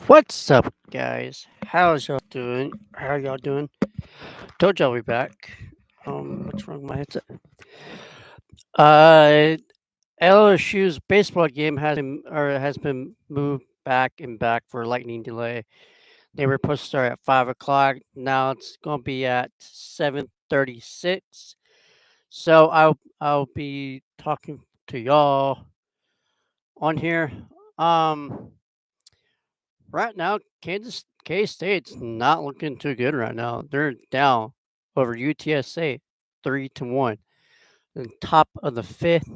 What's up, guys? How's y'all doing? How y'all doing? Told y'all we back. What's wrong with my headset? Uh, LSU's baseball game has been moved back and back for lightning delay. They were supposed to start at 5 o'clock. Now it's gonna be at 7:36. So I'll be talking to y'all on here. Um, Right now, Kansas K State's not looking too good right now. They're down over UTSA 3-1. In top of the fifth.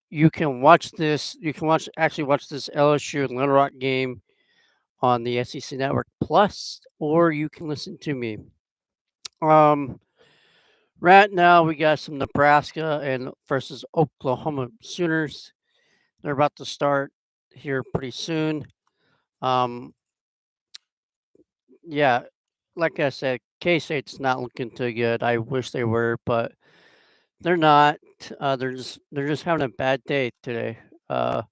You can watch this. You can watch this LSU and Little Rock game on the SEC Network Plus, or you can listen to me. Um, right now we got some Nebraska and versus Oklahoma Sooners. They're about to start here pretty soon. Um, yeah, like I said, K State's not looking too good. I wish they were, but they're not. They're just having a bad day today. Uh,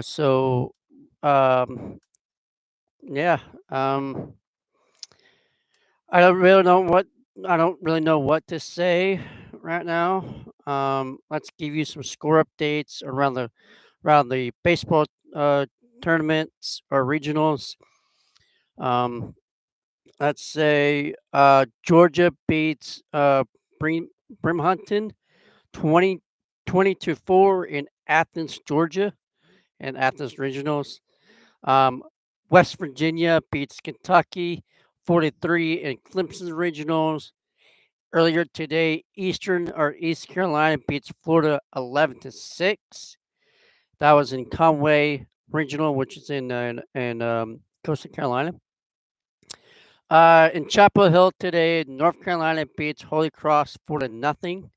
so um, yeah. Um, I don't really know what I don't really know what to say right now. Let's give you some score updates around the baseball uh, tournaments or regionals. Um, let's say Georgia beats Brimhunton 20 to 4 in Athens, Georgia, and Athens Regionals. Um, West Virginia beats Kentucky 43 in Clemson Regionals. Earlier today, East Carolina beats Florida 11-6. That was in Conway Regional, which is in Coastal Carolina. In Chapel Hill today, North Carolina beats Holy Cross 4-0.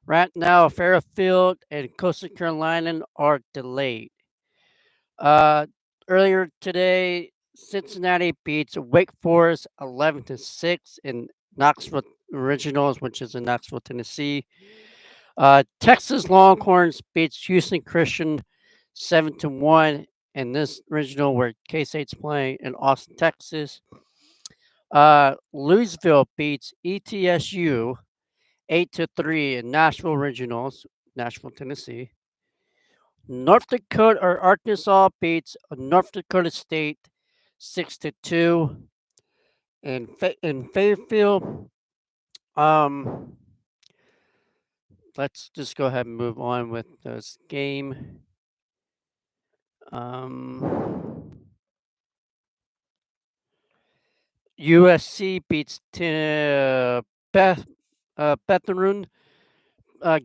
Right now, Fairfield and Coastal Carolina are delayed. Uh, Earlier today, Cincinnati beats Wake Forest 11-6 in Knoxville Originals, which is in Knoxville, Tennessee. Texas Longhorns beats Houston Christian 7-1 in this regional where K State's playing in Austin, Texas. Louisville beats ETSU 8-3 in Nashville Regionals, Nashville, Tennessee. North Dakota or Arkansas beats North Dakota State 6-2 in Fairfield. Um, let's just go ahead and move on with this game. Um, USC beats Baton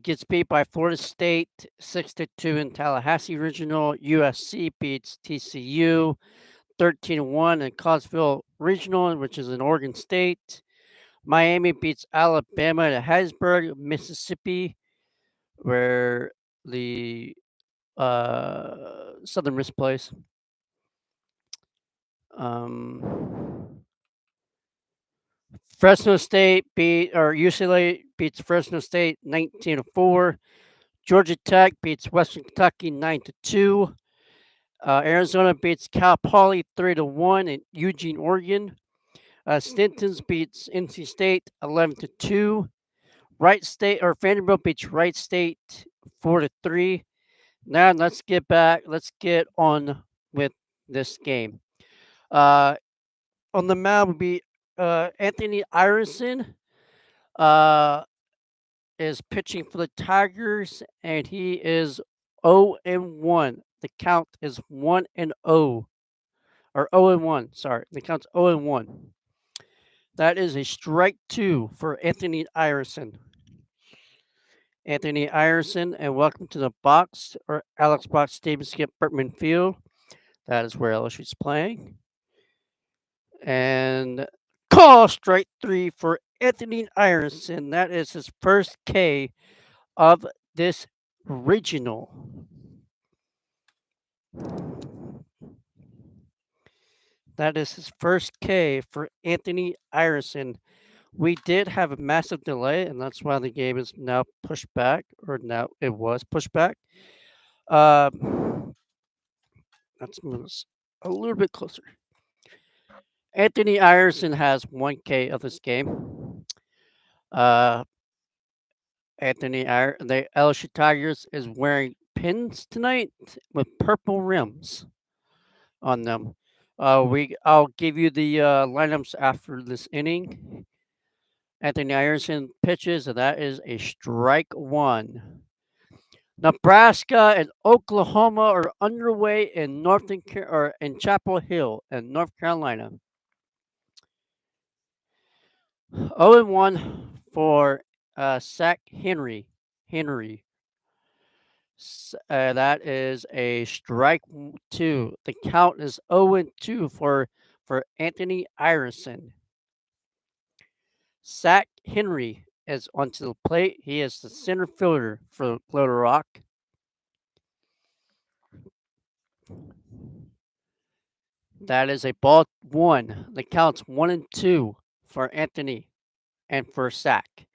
gets beat by Florida State 6-2 in Tallahassee Regional. USC beats TCU 13-1 in Collegeville Regional, which is in Oregon State. Miami beats Alabama at Hattiesburg, Mississippi, where the Southern Miss plays. Fresno State UCLA beats Fresno State 19-4. Georgia Tech beats Western Kentucky 9-2. Arizona beats Cal Poly 3-1 in Eugene, Oregon. Stinton's beats NC State 11-2. Wright State or Vanderbilt beats Wright State 4-3. Now let's get on with this game. On the mound would be Anthony Iverson. Is pitching for the Tigers, and he is 0-1. The count is 1-0, or 0-1. Sorry, the count's 0-1. That is a strike two for Anthony Iverson. Anthony Iverson, and welcome to the box or Alex Box Stadium Skip Bertman Field. That is where LSU's playing. And call strike three for Anthony Iverson. That is his first K of this regional. That is his first K for Anthony Iverson. We did have a massive delay, and that's why the game is now pushed back, or now it was pushed back. Uh, Let's move this a little bit closer. Anthony Iverson has 1K of this game. Uh, the LSU Tigers is wearing pins tonight with purple rims on them. I'll give you the lineups after this inning. Anthony Iverson pitches, and that is a strike one. Nebraska and Oklahoma are underway in in Chapel Hill in North Carolina. 0-1 for Sack Henry. That is a strike two. The count is 0-2 for Anthony Iverson. Sack Henry is onto the plate. He is the center fielder for Little Rock. That is a ball one. The count's 1-2 for Anthony and for Sack.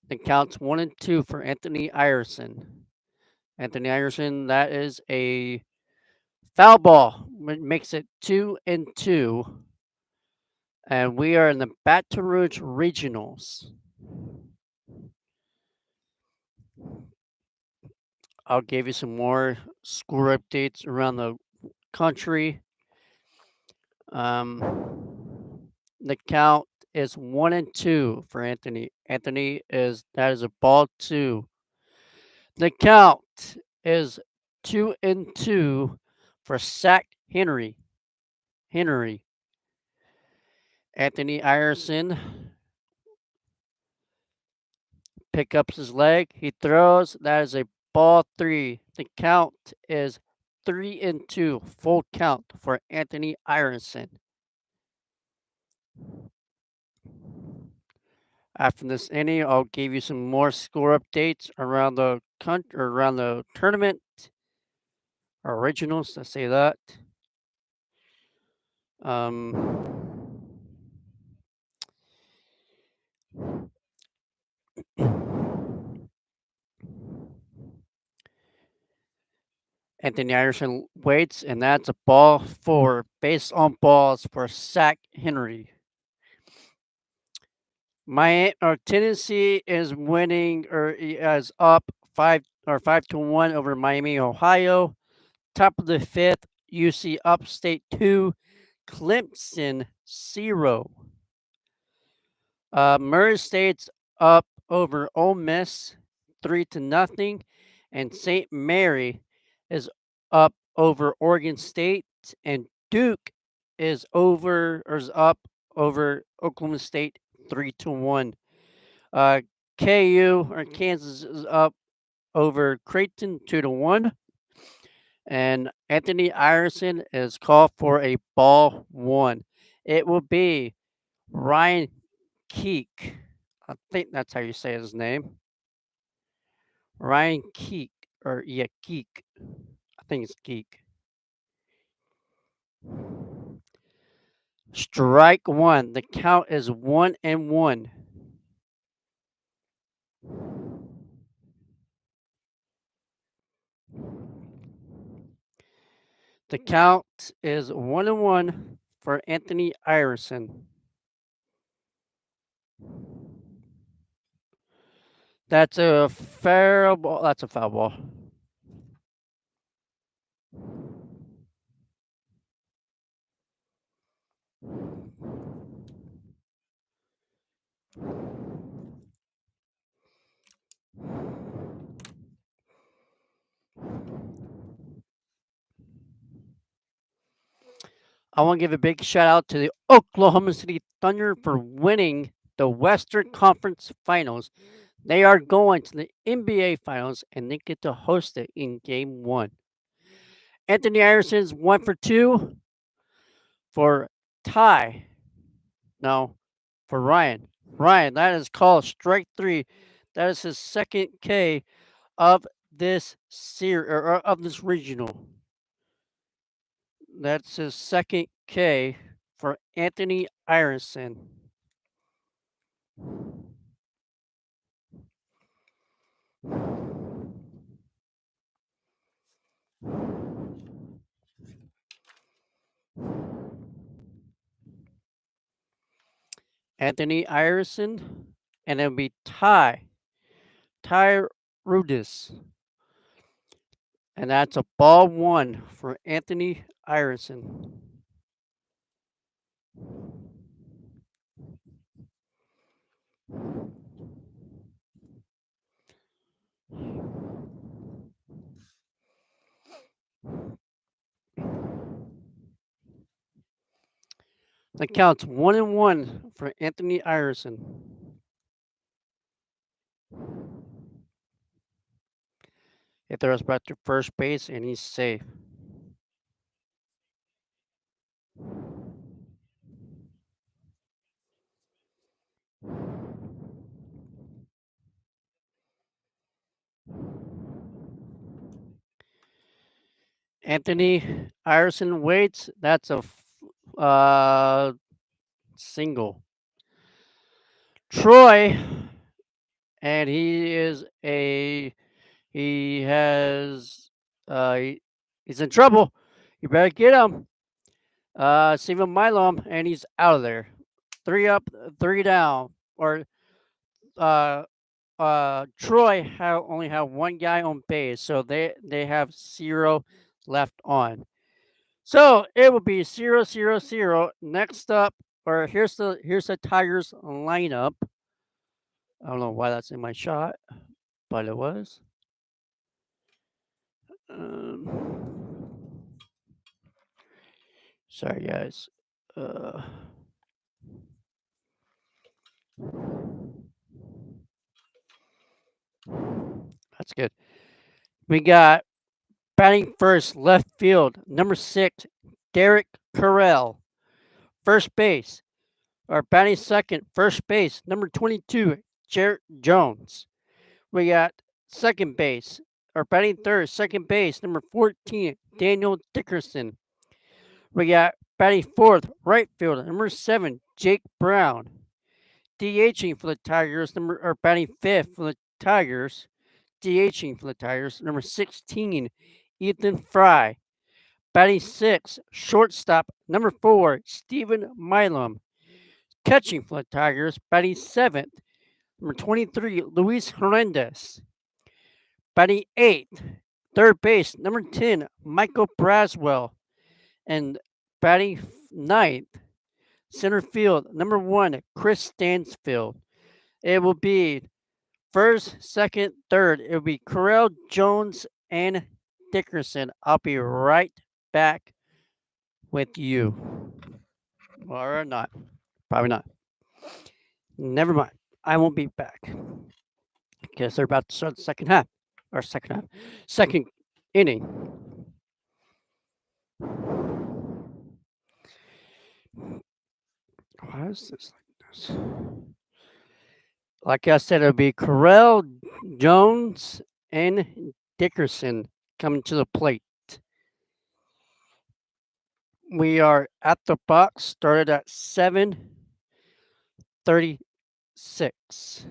The count's 1-2 for Anthony Iverson. Anthony Iverson, that is a foul ball. It makes it 2-2. And we are in the Baton Rouge regionals. I'll give you some more score updates around the country. The count is 1-2 for Anthony. That is a ball two. The count is 2-2 for Sack Henry. Anthony Iverson pick up his leg. He throws. That is a ball three. The count is 3-2. Full count for Anthony Iverson. After this inning, I'll give you some more score updates around the tournament. Originals, let's say that. Anthony Iverson waits, and that's a ball for base on balls for Sack Henry. Tennessee is winning or is up 5-1 over Miami, Ohio. Top of the fifth, UC Upstate 2, Clemson 0. Murray State's up over Ole Miss 3-0, and St. Mary is up over Oregon State, and Duke is up over Oklahoma State 3-1. KU or Kansas is up over Creighton 2-1. And Anthony Iverson is called for a ball one. It will be Ryan Keek. I think that's how you say his name. Ryan Keek Geek. I think it's Geek. Strike one. The count is 1-1. The count is 1-1 for Anthony Iverson. That's a fair ball. That's a foul ball. I want to give a big shout out to the Oklahoma City Thunder for winning the Western Conference Finals. They are going to the NBA Finals and they get to host it in Game 1. Anthony Iverson's 1 for 2 for Ty. No, for Ryan. Ryan, that is called strike 3. That is his second K of this series or of this regional. That's his second K for Anthony Iverson. Anthony Iverson, and it'll be Ty Rudis. And that's a ball one for Anthony Iverson. That counts 1-1 for Anthony Iverson. He throws back to first base and he's safe. Anthony Iverson waits. That's a single. Troy, and he has he's in trouble. You better get him. Save him Milo, and he's out of there. 3 up, 3 down. Or uh Troy only have one guy on base, so they have 0 left on. So it will be 0-0-0. Next up, or here's the Tigers lineup. I don't know why that's in my shot, but it was. Sorry, guys. That's good. We got batting first, left field, number 6, Derek Carrell. First base, or batting second, first base, number 22, Jarrett Jones. We got second base, or batting third, second base, number 14, Daniel Dickerson. We got batting fourth, right field, number 7, Jake Brown. DHing for the Tigers, or batting fifth for the Tigers, DHing for the Tigers, number 16, Ethan Fry. Batting sixth, shortstop, number 4, Stephen Milam. Catching for the Tigers, batting seventh, number 23, Luis Hernandez. Batting eighth, third base, number 10, Michael Braswell. And batting ninth, center field, number 1, Chris Stansfield. It will be first, second, third. It will be Carrell, Jones, and Dickerson. I'll be right back with you. Or not. Probably not. Never mind. I won't be back. Because they're about to start the second half. Or second inning. Why is this like this? Like I said, it'll be Carrell, Jones, and Dickerson coming to the plate. We are at the box, started at 7:36.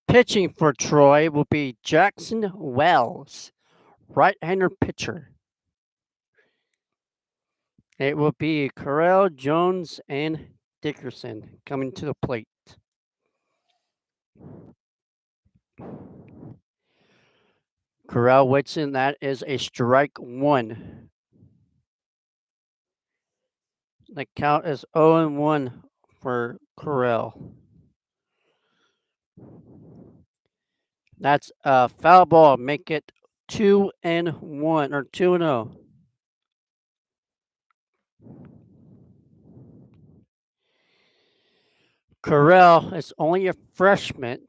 Pitching for Troy will be Jackson Wells, right-hander pitcher. It will be Carrell, Jones, and Dickerson coming to the plate. Carrell Whitson, that is a strike 1. The count is 0-1 for Carrell. That's a foul ball. Make it 2-1 or 2-0. Carrell is only a freshman.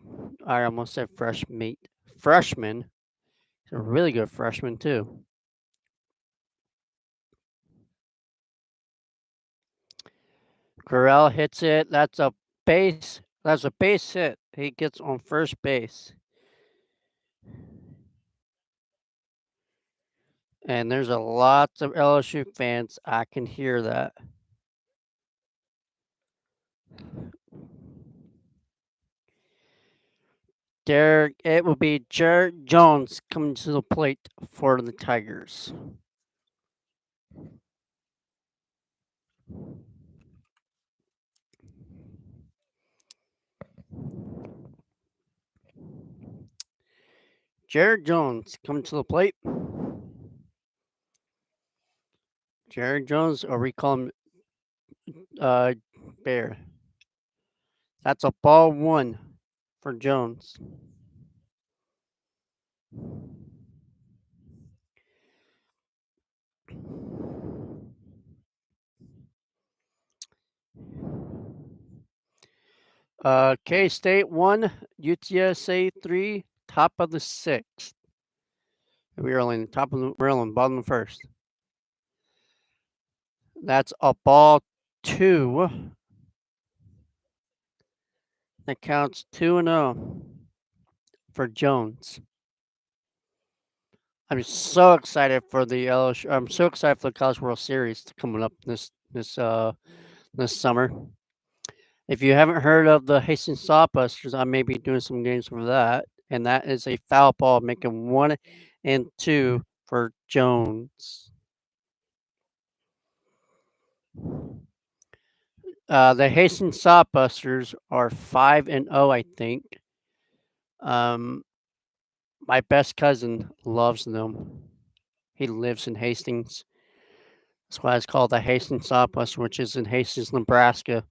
I almost said freshman. Freshman. He's a really good freshman too. Carrell hits it. That's a base hit. He gets on first base. And there's a lots of LSU fans. I can hear that. It will be Jared Jones coming to the plate for the Tigers. Jared Jones coming to the plate. Jared Jones, or we call him Bear. That's a ball one for Jones. K State 1, UTSA 3, top of the sixth. We're on top of the we're on bottom of the first. That's a ball two. That counts 2-0 for Jones. I'm so excited for the LSU. I'm so excited for the College World Series coming up this summer. If you haven't heard of the Hastings Sawbusters, I may be doing some games for that, and that is a foul ball making 1-2 for Jones. The Hastings Sawbusters are 5-0, I think. My best cousin loves them. He lives in Hastings. That's why it's called the Hastings Sawbuster, which is in Hastings, Nebraska.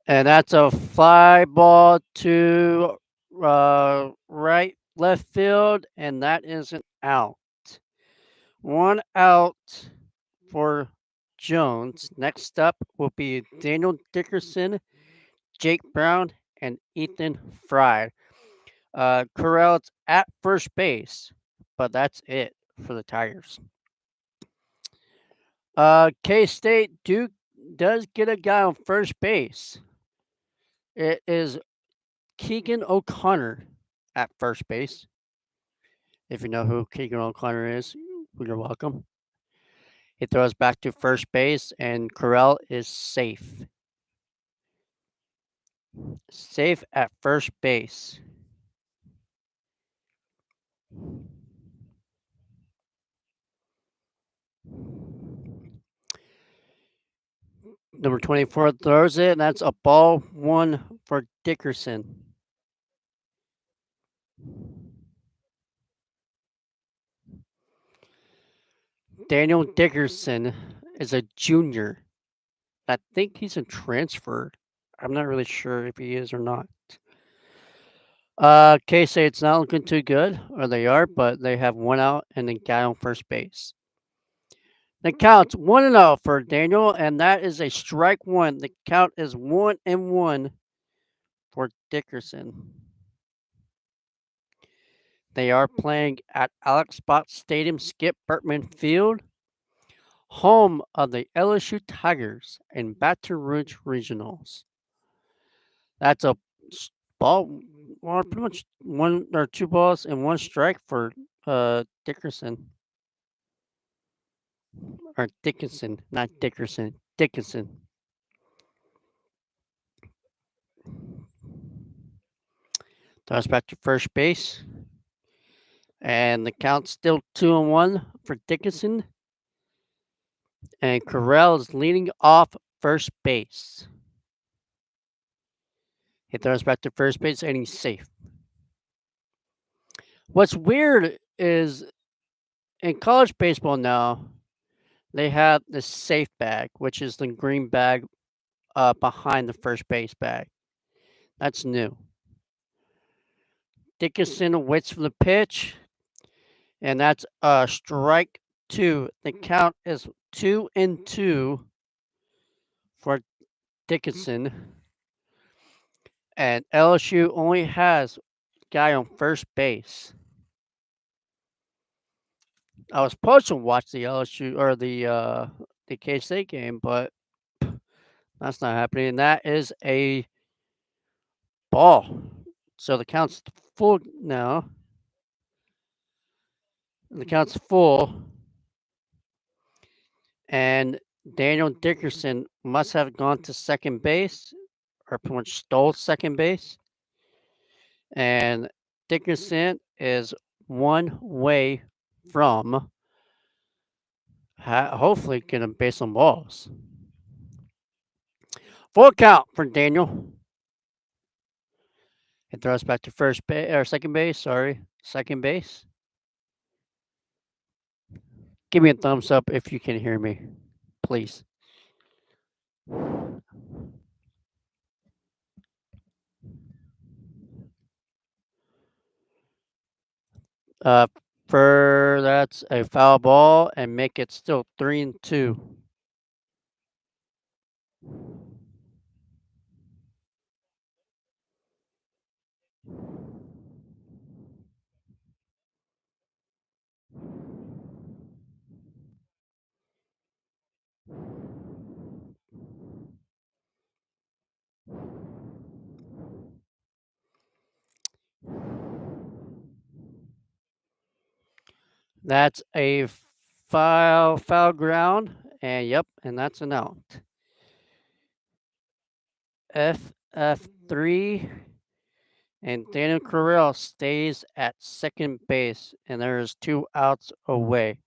And that's a fly ball to right left field, and that is an out. 1 out for Jones. Next up will be Daniel Dickerson, Jake Brown, and Ethan Fry. Correll's at first base, but that's it for the Tigers. K-State Duke does get a guy on first base. It is Keegan O'Connor at first base. If you know who Keegan O'Connor is, you're welcome. He throws back to first base, and Correll is safe. Safe at first base. Number 24 throws it, and that's a ball one for Dickerson. Daniel Dickerson is a junior. I think he's a transfer. I'm not really sure if he is or not. K-State, it's not looking too good, or they are, but they have 1 out and a guy on first base. The count's 1-0 for Daniel, and that is a strike one. The count is 1-1 for Dickerson. They are playing at Alex Spot Stadium, Skip Bertman Field, home of the LSU Tigers and Baton Rouge Regionals. That's a ball, or pretty much 1 or 2 balls and 1 strike for Dickerson. Or Dickinson, not Dickerson. Dickinson. Throws back to first base. And the count's still 2-1 for Dickinson. And Correll is leading off first base. He throws back to first base and he's safe. What's weird is in college baseball now, they have the safe bag, which is the green bag behind the first base bag. That's new. Dickinson waits for the pitch, and that's strike 2. The count is 2-2 for Dickinson. And LSU only has guy on first base. I was supposed to watch the LSU or the K-State game, but that's not happening. And that is a ball. So the count's full now. The count's full. And Daniel Dickerson must have gone to second base or pretty much stole second base. And Dickerson is one way from hopefully getting base on balls. Full count for Daniel. It throws back to first base or second base. Sorry, second base. Give me a thumbs up if you can hear me, please. Uh, for that's a foul ball and make it still 3-2. That's a foul ground, and yep, and that's an out. FF3, and Daniel Carell stays at second base, and there is 2 outs away.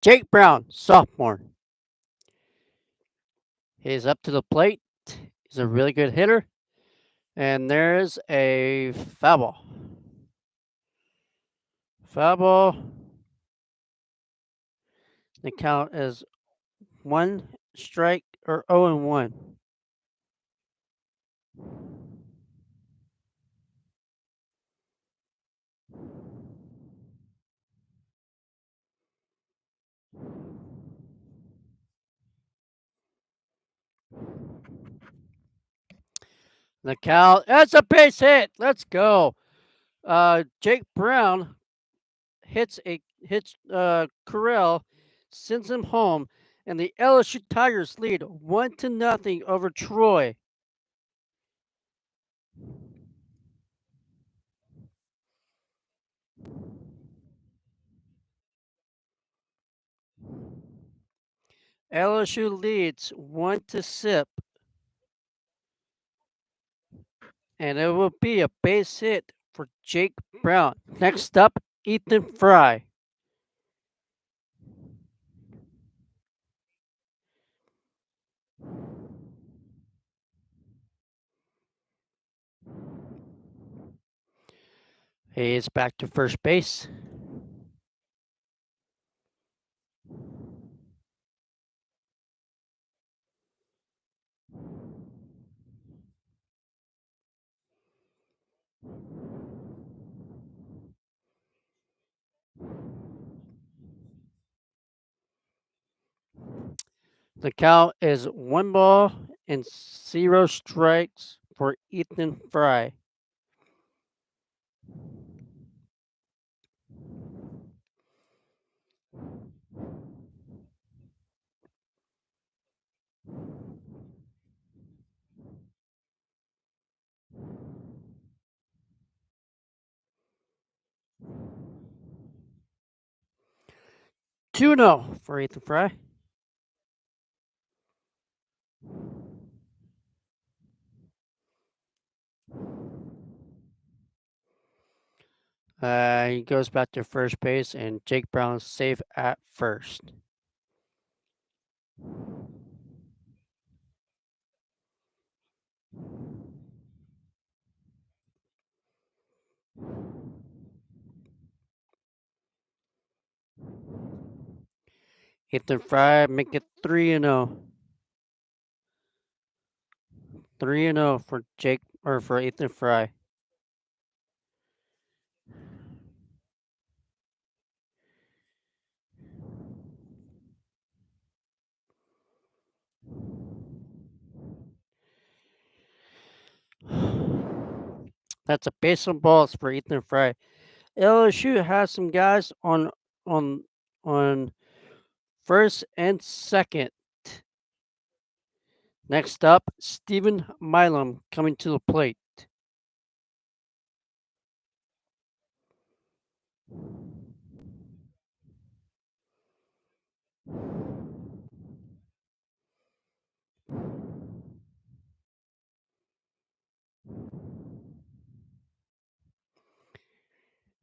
Jake Brown, sophomore. He's up to the plate. He's a really good hitter. And there's a foul ball. Foul ball. The count is 1 strike or 0-1. The count. That's a base hit. Let's go. Jake Brown hits Carell, sends him home, and the LSU Tigers lead 1-0 over Troy. LSU leads 1-0, and it will be a base hit for Jake Brown. Next up, Ethan Fry. He is back to first base. The count is 1 ball and 0 strikes for Ethan Fry. Two 0 for Ethan Fry. He goes back to first base, and Jake Brown's safe at first. Ethan Fry make it 3-0. 3-0 for for Ethan Fry. That's a base on balls for Ethan Fry. LSU has some guys on on first and second. Next up, Stephen Milam coming to the plate.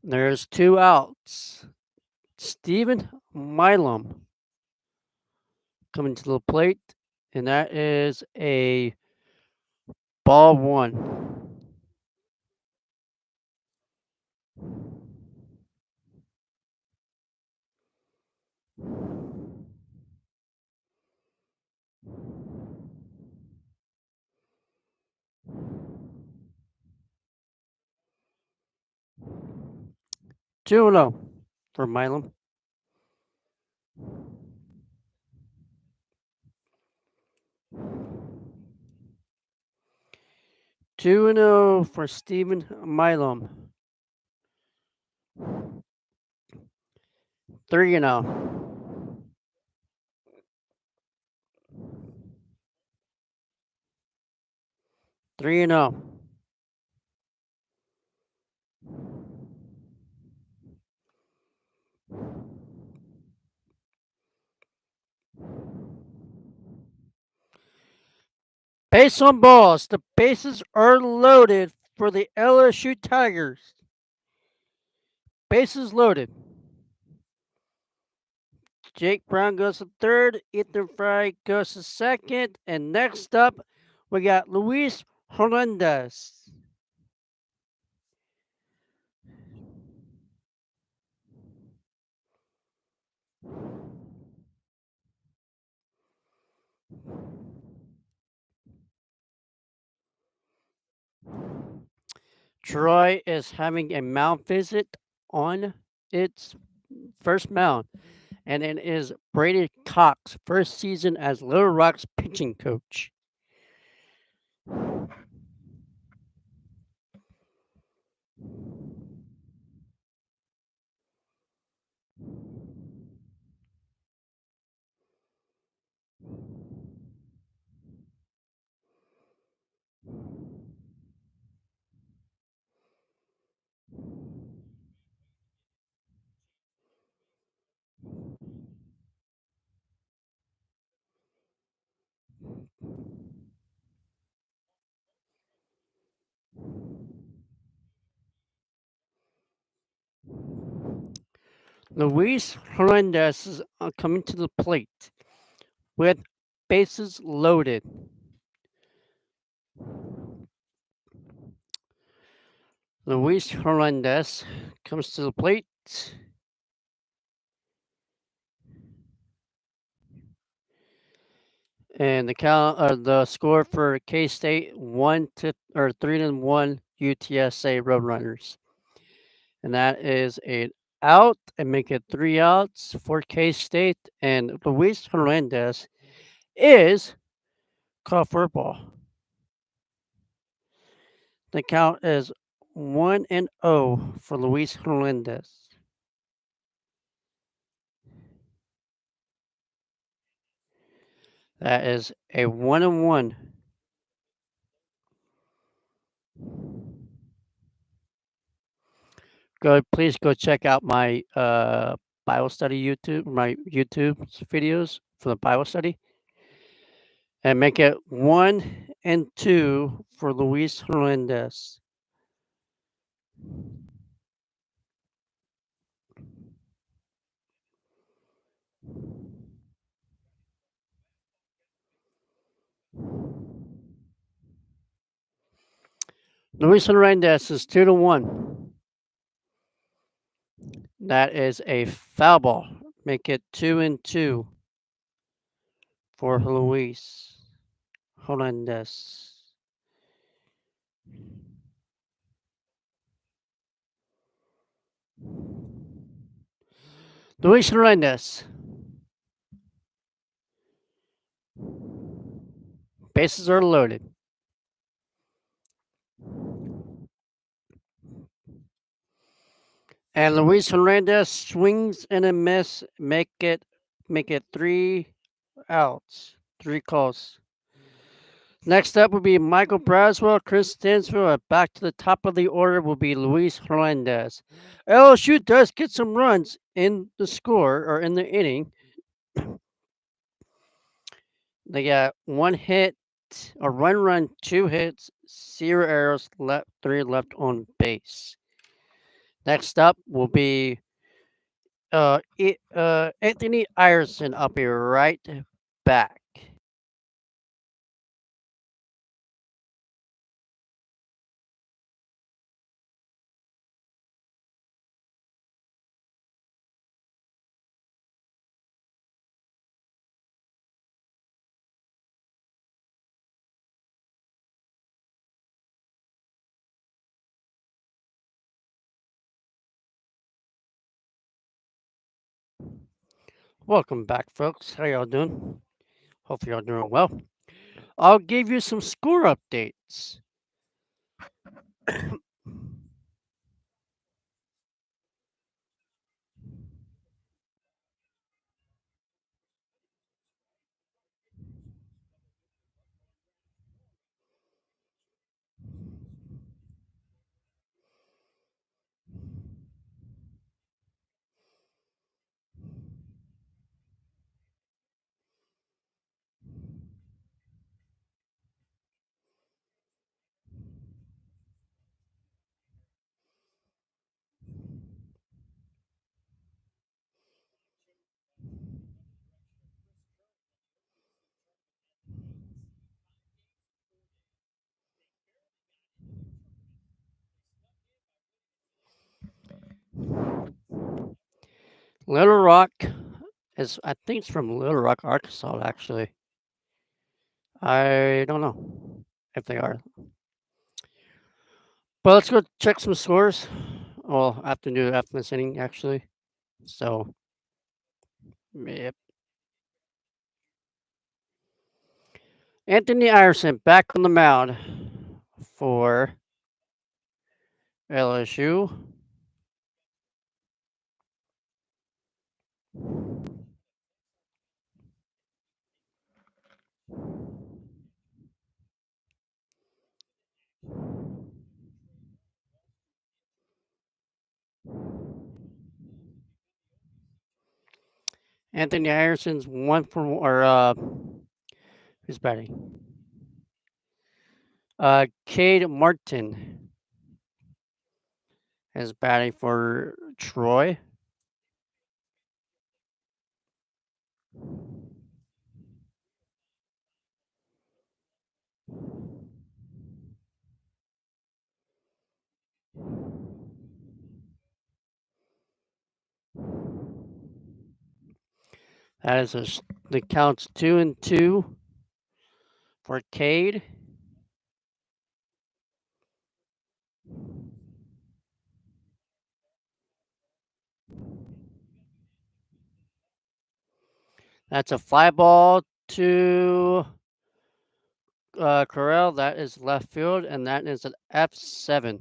There's two outs. Stephen Milam coming to the plate, and that is a ball one. 2-0 for Milam. 2-0 for Stephen Milam. 3-0. 3-0. Base on balls. The bases are loaded for the LSU Tigers. Bases loaded. Jake Brown goes to third. Ethan Fry goes to second. And next up, we got Luis Hernandez. Troy is having a mound visit on its first mound, and it is Brady Cox's first season as Little Rock's pitching coach. Luis Hernandez is coming to the plate with bases loaded. Luis Hernandez comes to the plate. And the score for K State 3-1 UTSA Roadrunners, and that is a out and make it 3 outs for K State. And Luis Hernandez is called for a ball. The count is 1-0 for Luis Hernandez. That is a 1-1. Please go check out my Bible study my YouTube videos for the Bible study, and make it 1-2 for Luis Hernandez. Luis Hernandez is 2-1. That is a foul ball. Make it 2-2 for Luis Hernandez. Luis Hernandez. Bases are loaded. And Luis Hernandez swings and a miss, make it 3 outs, 3 calls. Next up will be Michael Braswell, Chris Stansfield, and back to the top of the order will be Luis Hernandez. LSU does get some runs in the score or in the inning. They got 1 hit, a run, 2 hits, 0 errors, left 3 left on base. Next up will be Anthony Iverson. I'll be right back. Welcome back, folks. How y'all doing? Hope y'all doing well. I'll give you some score updates. Little Rock I think it's from Little Rock, Arkansas, actually. I don't know if they are. But let's go check some scores. Well, I have to do it after this inning, actually. So, yep. Anthony Iverson back on the mound for LSU. Anthony Iverson's one for or who's batting? Cade Martin is batting for Troy. That is the count's 2-2 for Cade. That's a fly ball to Corral. That is left field, and that is an F7.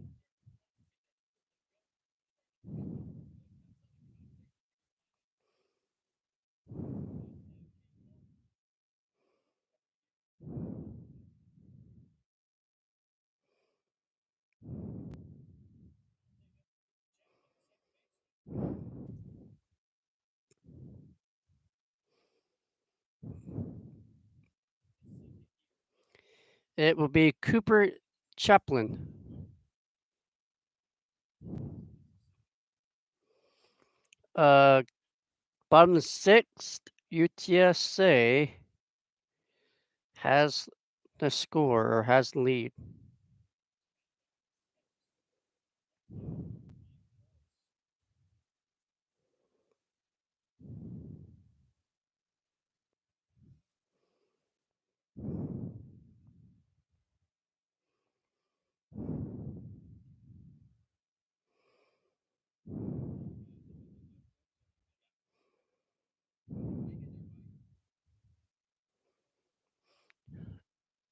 It will be Cooper Chaplin. Uh, Bottom of the sixth, UTSA has the score or has the lead.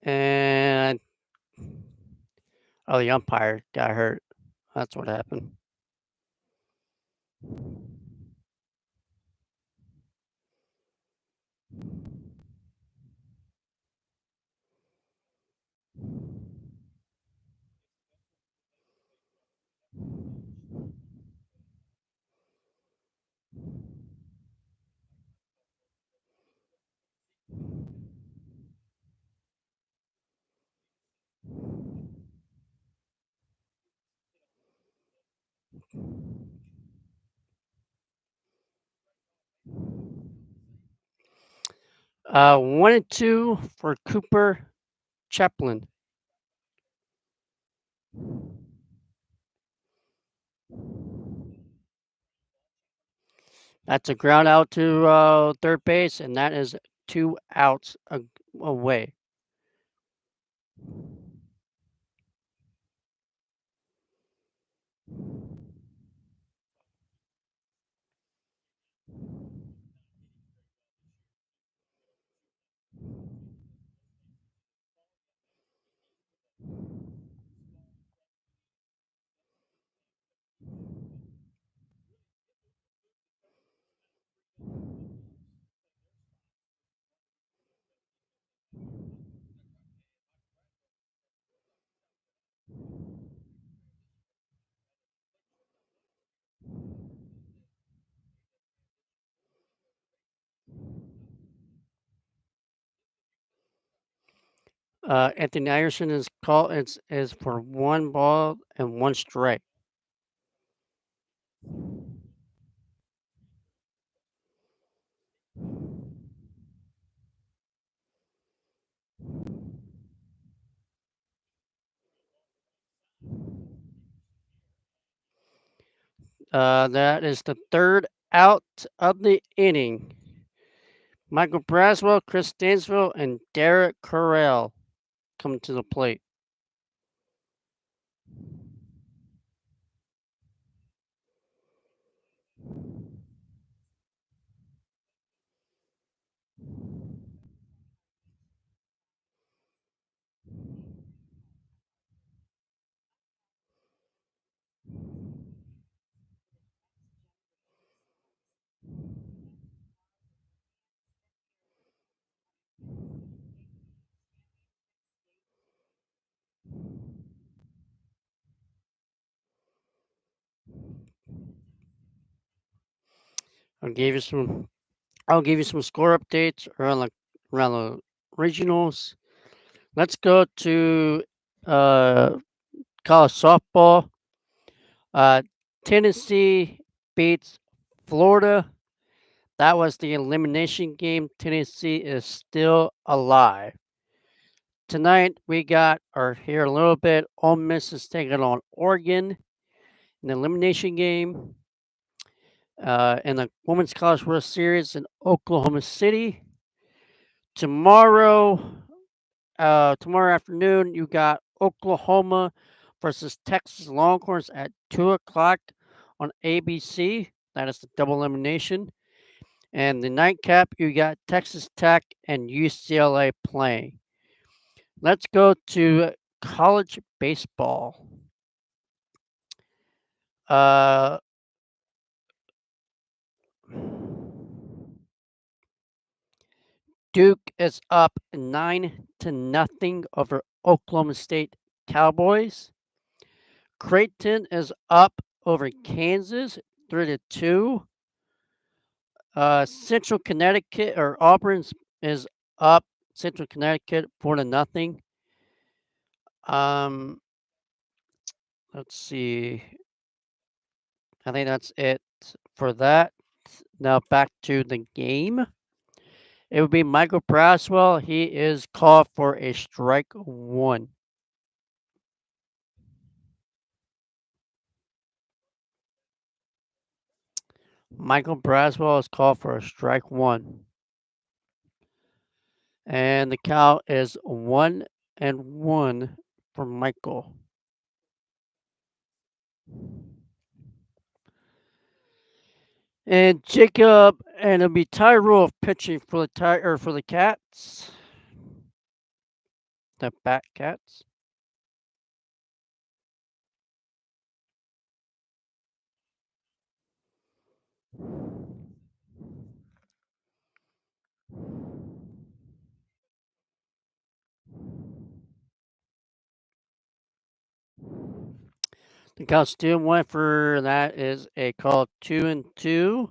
And the umpire got hurt. That's what happened. One and two for Cooper Chaplin. That's a ground out to third base, and that is 2 outs away. Anthony Iverson is called. Is for 1 ball and 1 strike. That is the third out of the inning. Michael Braswell, Chris Stansville, and Derek Carrell come to the plate. I'll give you some. I'll give you some score updates around the regionals. Let's go to uh, college softball. Uh, Tennessee beats Florida. That was the elimination game. Tennessee is still alive. Tonight we got, or here a little bit, Ole Miss is taking on Oregon in the elimination game. In the Women's College World Series in Oklahoma City. Tomorrow, tomorrow afternoon, you got Oklahoma versus Texas Longhorns at 2 o'clock on ABC. That is the double elimination. And the nightcap, you got Texas Tech and UCLA playing. Let's go to college baseball. Uh, Duke is up 9-0 over Oklahoma State Cowboys. Creighton is up over Kansas 3-2. Central Connecticut or Auburn is up Central Connecticut 4-0. Um, let's see. I think that's it for that. Now back to the game. It would be Michael Braswell. He is called for a strike one. Michael Braswell is called for a strike one. And the count is 1-1 for Michael. And Jacob, and it'll be tie rule of pitching for for the Cats, the Bat Cats. The costume went for that is a call 2-2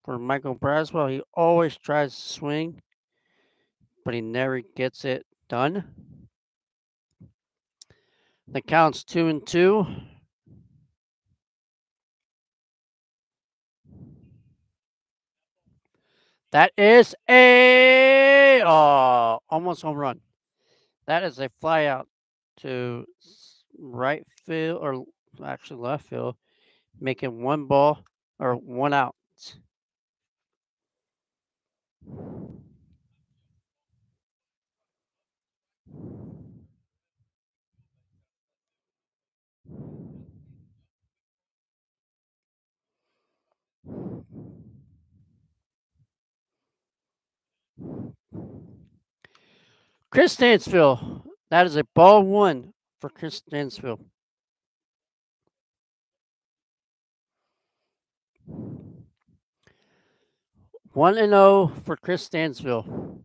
for Michael Braswell. He always tries to swing, but he never gets it done. The count's 2-2. That is a almost home run. That is a fly out to right field or actually left field, making one ball or one out. Chris Stansfield. That is a ball one for Chris Stansfield. 1-0 for Chris Stansfield.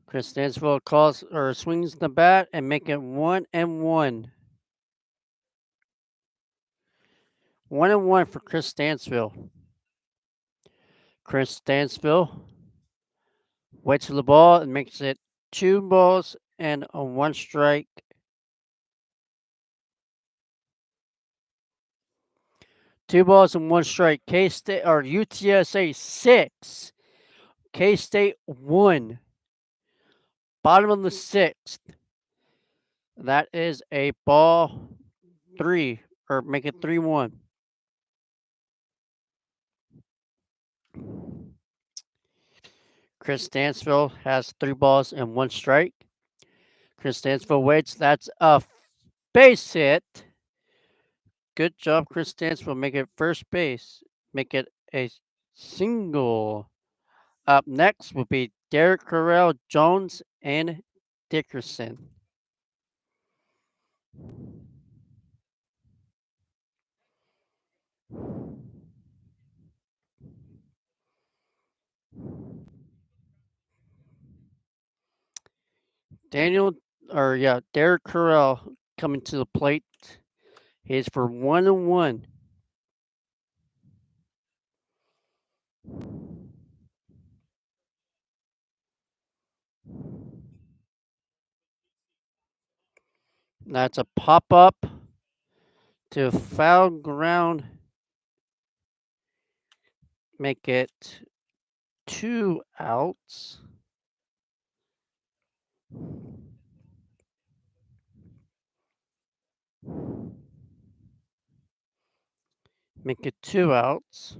Chris Stansfield calls or swings the bat and make it 1-1. 1-1 for Chris Stansfield. Chris Stansfield waits for the ball and makes it 2 balls and a 1 strike. 2 balls and 1 strike. K State or UTSA 6. K State 1. Bottom of the 6th. That is a ball 3 or make it 3-1. Chris Stansfield has 3 balls and 1 strike. Chris Stansfield waits. That's a base hit. Good job, Chris Stansfield. Make it first base. Make it a single. Up next will be Derek Carrell, Jones, and Dickerson. Derek Carrell coming to the plate. He's for 1-1. That's a pop up to foul ground. Make it 2 outs. Make it 2 outs.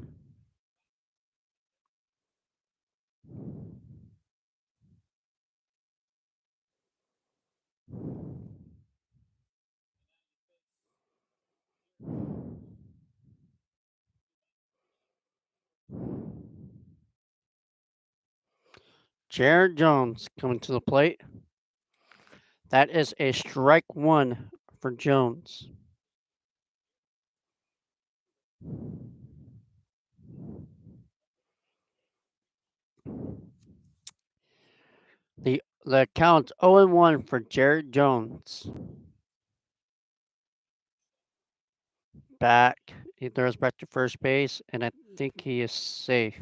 Jared Jones coming to the plate. That is a strike 1 for Jones. The count 0-1 for Jared Jones. Back. He throws back to first base, and I think he is safe.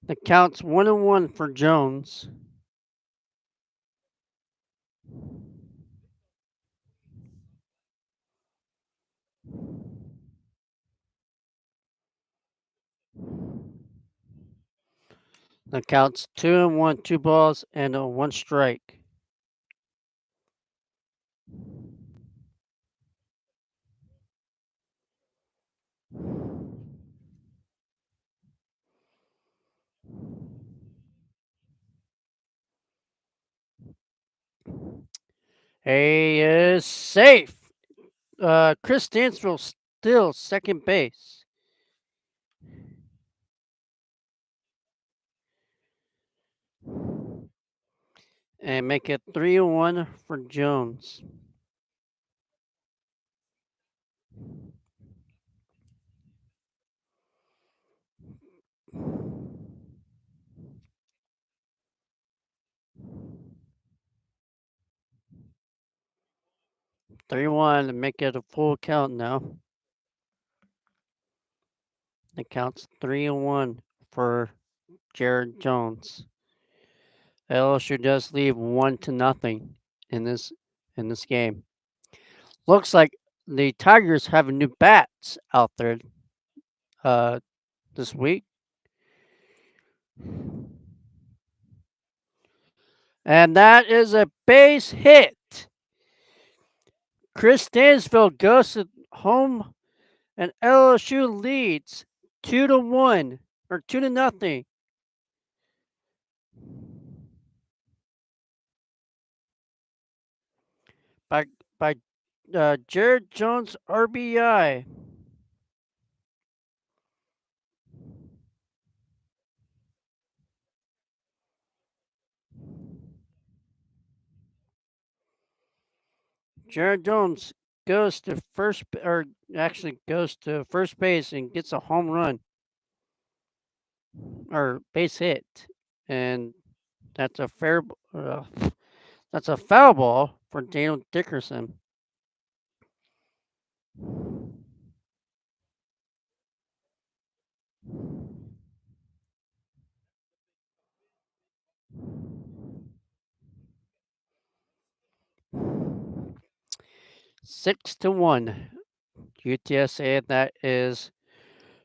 The count's 1-1 for Jones. The count's 2-1, 2 balls, and a 1 strike. A is safe. Chris Stansfield still second base. And make it 3-1 for Jones. Three one to make it a full count now. It counts 3-1 for Jared Jones. LSU does leave 1-0 in this game. Looks like the Tigers have new bats out there uh, this week. And that is a base hit. Chris Stansfield goes to home and LSU leads 2-1 or 2-0. By by Jared Jones RBI. Jared Jones goes to first base and gets a home run or base hit, and that's a fair uh, that's a foul ball for Daniel Dickerson. 6-1. UTSA, that is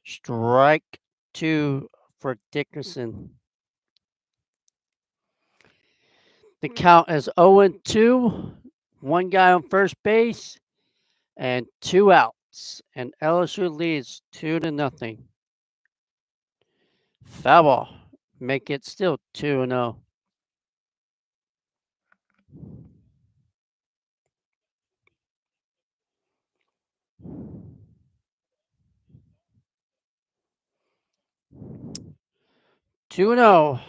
strike two for Dickerson. The count is 0-2. One guy on first base and two outs. And LSU leads 2-0. Foul ball. Make it still 2-0. Two and 0.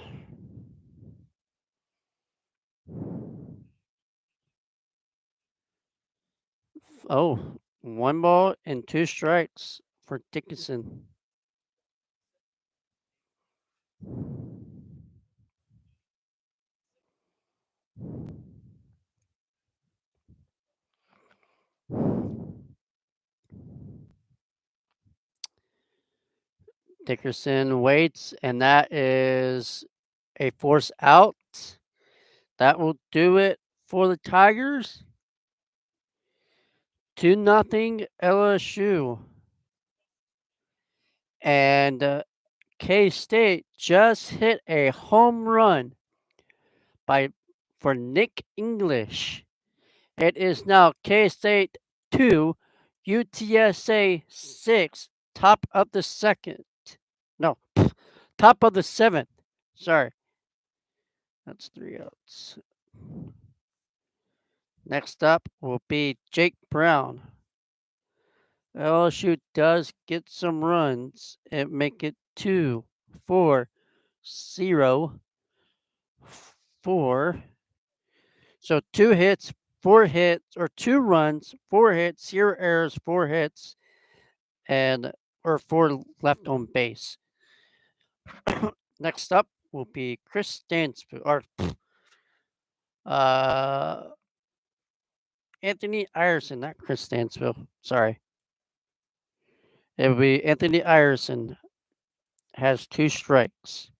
Oh, one ball and two strikes for Dickinson. Dickerson waits, and that is a force out. That will do it for the Tigers. 2-0 LSU. And K State just hit a home run for Nick English. It is now K State 2, UTSA 6, top of the second. No, top of the seventh. Sorry. That's three outs. Next up will be Jake Brown. LSU does get some runs and make it 2-4-0. 4. So 2 hits, 4 hits, or 2 runs, 4 hits, 0 errors, 4 hits, and or 4 left on base. Next up will be Chris Stansfield or uh, Anthony Iverson, not Chris Stansfield. Sorry, it will be Anthony Iverson. Has 2 strikes.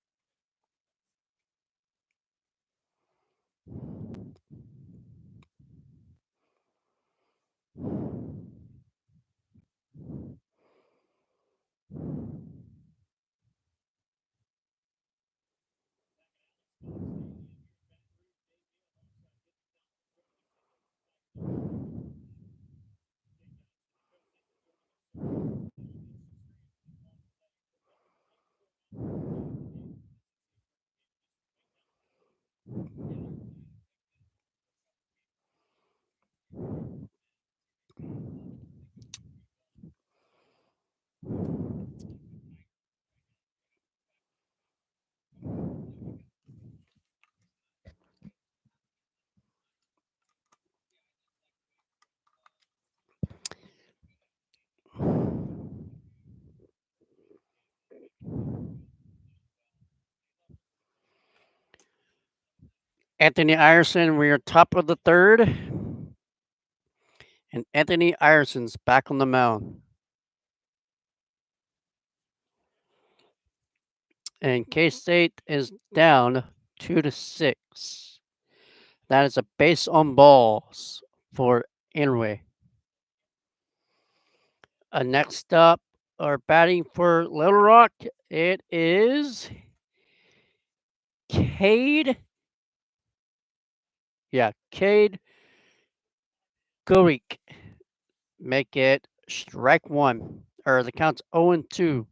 Anthony Iverson, we are top of the third, and Anthony Iverson's back on the mound. And K State is down 2-6. That is a base on balls for Anway. Next up, our batting for Little Rock, it is Cade. Yeah, Cade Gorik. Make it strike one. Or the count's 0-2.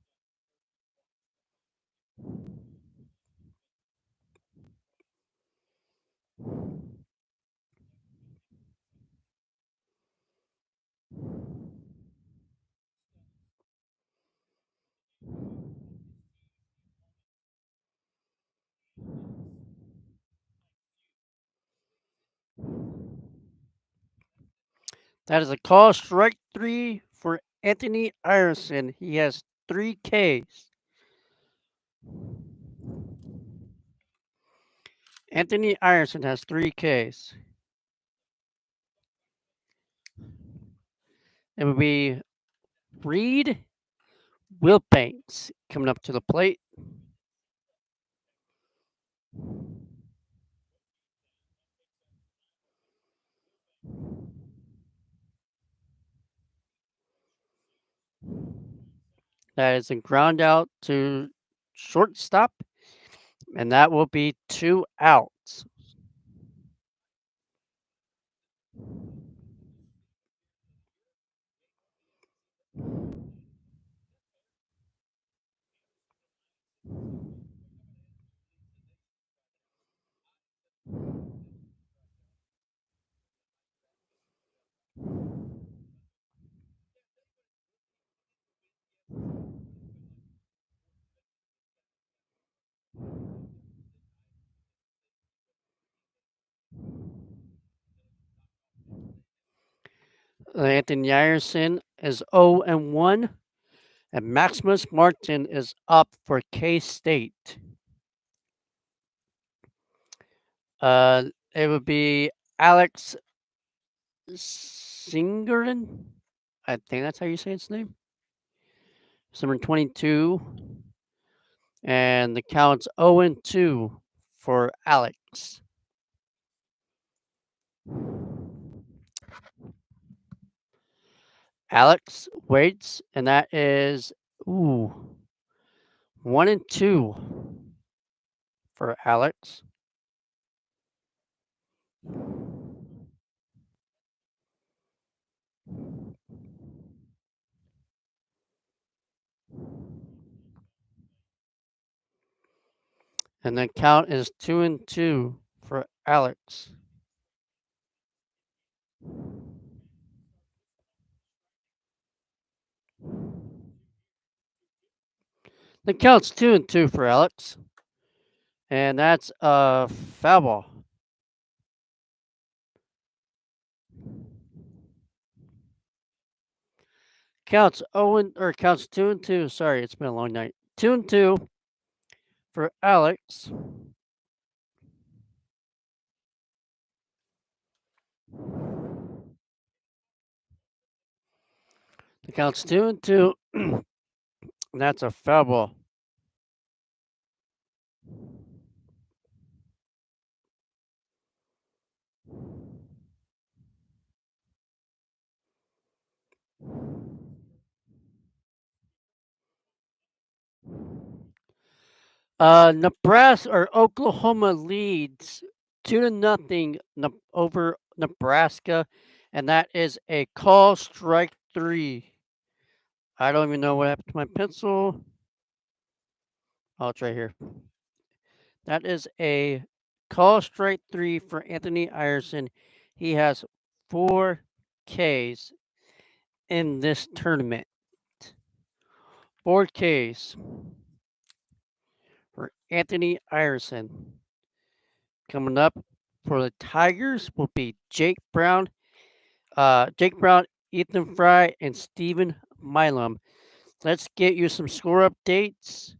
That is a call strike three for Anthony Iverson. He has 3 Ks. Anthony Iverson has 3 Ks. It would be Reed Wilbanks coming up to the plate. That is a ground out to shortstop, and that will be 2 outs. Anthony Iverson is 0-1, and Maximus Martin is up for K State. It would be Alex Singerin. I think that's how you say its name. It's number 22. And the count's 0-2 for Alex. Alex waits, and that is 1-2 for Alex. And the count is 2-2 for Alex. The count's 2-2 for Alex. And that's a foul ball. Counts 2-2. Sorry, it's been a long night. 2-2 for Alex. The count's 2-2. And that's a foul ball. Nebraska or Oklahoma leads 2-0 over Nebraska, and that is a call strike three. I don't even know what happened to my pencil. Oh, it's right here. That is a call strike three for Anthony Iverson. He has 4 Ks in this tournament. 4 Ks for Anthony Iverson. Coming up for the Tigers will be Jake Brown, Ethan Fry, and Stephen Milam. Let's get you some score updates.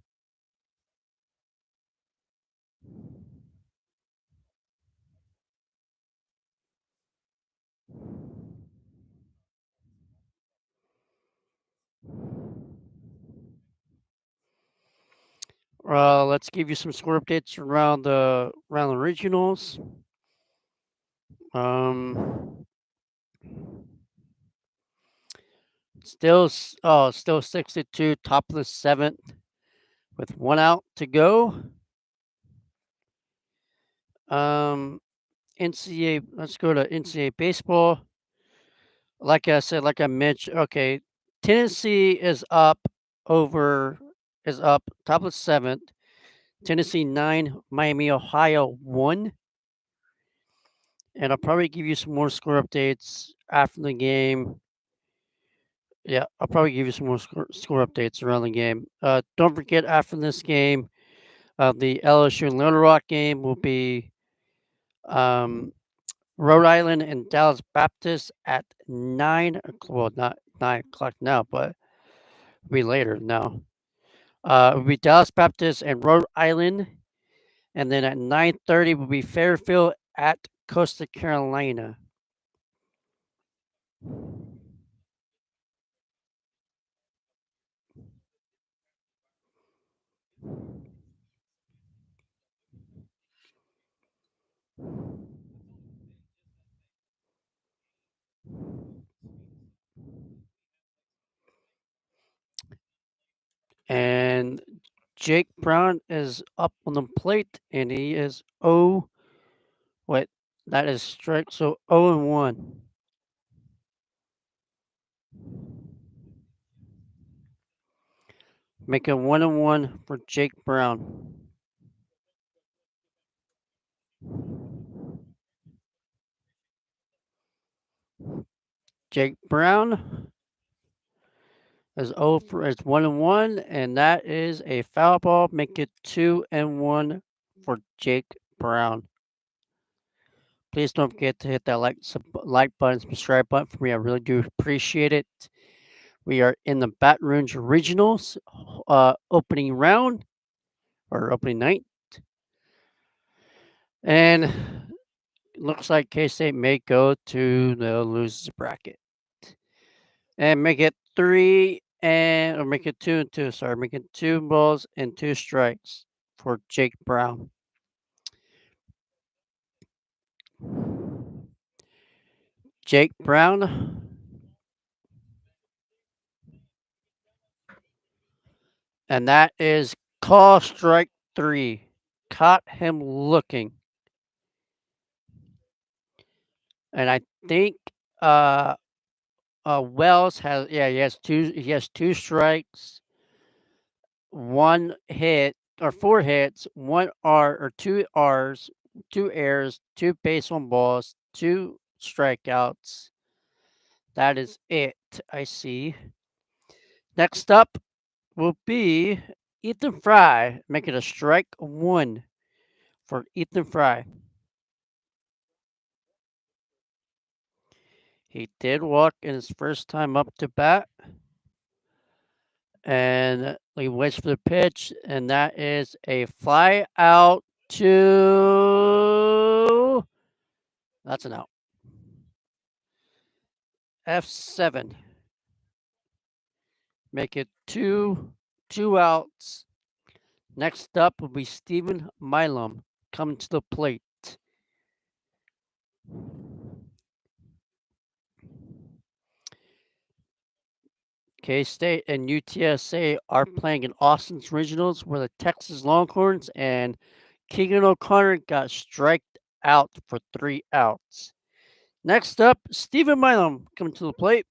Let's give you some score updates around the regionals. Um, still 62, top of the seventh with one out to go. NCAA. Let's go to NCAA baseball. Like I said, like I mentioned, okay, Tennessee over is up top of the seventh. Tennessee 9, Miami, Ohio 1. And I'll probably give you some more score updates after the game. Yeah, I'll probably give you some more score updates around the game. Don't forget, after this game, the LSU and Little Rock game will be um, Rhode Island and Dallas Baptist at 9 o'clock. Well, not 9 o'clock now, but it'll be later now. It'll be Dallas Baptist and Rhode Island. And then at 9:30 will be Fairfield at Coastal Carolina. And Jake Brown is up on the plate, and he is wait, that is strike. So 0-1. Make it 1-1 for Jake Brown. Jake Brown is 1-1, and that is a foul ball. Make it 2-1 for Jake Brown. Please don't forget to hit that like button, subscribe button for me. I really do appreciate it. We are in the Baton Rouge Regionals opening round or opening night. And it looks like K State may go to the losers bracket and make it or make it 2-2. Sorry, make it 2 balls and 2 strikes for Jake Brown. Jake Brown. And that is call strike 3. Caught him looking. And I think Wells he has 2 strikes, 1 hit or 4 hits, 1 R or 2 Rs, 2 errors, 2 base on balls, 2 strikeouts. That is it, I see. Next up will be Ethan Fry, making a strike 1 for Ethan Fry. He did walk in his first time up to bat. And he waits for the pitch, and that is a fly out to. That's an out. F7. Make it two outs. Next up will be Stephen Milam coming to the plate. K-State and UTSA are playing in Austin's Regionals where the Texas Longhorns and Keegan O'Connor got striked out for 3 outs. Next up, Stephen Milam coming to the plate.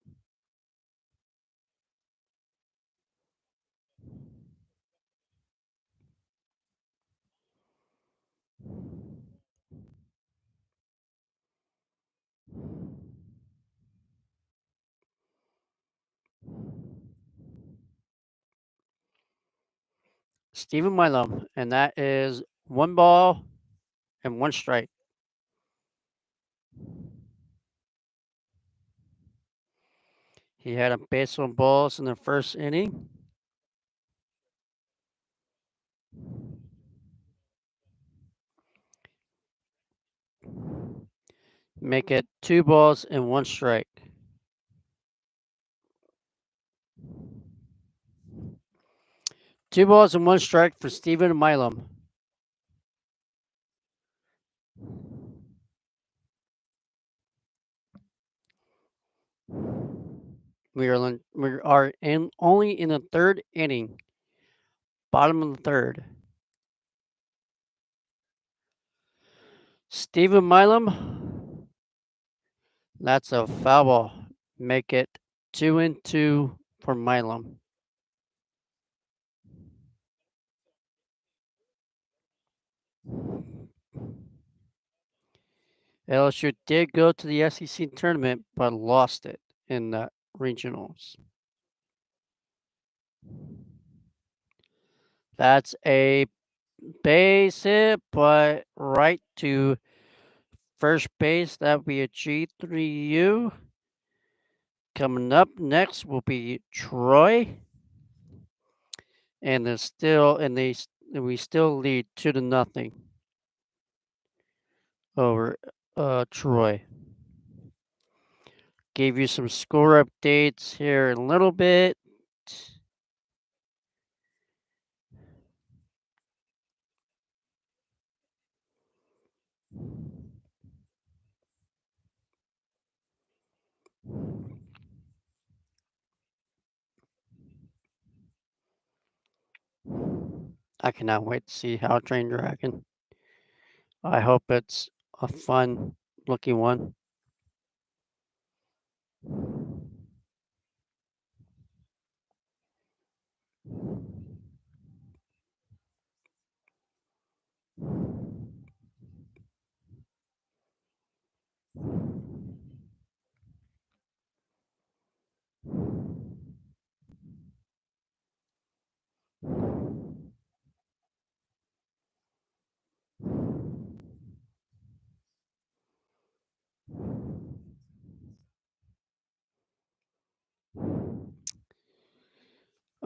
Stephen Milam, and that is 1 ball and 1 strike. He had a base on balls in the first inning. Make it 2 balls and 1 strike. Two balls and one strike for Stephen Milam. We are only in the third inning, bottom of the third. Stephen Milam, that's a foul ball. Make it 2-2 for Milam. LSU did go to the SEC tournament, but lost it in the regionals. That's a base hit, but right to first base. That will be a G3U. Coming up next will be Troy, and we still lead 2-0 over Troy. Gave you some score updates here in a little bit. I cannot wait to see How Train Dragon. I hope it's a fun looking one.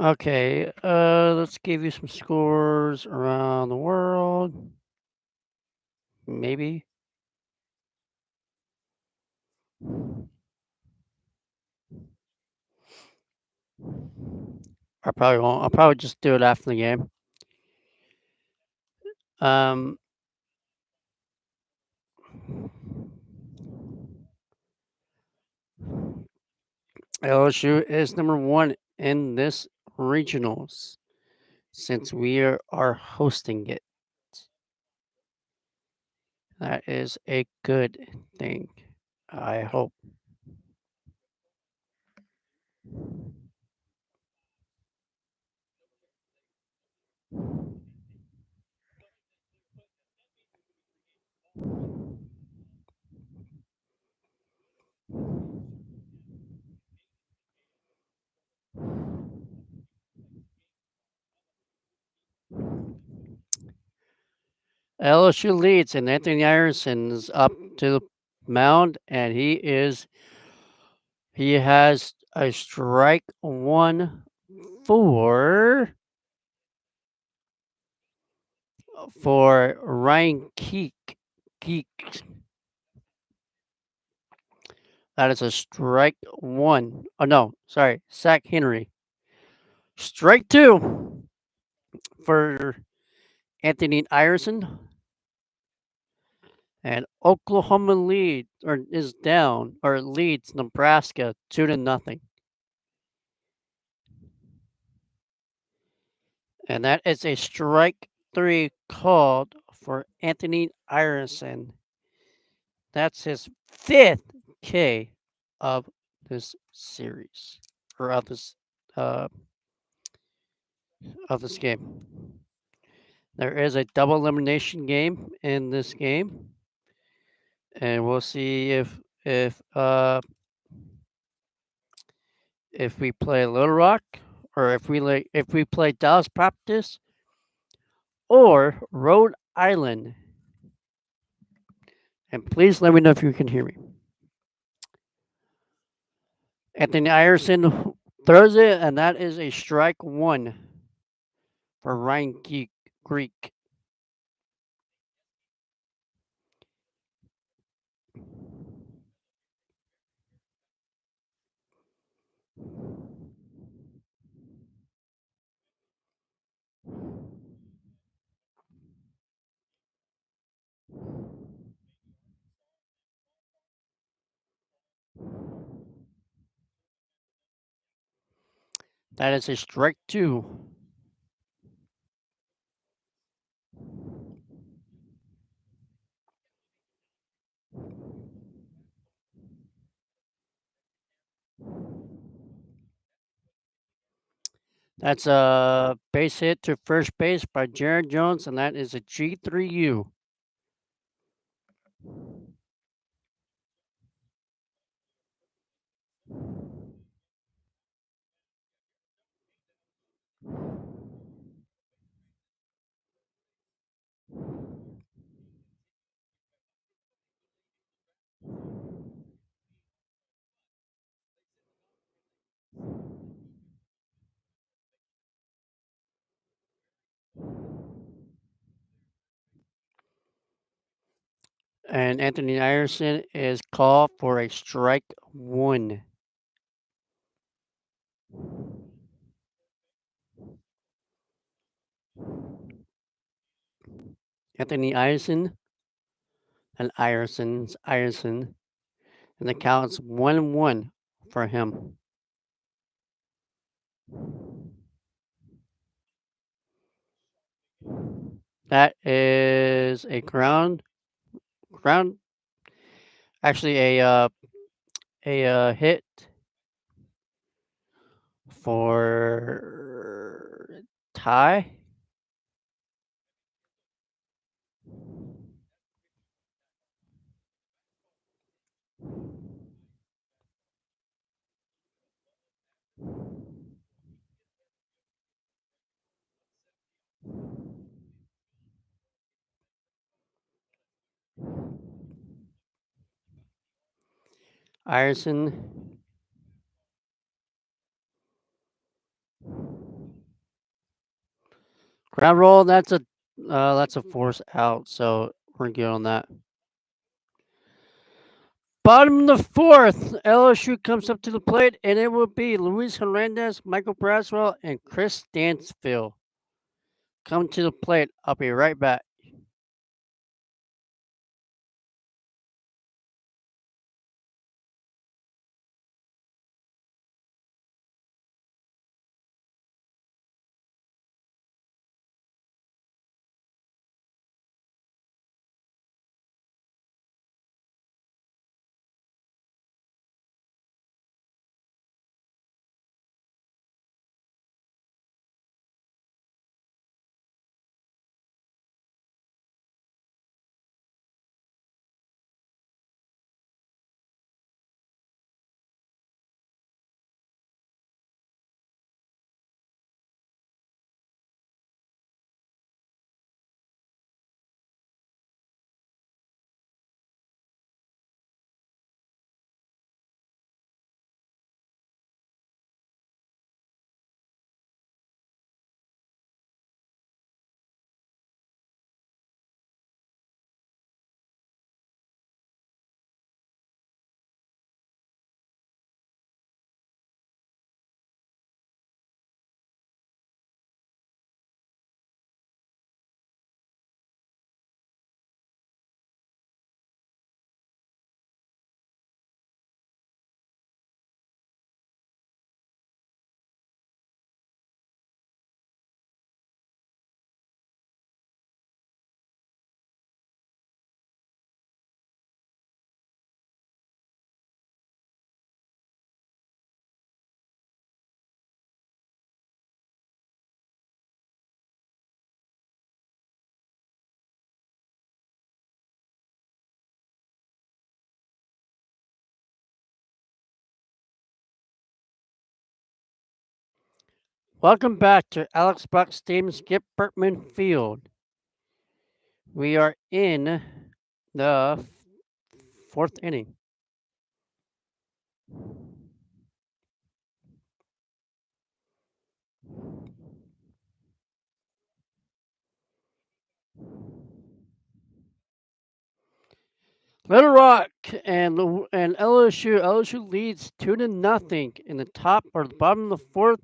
Okay, let's give you some scores around the world. Maybe. I probably won't. I'll probably just do it after the game. Um, LSU is number one in this regionals since are hosting it. That is a good thing. I hope. LSU leads, and Anthony Iverson is up to the mound, and he has a strike one for Ryan Keek. That is a strike one. Oh no, sorry, Zach Henry. Strike two for Anthony Iverson. And Oklahoma is down or leads Nebraska 2-0. And that is a strike three called for Anthony Iverson. That's his fifth K of this series or uh, of this game. There is a double elimination game in this game, and we'll see if we play Little Rock or if we play Dallas Baptist or Rhode Island. And please let me know if you can hear me. Anthony Iverson throws it, and that is a strike one for Ryan Greek. That is a strike two. That's a base hit to first base by Jared Jones, and that is a G3U. And Anthony Iverson is called for a strike one. Anthony Iverson and Iverson, and the count's 1-1 for him. That is a ground, actually a hit for Ty Iverson. Ground roll. That's a force out. So we're good on that. Bottom of the fourth, LSU comes up to the plate, and it will be Luis Hernandez, Michael Braswell, and Chris Stansfield. Come to the plate. I'll be right back. Welcome back to Alex Buck Stadium, Skip Bertman Field. We are in the fourth inning. Little Rock and LSU leads 2-0 in the top or the bottom of the fourth,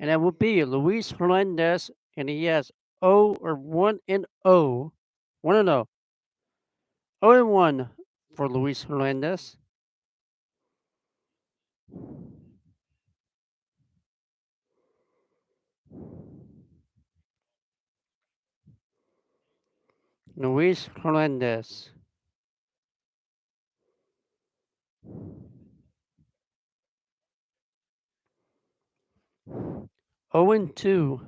and that will be Luis Hernandez, and he has 1 and 0, 1 and 0, 0 and 1 for Luis Hernandez. Luis Hernandez. 0-2.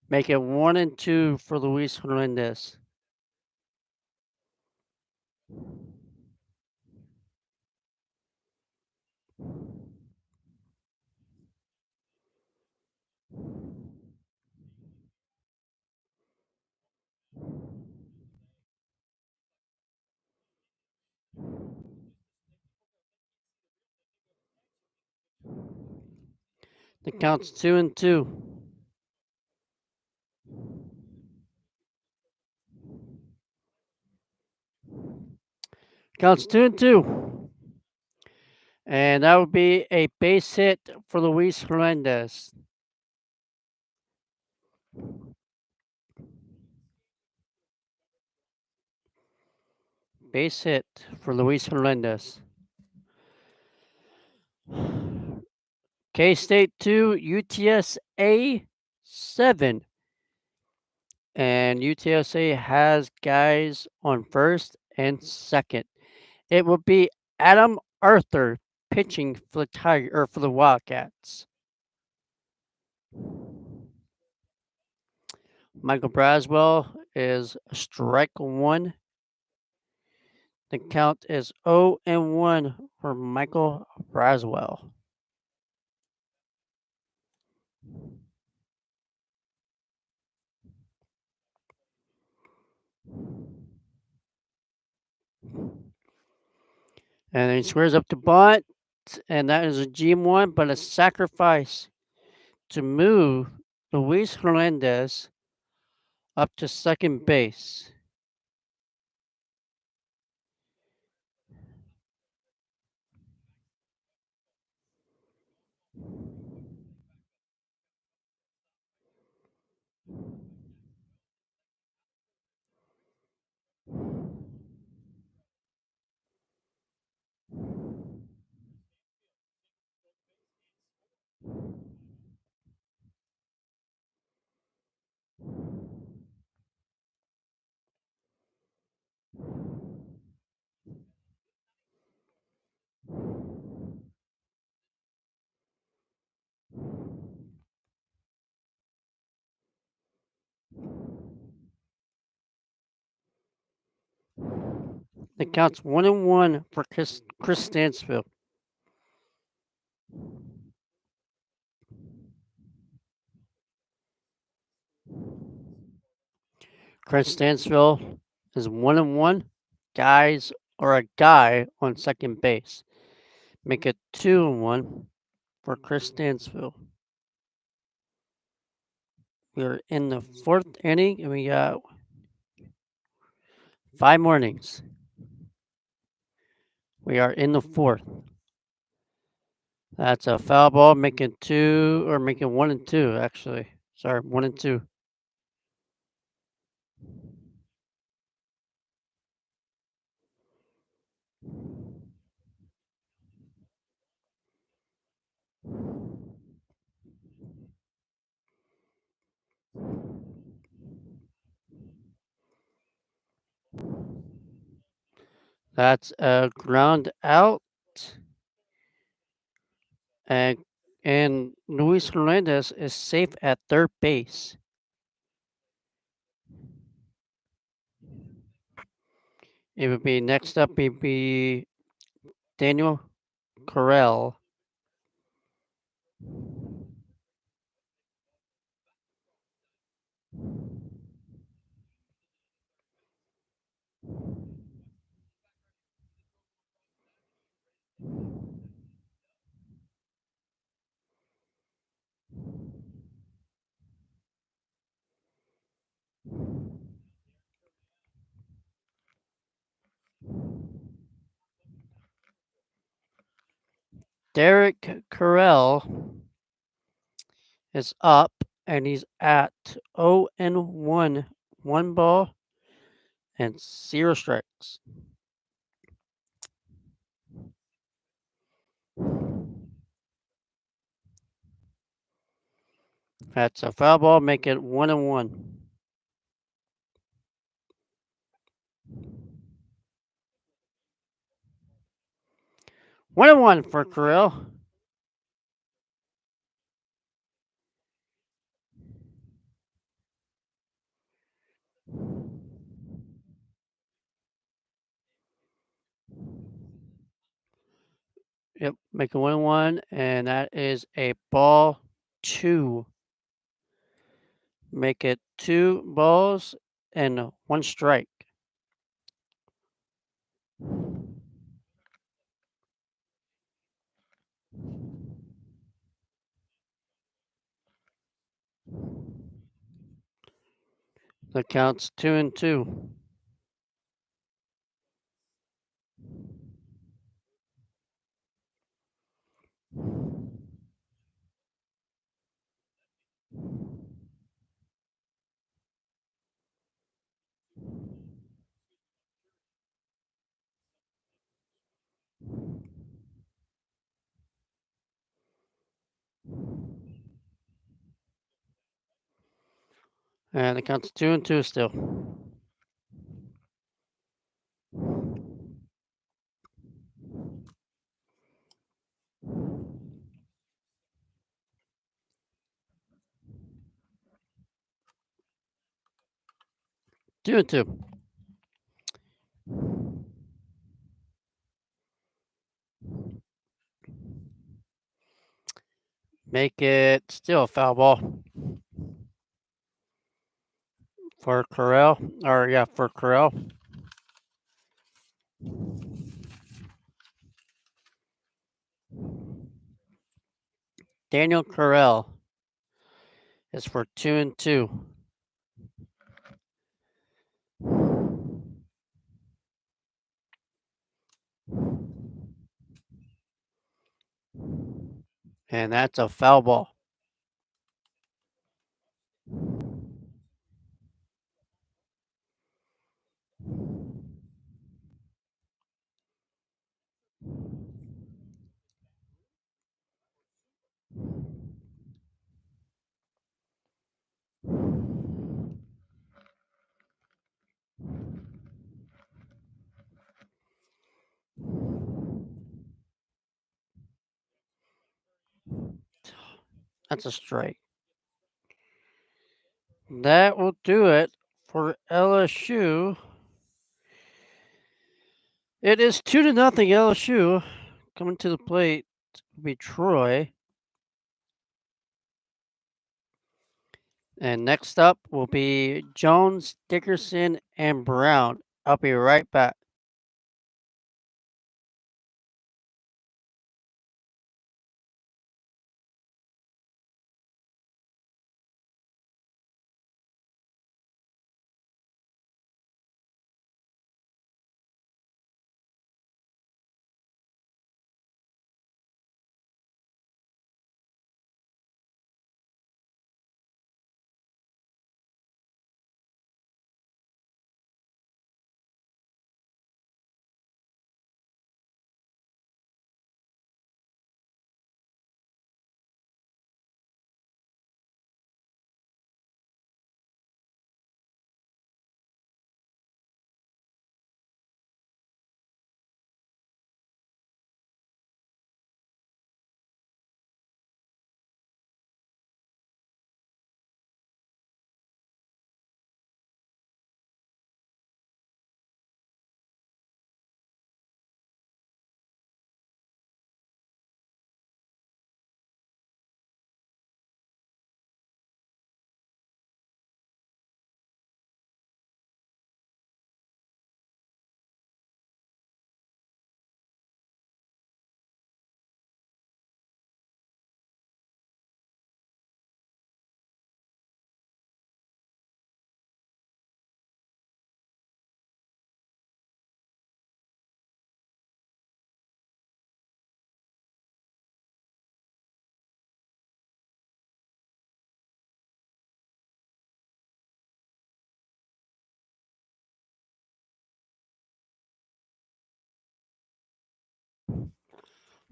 Make it 1-2 for Luis Hernandez. The count's 2-2. Counts 2-2. And that would be a base hit for Luis Hernandez. Base hit for Luis Hernandez. K-State 2, UTSA 7. And UTSA has guys on first and second. It will be Adam Arthur pitching for the for the Wildcats. Michael Braswell is strike one. The count is 0-1 for Michael Braswell. And then he squares up to bunt, and that is a GM1, but a sacrifice to move Luis Hernandez up to second base. The count's 1-1 for Chris Stansfield. Chris Stansfield is 1-1. Guys or a guy on second base. Make it 2-1 for Chris Stansfield. We're in the fourth inning, and we got 5 mornings. We are in the fourth. That's a foul ball, making 1-2, actually. Sorry, 1-2. That's a ground out. And, and Luis Hernandez is safe at third base. It would be next up, it would be Daniel Corral. Derek Corral is up, and he's at 0-1. 1 ball and 0 strikes. That's a foul ball. Make it 1-1. 1-1 for Corral. Yep, make it 1-1, and that is a ball 2. Make it 2 balls and 1 strike. The count's 2-2. And the count's 2-2 still. 2-2. Make it still a foul ball for Corral. Or, yeah, for Corral. Daniel Corral is for 2-2. And that's a foul ball. That's a strike. That will do it for LSU. It is 2-0 LSU. Coming to the plate will be Troy. And next up will be Jones, Dickerson, and Brown. I'll be right back.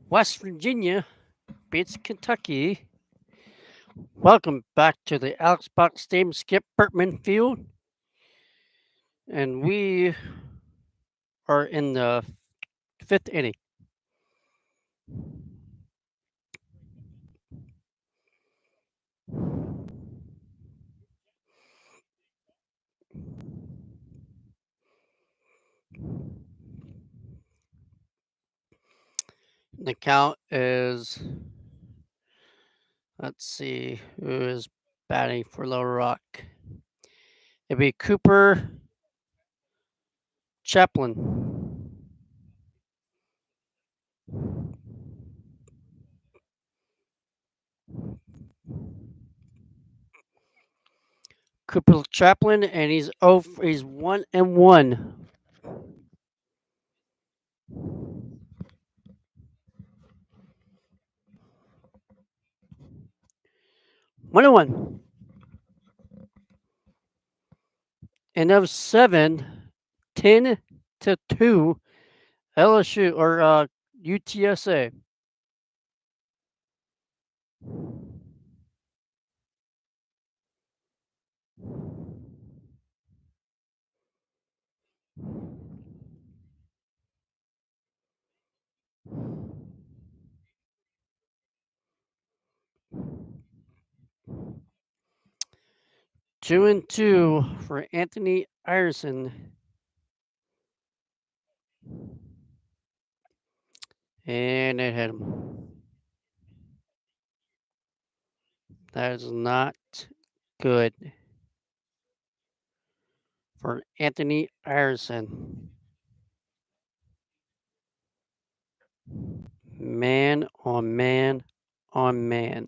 West Virginia beats Kentucky Welcome back to the Alex Box Stadium Skip Bertman Field, and we are in the fifth inning. The count is, let's see, who is batting for Little Rock? It'd be Cooper Chaplin. Cooper Chaplin, and he's 1-1. 1-1. And of 7, 10-2, LSU or UTSA. 2-2 for Anthony Iverson. And it hit him. That is not good for Anthony Iverson. Man on man on man.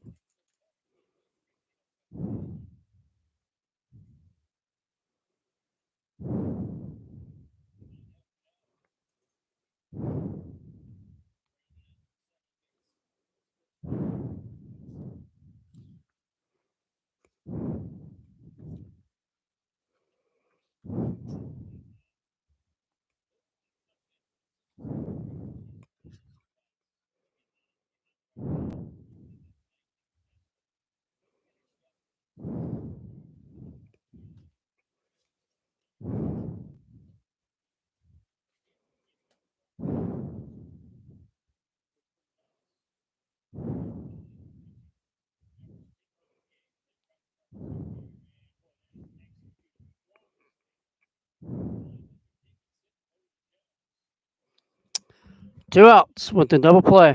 Two outs with the double play.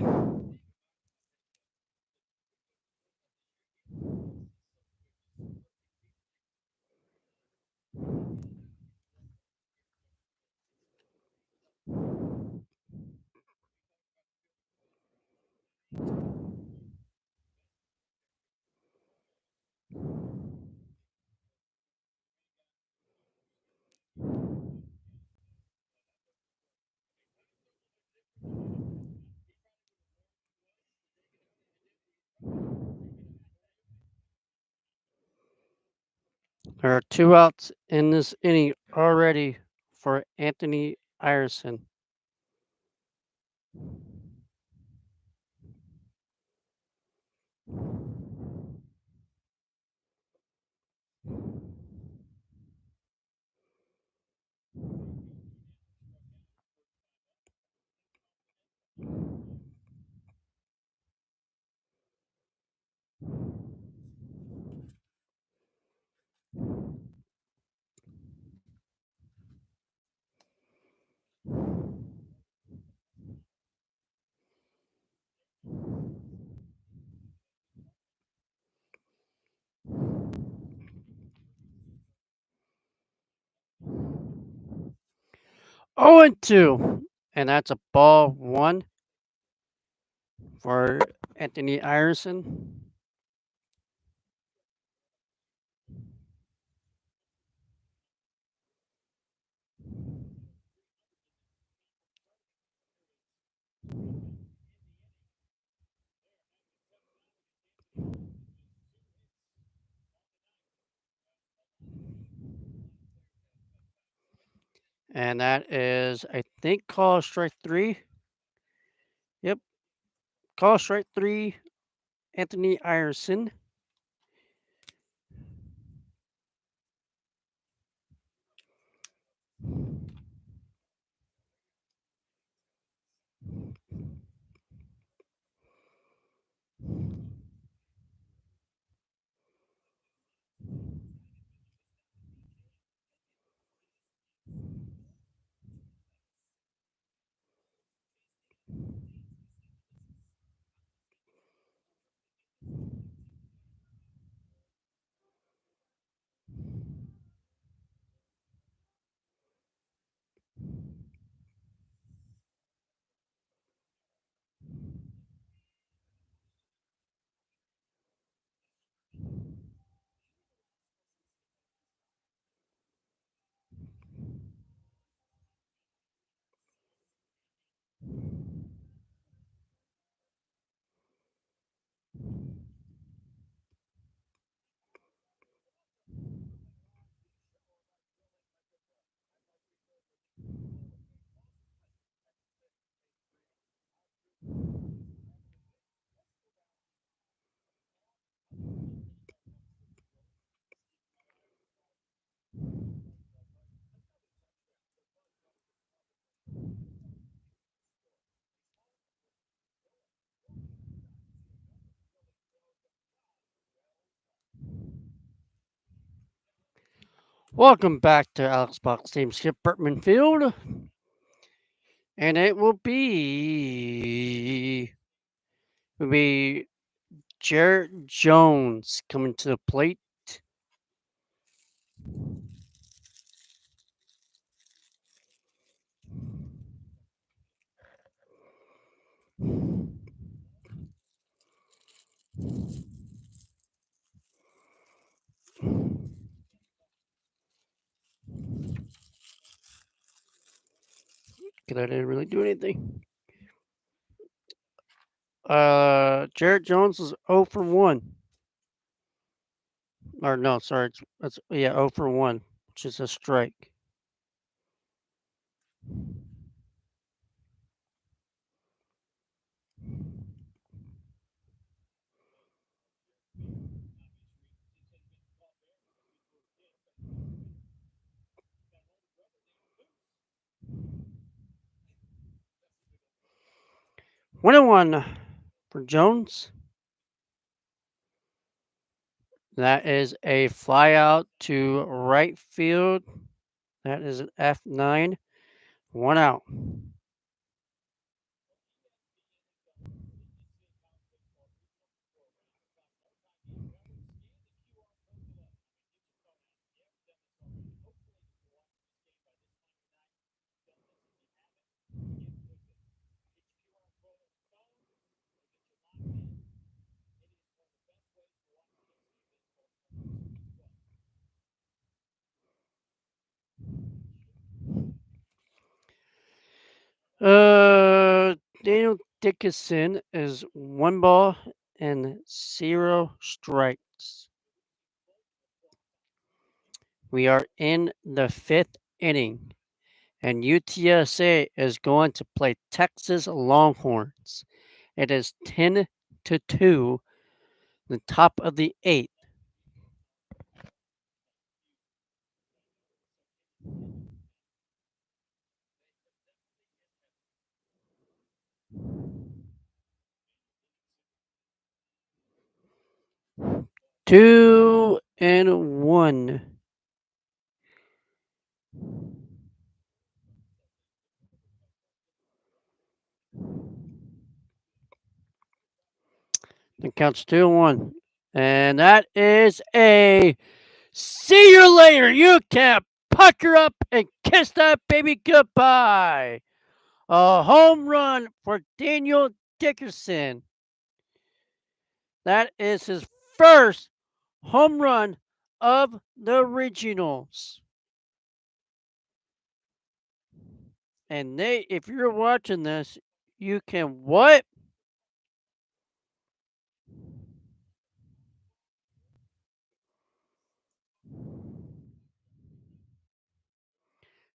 There are two outs in this inning already for Anthony Iverson. Oh, and 2. And that's a ball one for Anthony Iverson. And that is, I think, call strike 3. Yep. Call strike 3, Anthony Iverson. Welcome back to Alex Box Team Skip Burtman Field, and it will be Jarrett Jones coming to the plate. Because I didn't really do anything. Jarrett Jones is 0 for 1. Or no, sorry, it's 0 for 1, which is a strike. One and one for Jones. That is a fly out to right field. That is an F9. One out. Uh, Daniel Dickinson is 1 ball and 0 strikes. We are in the 5th inning, and UTSA is going to play Texas Longhorns. It is 10-2, the top of the 8th. Two and one. It counts 2-1. And that is a see you later. You can pucker up and kiss that baby goodbye. A home run for Daniel Dickerson. That is his first home run of the regionals. And Nate, if you're watching this, you can what?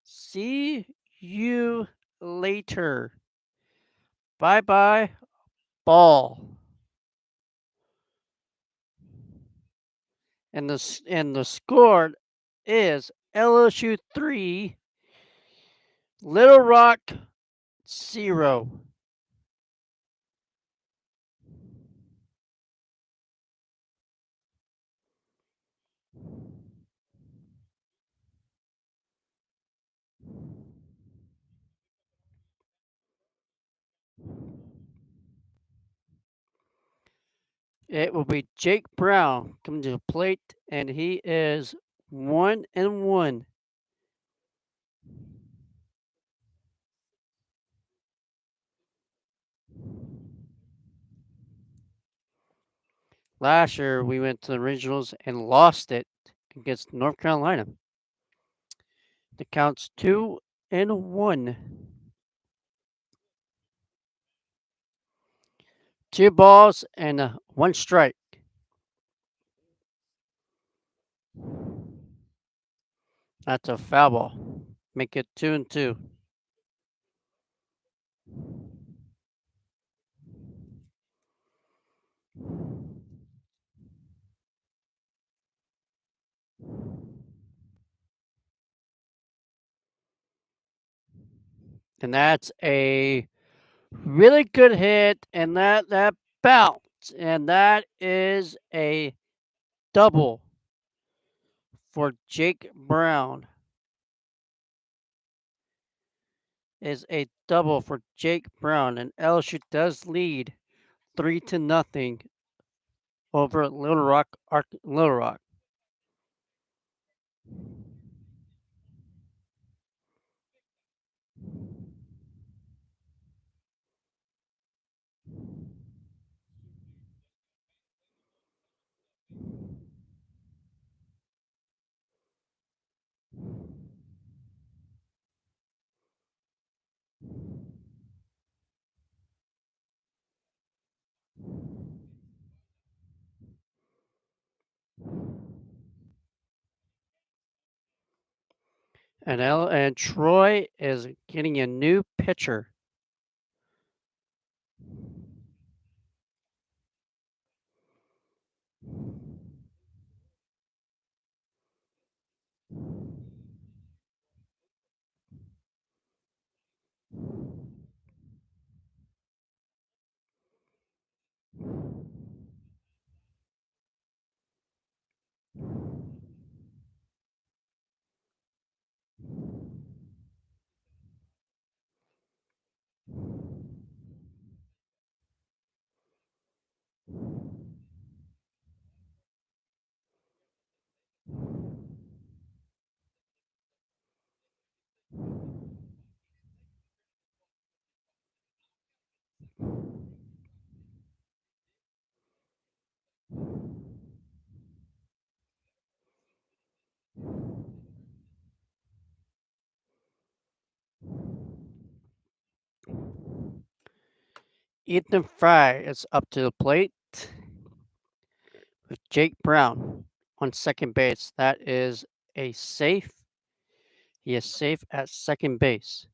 See you later. Bye bye, ball. And the score is LSU 3, Little Rock 0. It will be Jake Brown coming to the plate, and he is 1-1. Last year, we went to the regionals and lost it against North Carolina. The count's 2-1. 2 balls and 1 strike. That's a foul ball. Make it 2-2. And that's a really good hit, and that bounce, and that is a double for Jake Brown is a double for Jake Brown, and LSU does lead 3-0 over Little Rock. And Troy is getting a new pitcher. Ethan Fry is up to the plate with Jake Brown on second base. That is a safe. He is safe at second base.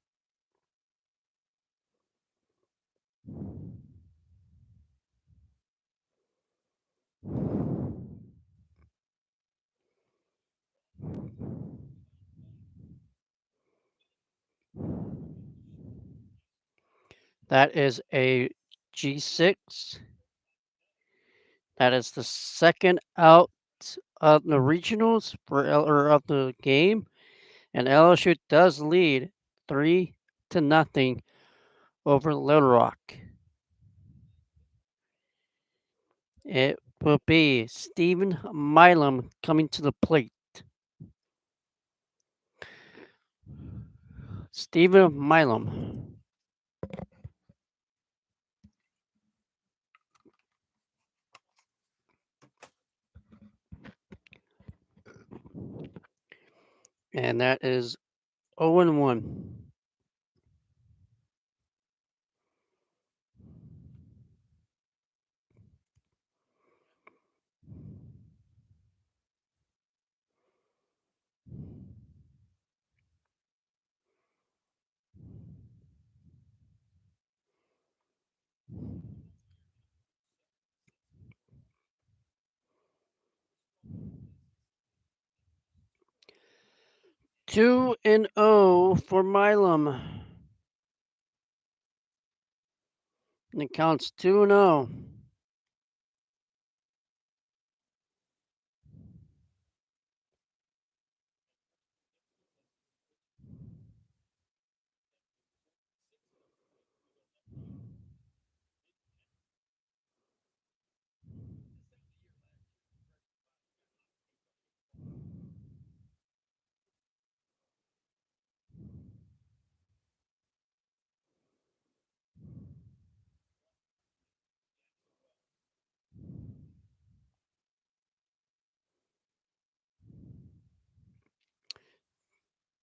That is a G6. That is the second out of the regionals or of the game, and LSU does lead 3-0 over Little Rock. It will be Stephen Milam coming to the plate. Stephen Milam. And that is 0-1. Two and 0 for Milam. And it counts 2-0.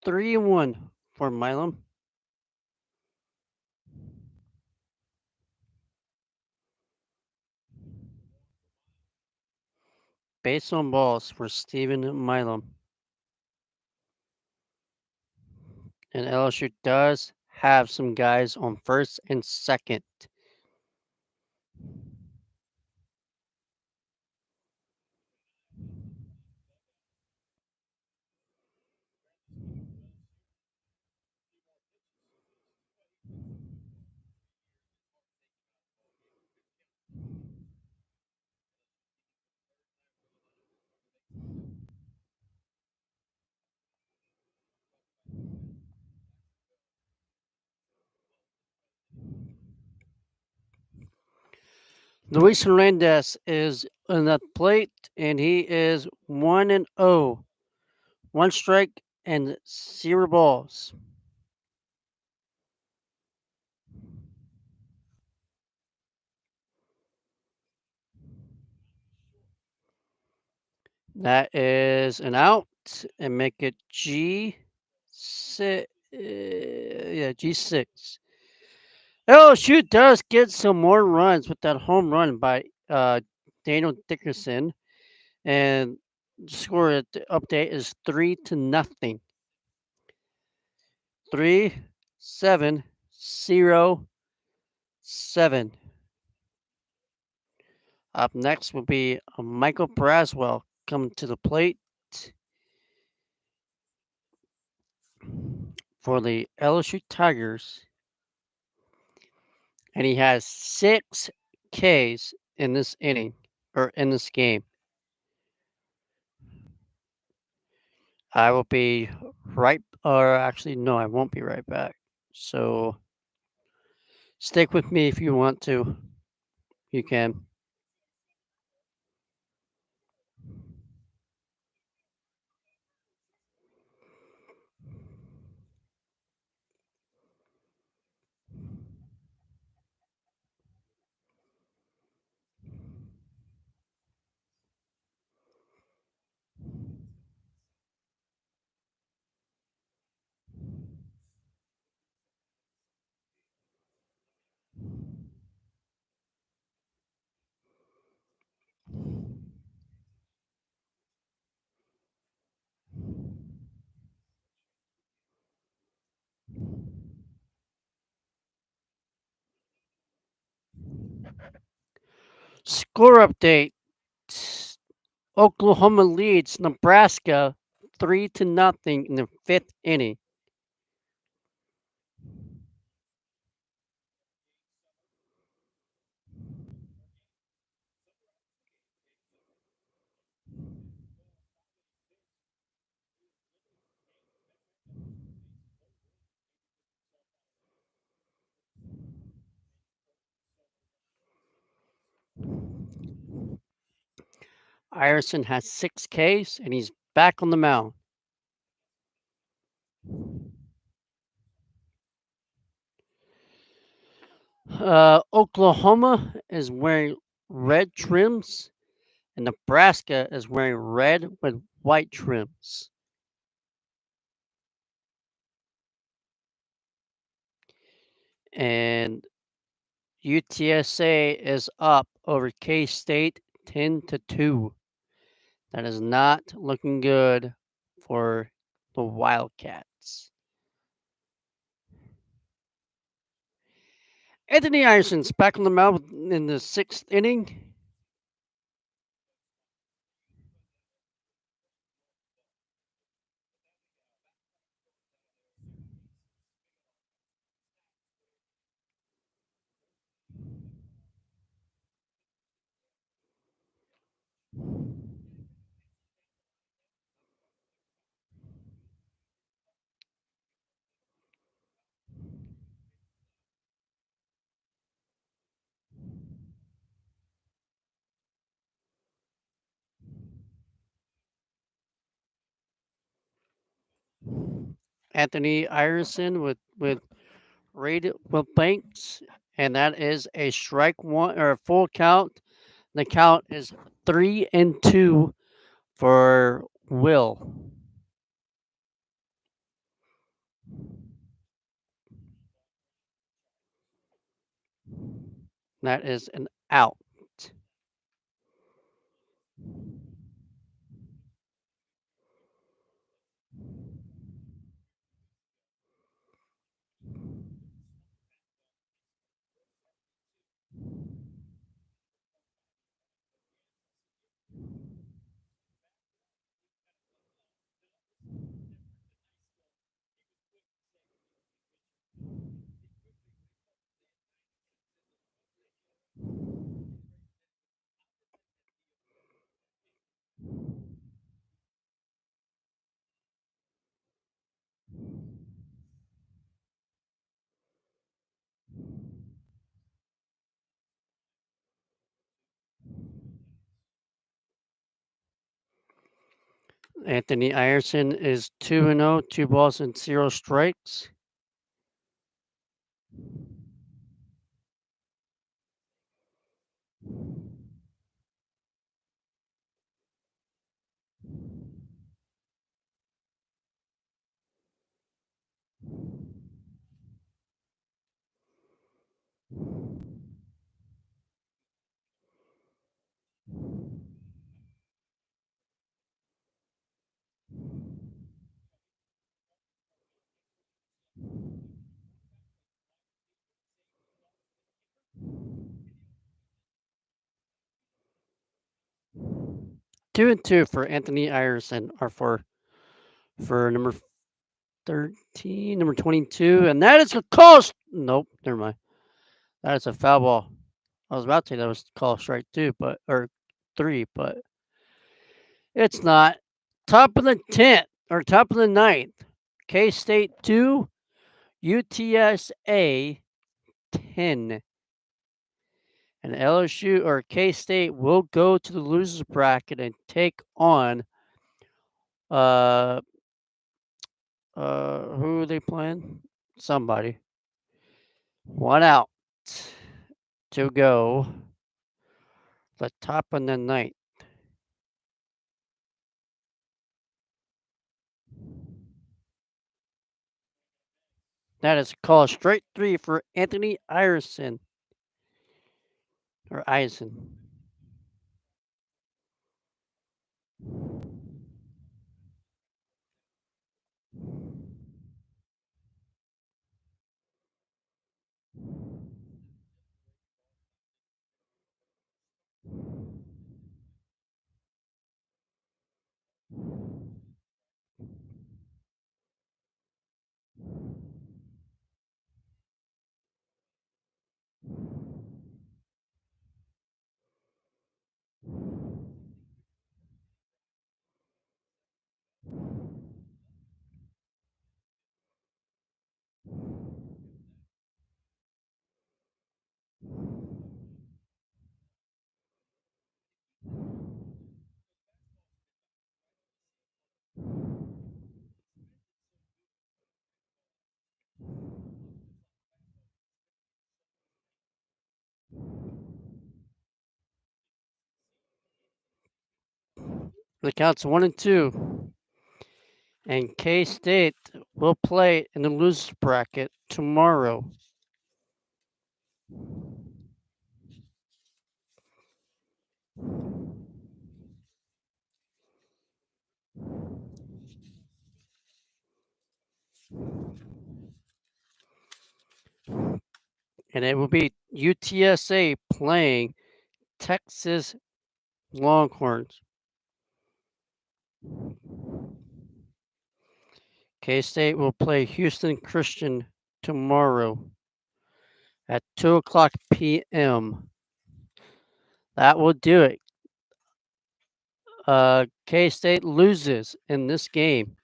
Three and 1 for Milam. Base on balls for Stephen Milam. And LSU does have some guys on first and second. Luis Hernandez is in the plate, and he is 1-0, one strike and 0 balls. That is an out, and make it G6. Yeah, G6. LSU does get some more runs with that home run by Daniel Dickerson, and the score update is 3-0. 3707. Up next will be Michael Braswell coming to the plate for the LSU Tigers, and he has 6 Ks in this inning or in this game. I will be right, or actually, no, I won't be right back. So stick with me if you want to. You can. Score update. Oklahoma leads Nebraska 3-0 in the fifth inning. Iverson has 6 Ks, and he's back on the mound. Oklahoma is wearing red trims, and Nebraska is wearing red with white trims. And UTSA is up over K State 10-2. That is not looking good for the Wildcats. Anthony Iverson's back on the mound in the sixth inning. Anthony Iverson with rated with Banks, and that is a strike one or a full count. The count is 3-2 for Will. That is an out. Anthony Iverson is 2-0, 2 balls and 0 strikes. 2-2 for Anthony Iverson, or for number 13, number 22, and that is a call. Nope, never mind. That is a foul ball. I was about to say that was call strike two, but or three, but it's not. Top of the 10th or top of the ninth. K State 2, UTSA 10. And LSU or K State will go to the losers bracket and take on uh who are they playing? Somebody. One out to go. The top of the ninth. That is called straight three for Anthony Iverson. Or Eisen. The counts 1-2. And K State will play in the losers bracket tomorrow. And it will be UTSA playing Texas Longhorns. K State will play Houston Christian tomorrow at 2 o'clock p.m. That will do it. K State loses in this game.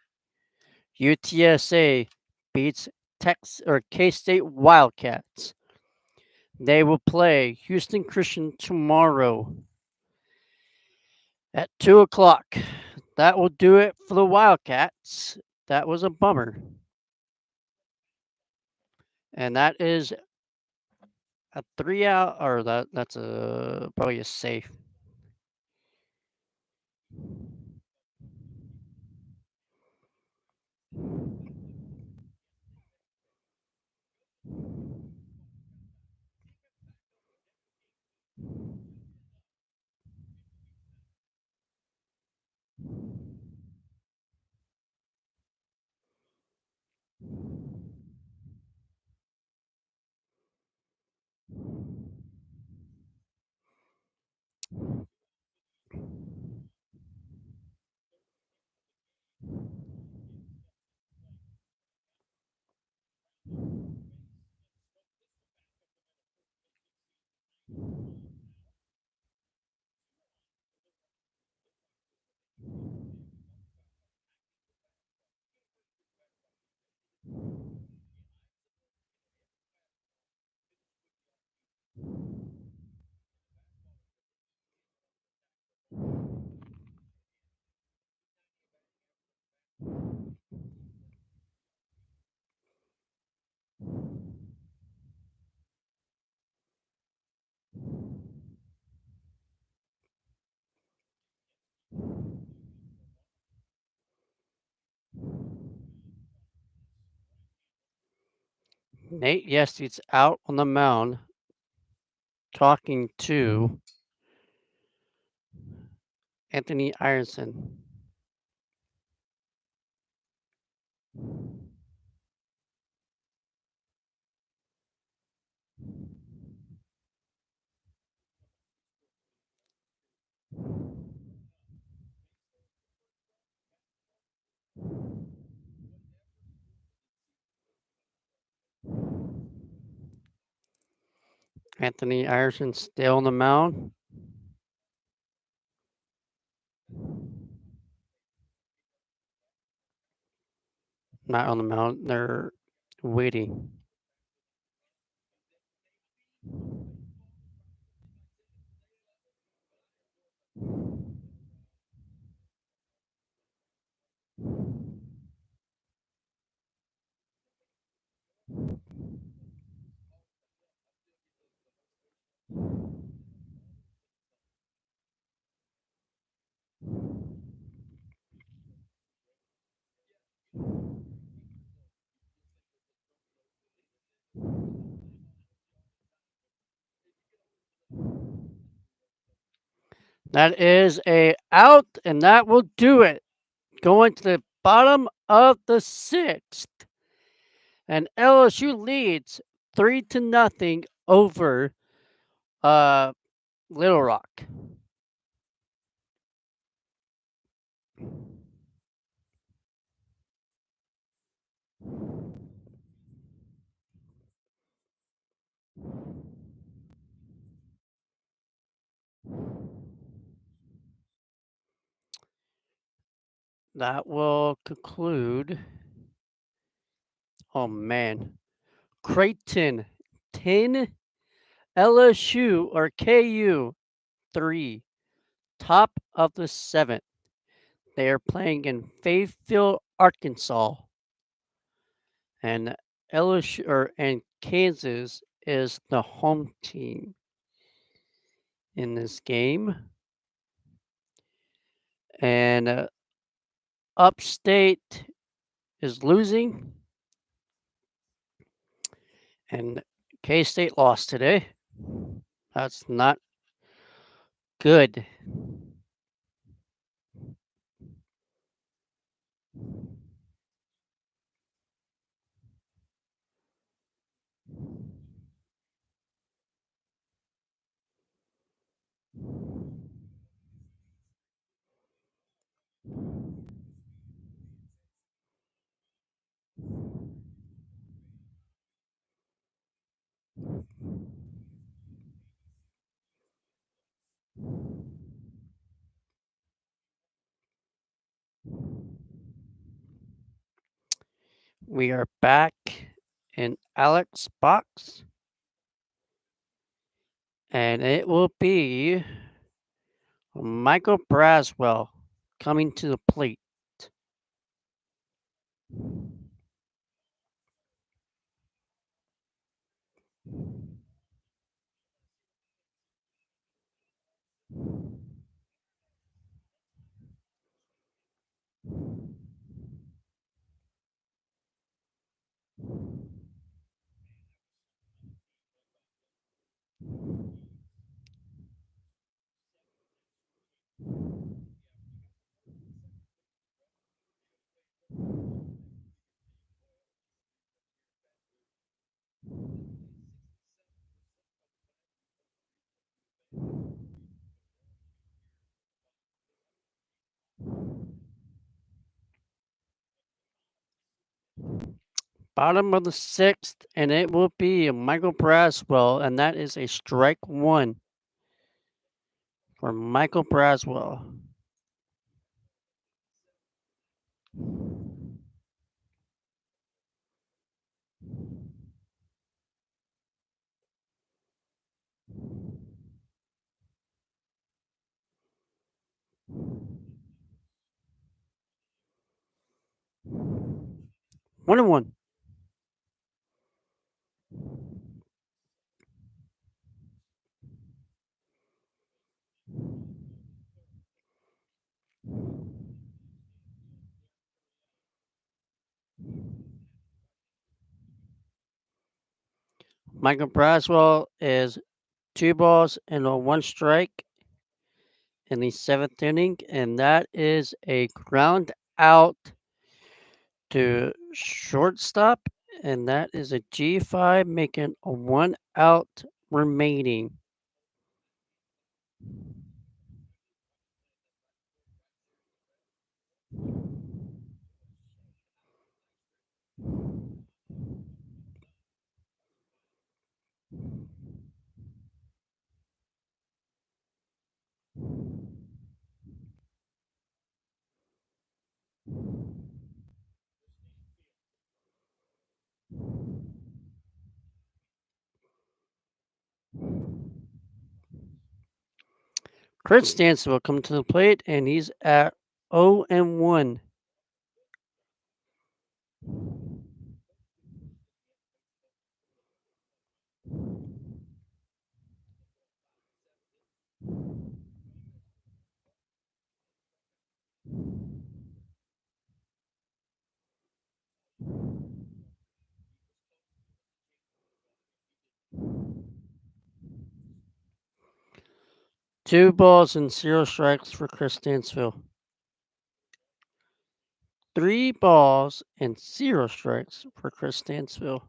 UTSA beats K State Wildcats. They will play Houston Christian tomorrow at 2 o'clock. That will do it for the Wildcats. That was a bummer. And that is a 3 out, or that's probably a safe. Nate Yest's out on the mound talking to Anthony Ironson. Anthony Ironson still on the mound. Not on the mound. They're waiting. That is a out, and that will do it. Going to the bottom of the sixth, and LSU leads 3-0 over uh, Little Rock. That will conclude. Oh man, Creighton 10, LSU or KU 3. Top of the seventh. They are playing in Fayetteville, Arkansas, and LSU and Kansas is the home team in this game. And Upstate is losing, and K State lost today. That's not good. We are back in Alex box, and it will be Michael Braswell coming to the plate. Bottom of the sixth, and it will be Michael Braswell, and that is a strike one for Michael Braswell. One and one. Michael Braswell is 2 balls and a 1 strike in the 7th inning, and that is a ground out to shortstop, and that is a G5, making a 1 out remaining. Chris Stanton will come to the plate, and he's at 0-1. 2 balls and 0 strikes for Chris Stansville. 3 balls and 0 strikes for Chris Stansville.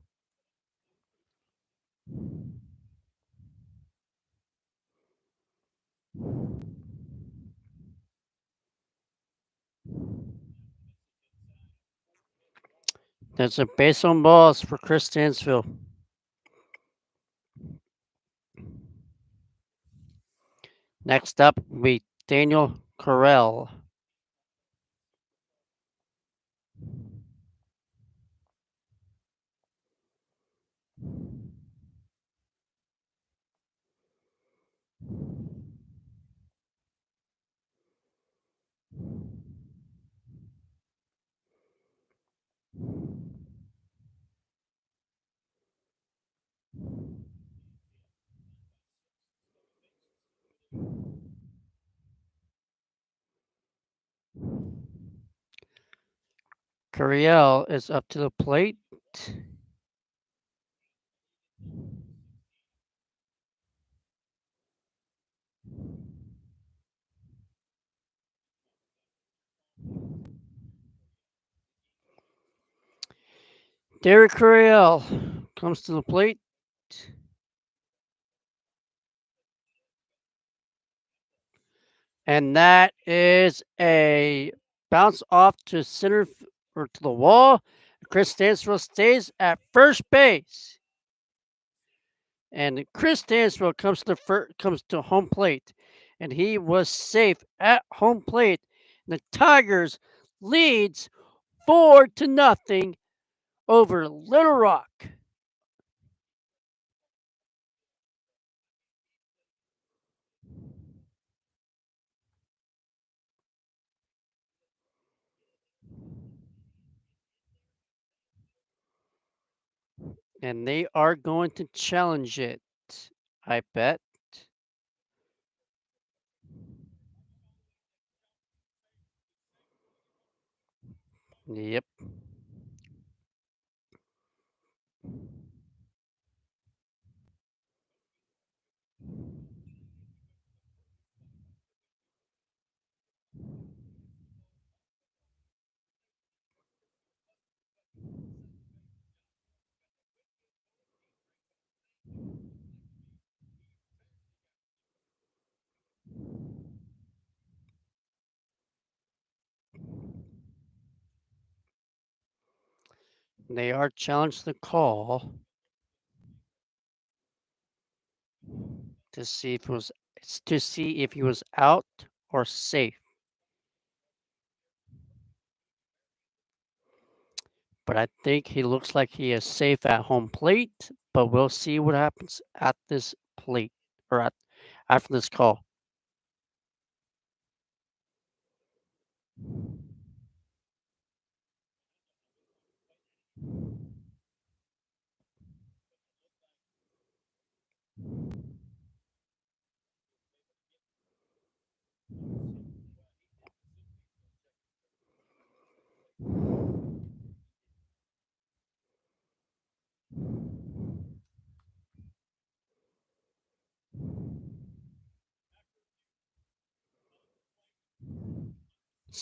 That's a base on balls for Chris Stansville. Next up will be Daniel Carell. Carell is up to the plate. Derek Carell comes to the plate. And that is a bounce off to center or to the wall. Chris Stansville stays at first base. And Chris Stansville comes to home plate. And he was safe at home plate. And the Tigers leads 4-0 over Little Rock. And they are going to challenge it, I bet. Yep. They are challenged the call to see if he was out or safe. But I think he looks like he is safe at home plate. But we'll see what happens at this plate or after this call.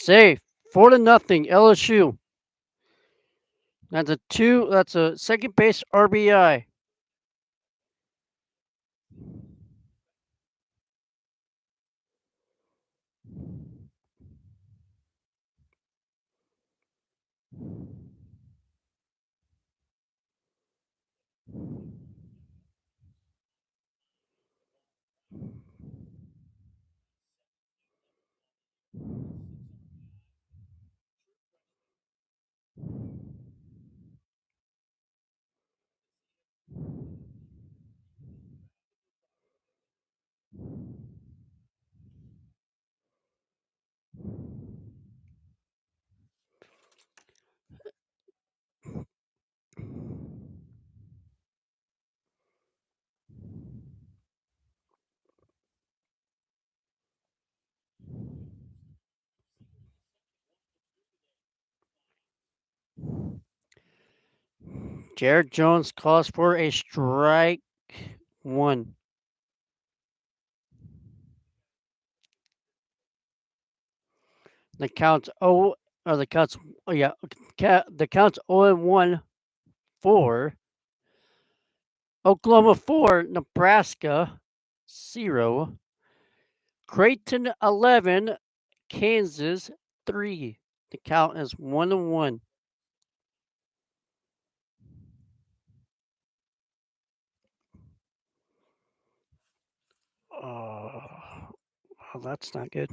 Safe. 4-0 LSU. That's a two. That's a second base RBI. Jared Jones calls for a strike one. The count's or the count's yeah, the count's 0-1 for Oklahoma 4, Nebraska 0, Creighton 11, Kansas 3. The count is 1-1. Oh, well, that's not good.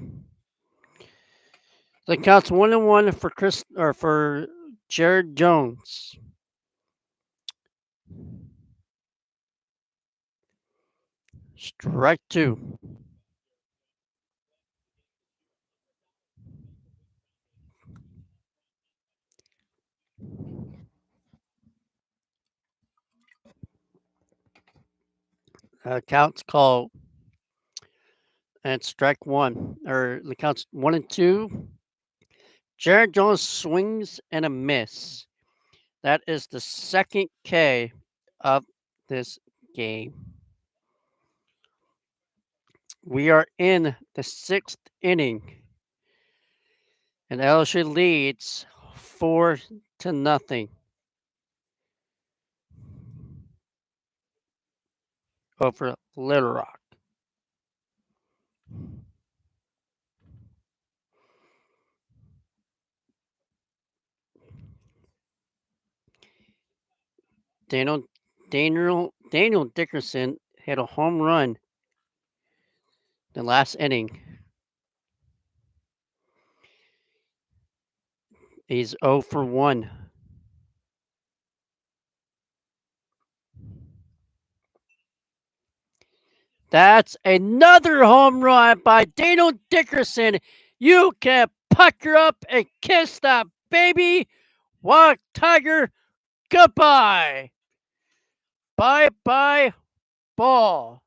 The count's 1-1 for for Jared Jones. Strike two. Count's called and strike one. Or the count's 1-2. Jared Jones swings and a miss. That is the second K of this game. We are in the sixth inning, and LSU leads 4-0 over Little Rock. Daniel Dickerson hit a home run the last inning. He's 0 for 1. That's another home run by Daniel Dickerson. You can pucker up and kiss that baby. Walk Tiger, goodbye. Bye bye ball.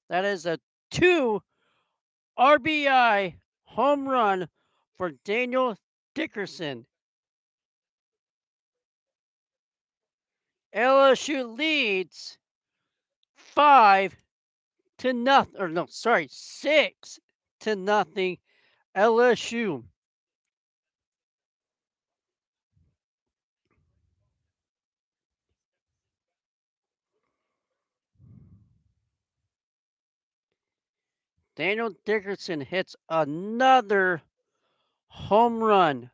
That is a 2 RBI home run for Daniel Dickerson. LSU leads 5-0. Or no, sorry, 6-0 LSU. Daniel Dickerson hits another home run.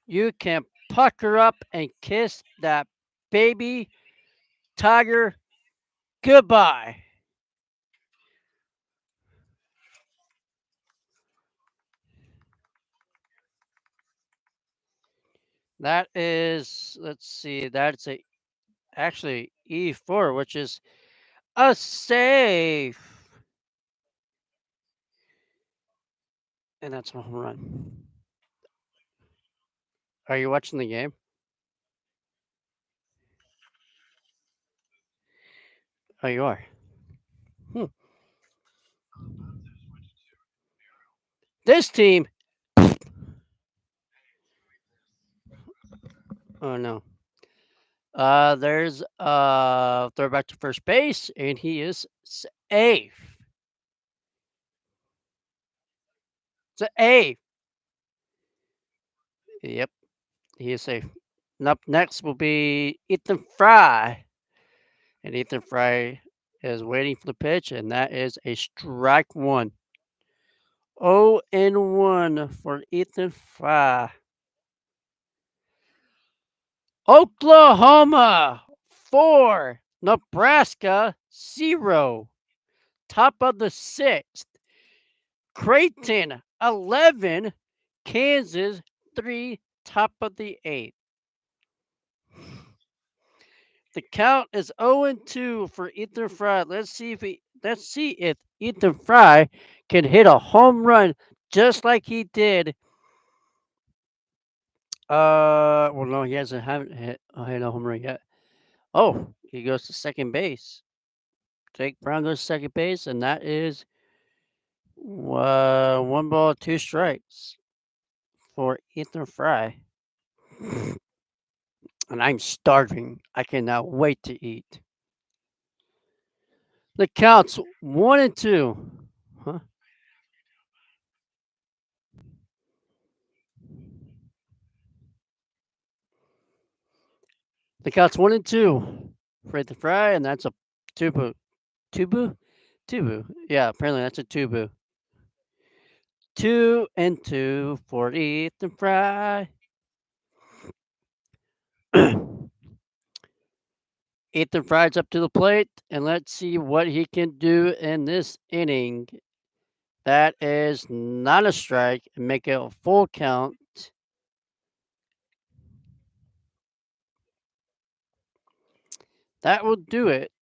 You can pucker up and kiss that baby Tiger goodbye. That is, let's see, that's actually E4, which is a save. And that's a home run. Are you watching the game? Oh, you are. Hmm. This team. Oh no. There's throw back to first base, and he is safe. Safe. Yep, he is safe. And up next will be Ethan Fry, and Ethan Fry is waiting for the pitch, and that is a strike one. 0-1 for Ethan Fry. Oklahoma 4, Nebraska 0. Top of the sixth. Creighton 11, Kansas 3, top of the eighth. The count is 0-2 for Ethan Fry. Let's see if Ethan Fry can hit a home run just like he did. Well, no, he haven't hit a home run yet. Oh, he goes to second base. Jake Brown goes to second base, and that is 1 ball, 2 strikes for Ethan Fry. And I'm starving. I cannot wait to eat. The counts 1-2. Huh? The counts 1-2 for Ethan Fry, and that's a tubu. Tubu? Tubu. Yeah, apparently that's a tubu. 2-2 for Ethan Fry. Ethan Fry's up to the plate, and let's see what he can do in this inning. That is not a strike, and make it a full count. That will do it.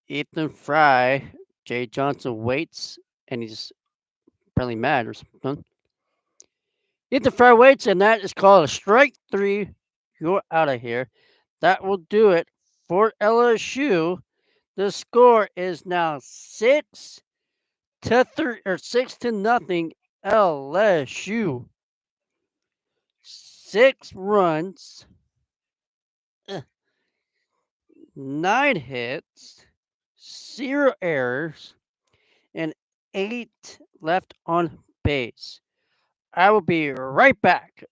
Ethan Fry, Jay Johnson waits, and he's apparently mad or something. Ethan Fry waits, and that is called a strike three. You're out of here. That will do it for LSU. The score is now 6-0 LSU. 6 runs, 9 hits, 0 errors, and 8 left on base. I will be right back.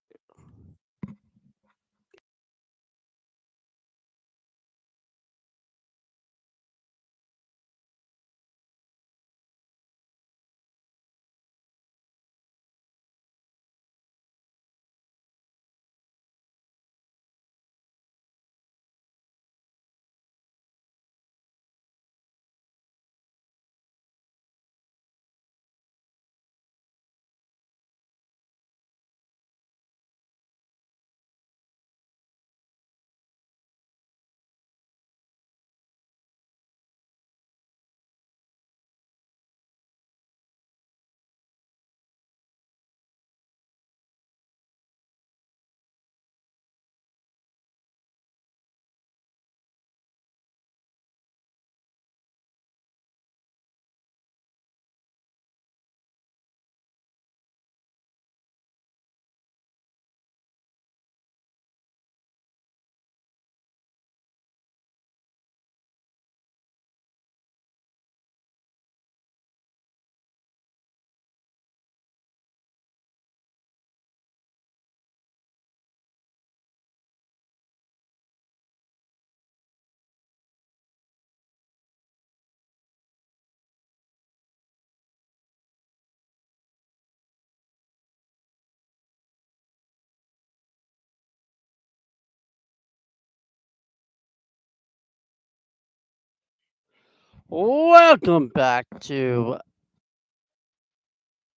Welcome back to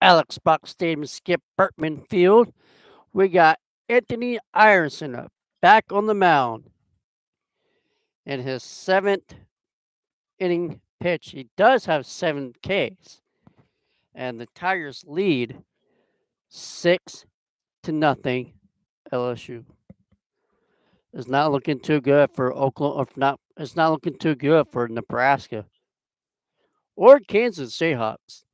Alex Box Stadium Skip Bertman Field. We got Anthony Ironson back on the mound in his 7th inning pitch. He does have 7 Ks, and the Tigers lead 6-0 LSU. It's not looking too good for Oklahoma. If not, it's not looking too good for Nebraska or Kansas Jayhawks.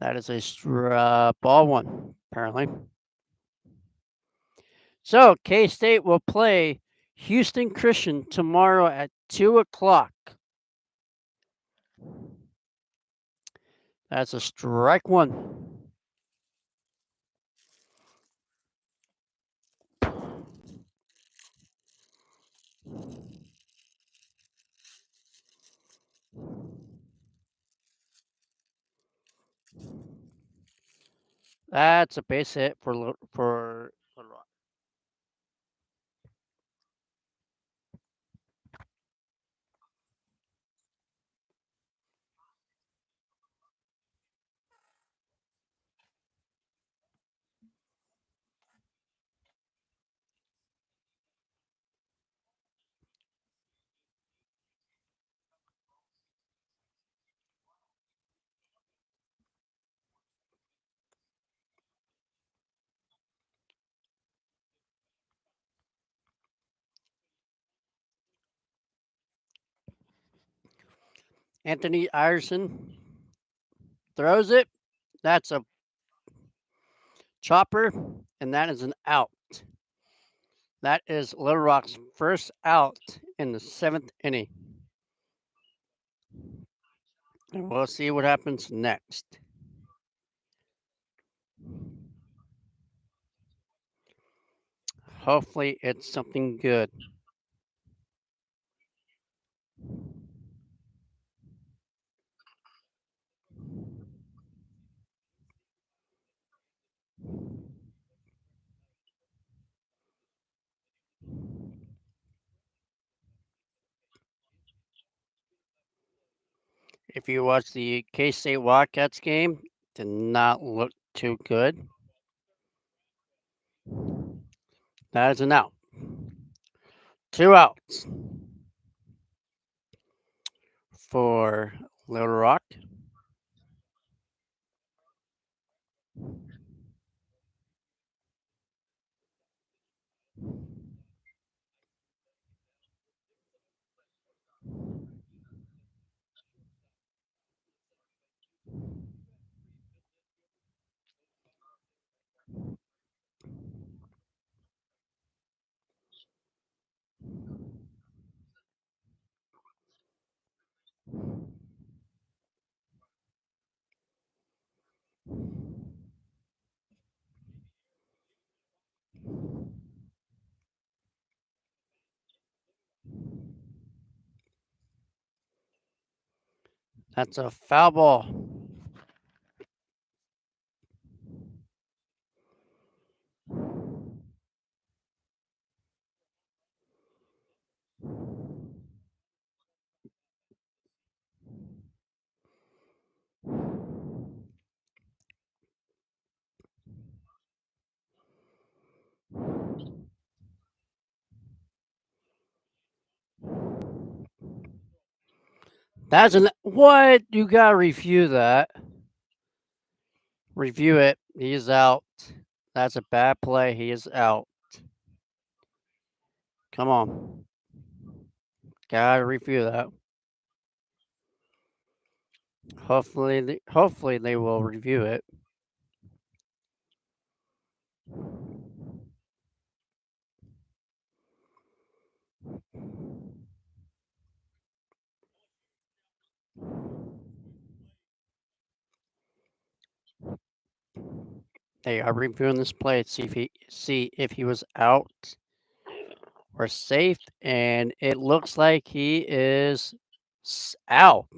That is a ball one. apparently. So K State will play Houston Christian tomorrow at 2 o'clock. That's a strike one. That's a base hit for Little Rock. Anthony Iverson throws it. That's a chopper, and that is an out. That is Little Rock's first out in the seventh inning. And we'll see what happens next. Hopefully, it's something good. If you watch the K State Wildcats game, did not look too good. That is an out. Two outs for Little Rock. That's a foul ball. That's an what? You gotta review that. Review it. He is out. That's a bad play. He is out. Come on. Gotta review that. Hopefully they will review it. They are reviewing this play to see if he was out or safe, and it looks like he is out.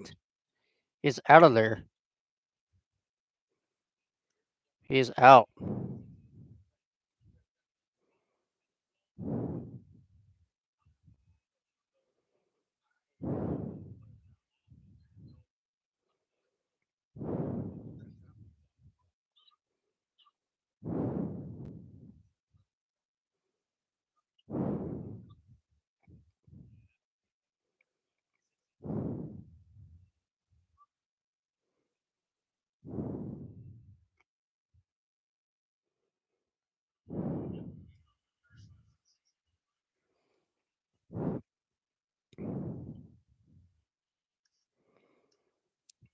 He's out of there. He's out.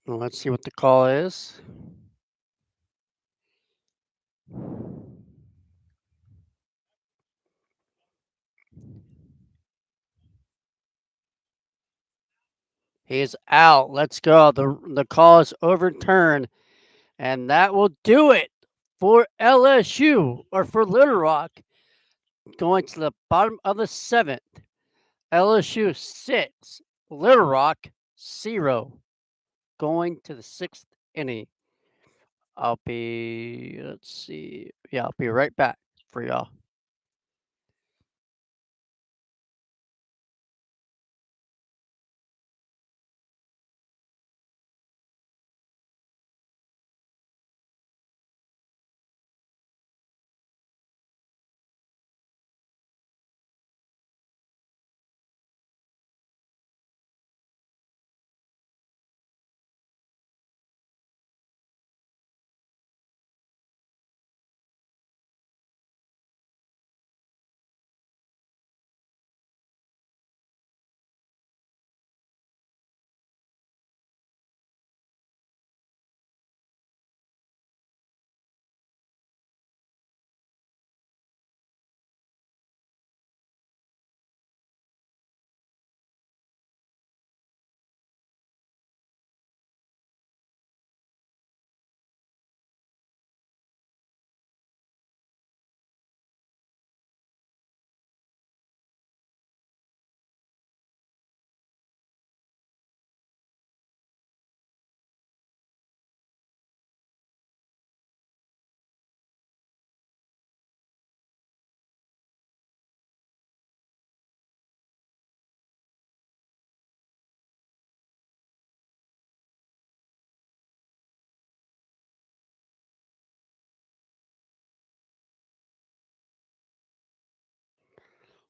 Well, let's see what the call is. He's out. Let's go. The call is overturned, and that will do it for LSU or for Little Rock going to the bottom of the seventh. LSU 6, Little Rock 0, going to the sixth inning. Let's see. Yeah, I'll be right back for y'all.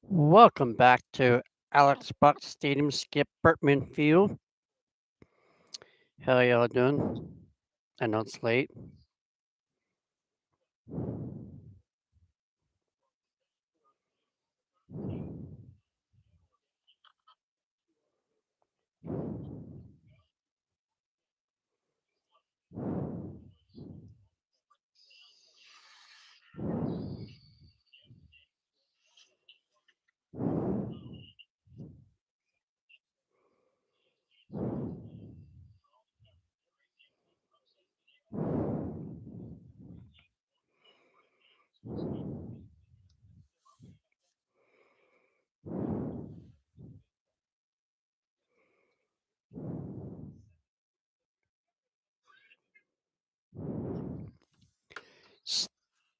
Welcome back to Alex Buck Stadium, Skip Bertman Field. How y'all doing? I know it's late.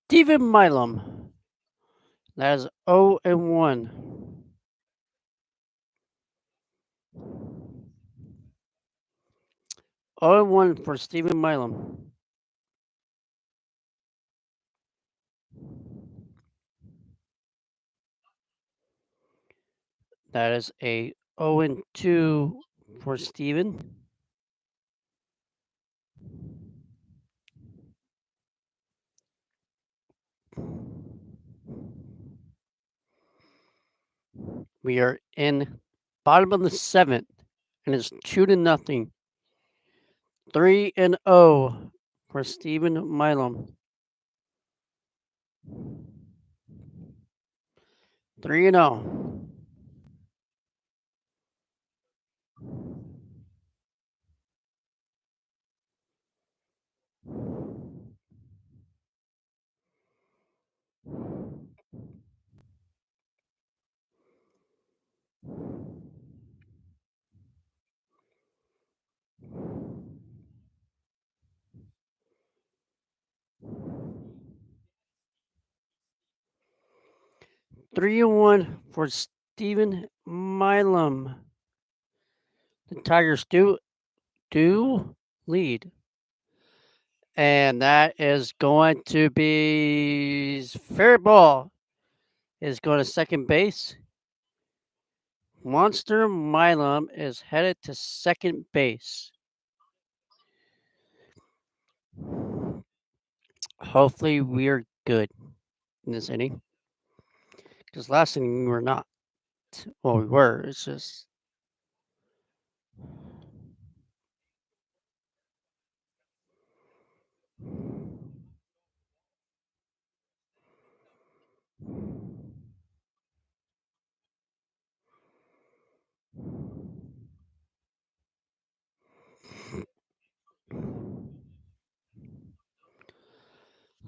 Stephen Milam. That is 0 and 1. 0 and 1 for Stephen Milam. That is a 0 and 2 for Stephen. We are in bottom of the seventh, and it's 2 to nothing. 3 and 0 for Stephen Milam. 3 and 0. Three and one for Stephen Milam. The Tigers do lead. And that is going to be fair ball. Is going to second base. Monster Milam is headed to second base. Hopefully, we're good in this inning. Because last inning, we were not. Well, we were. It's just.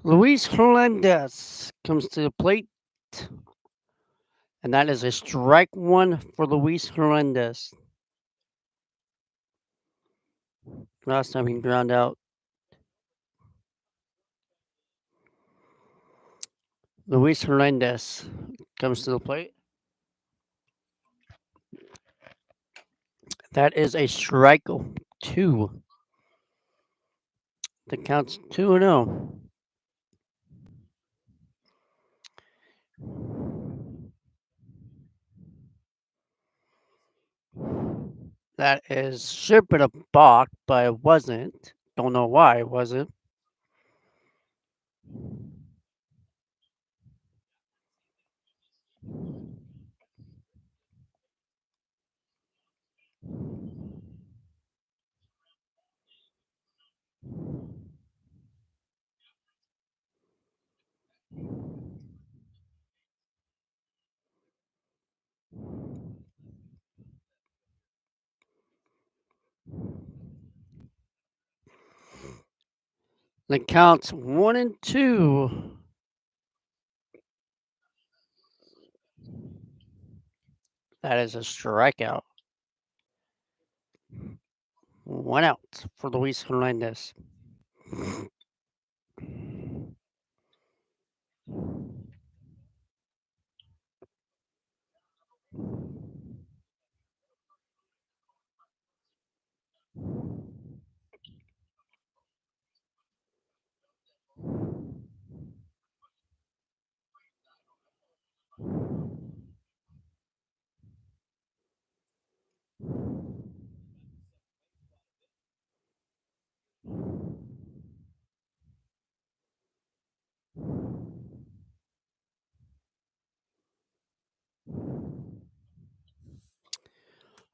Luis Hernandez comes to the plate, and that is a strike one for Luis Hernandez. Last time he ground out. Luis Hernandez comes to the plate. That is a strike two. The count's 2-0. That is should have been a balk, but it wasn't. Don't know why it wasn't. The count's 1-2. That is a strikeout. One out for Luis Hernandez.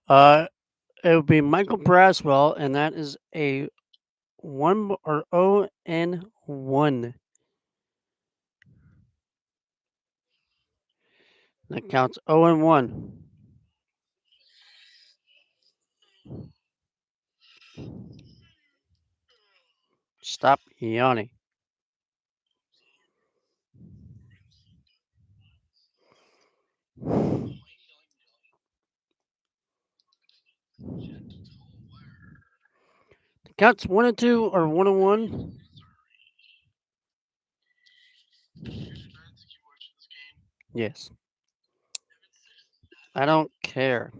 Uh, it would be Michael Braswell, and that is a 0-1. That counts 0-1. Stop yawning. The counts 1-2 or 1-1. Yes. I don't care.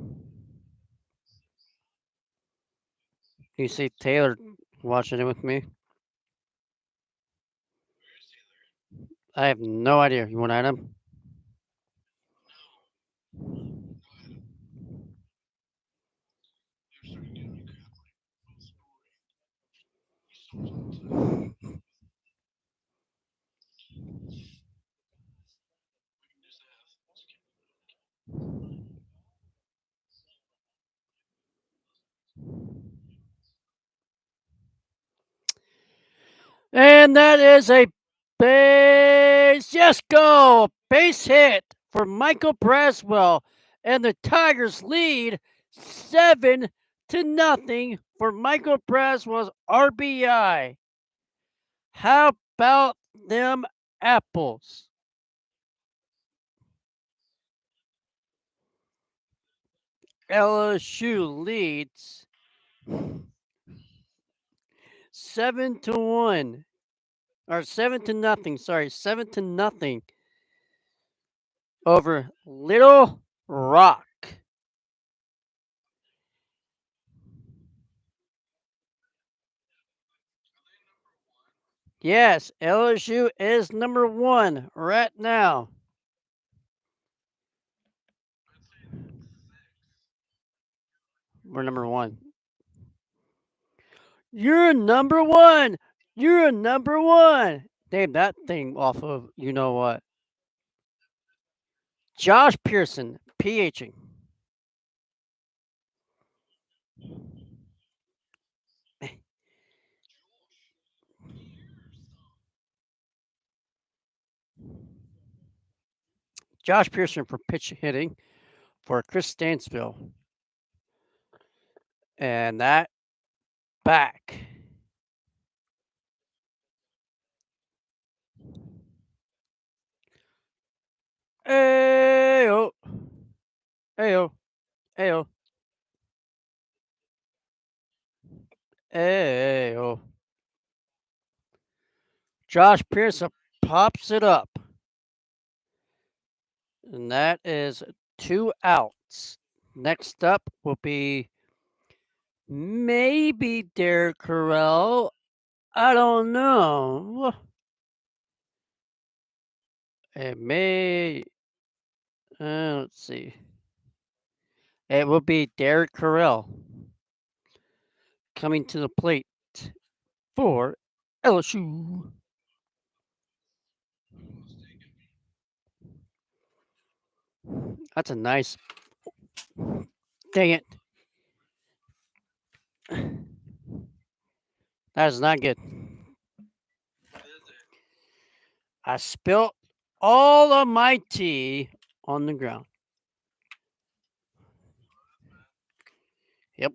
You see Taylor watching it with me? I have no idea. You want to add him? And that is a base. Yes, go. Base hit for Michael Braswell. And the Tigers lead 7-0 for Michael Braswell's RBI. How about them apples? LSU leads 7-1. Or 7-0. Sorry, 7-0 over Little Rock. Yes, LSU is number 1 right now. We're number 1. You're number 1. You're number 1. Name that thing off of you know what. Josh Pearson, PHing. Josh Pearson for pitch hitting for Chris Stansville. And that back. Ayo. Ayo. Ayo. Ayo. Josh Pearson pops it up. And that is 2 outs. Next up will be maybe Derek Carell. I don't know. It may. Let's see. It will be Derek Carell coming to the plate for LSU. That's a nice. Dang it. That is not good. I spilled all of my tea on the ground. Yep.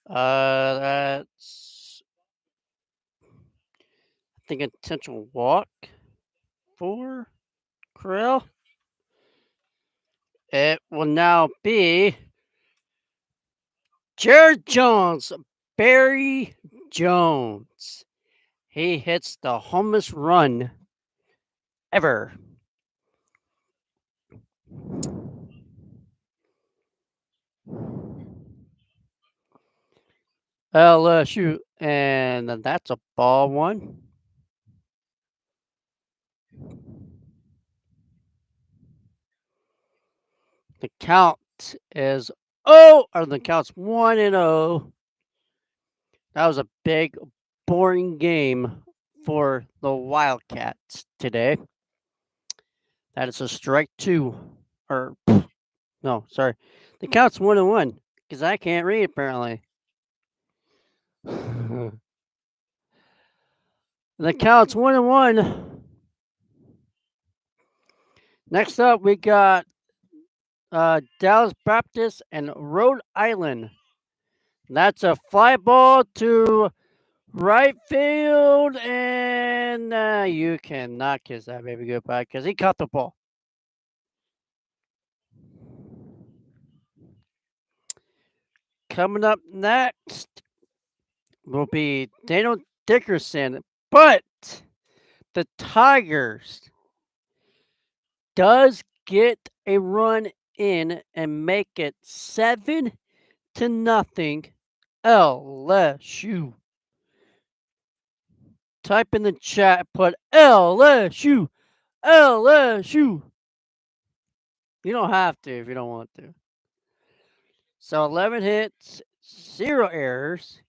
That's I think a potential walk for Corral. It will now be Jared Jones, Barry Jones. He hits the homest run ever. LSU, and that's a ball one. The count is the count's 1-0. That was a big, boring game for the Wildcats today. That is a strike two. Or, no, sorry. The count's 1-1 because I can't read apparently. The count's 1-1. Next up, we got Dallas Baptist and Rhode Island. That's a fly ball to right field, and you cannot kiss that baby goodbye because he caught the ball. Coming up next will be Daniel Dickerson, but the Tigers does get a run in and make it 7-0 LSU. Type in the chat, put LSU, LSU. You don't have to if you don't want to. So 11 hits, 0 errors,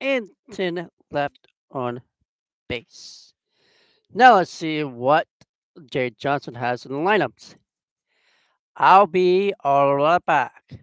and 10 left on base. Now let's see what Jay Johnson has in the lineups. I'll be all right back.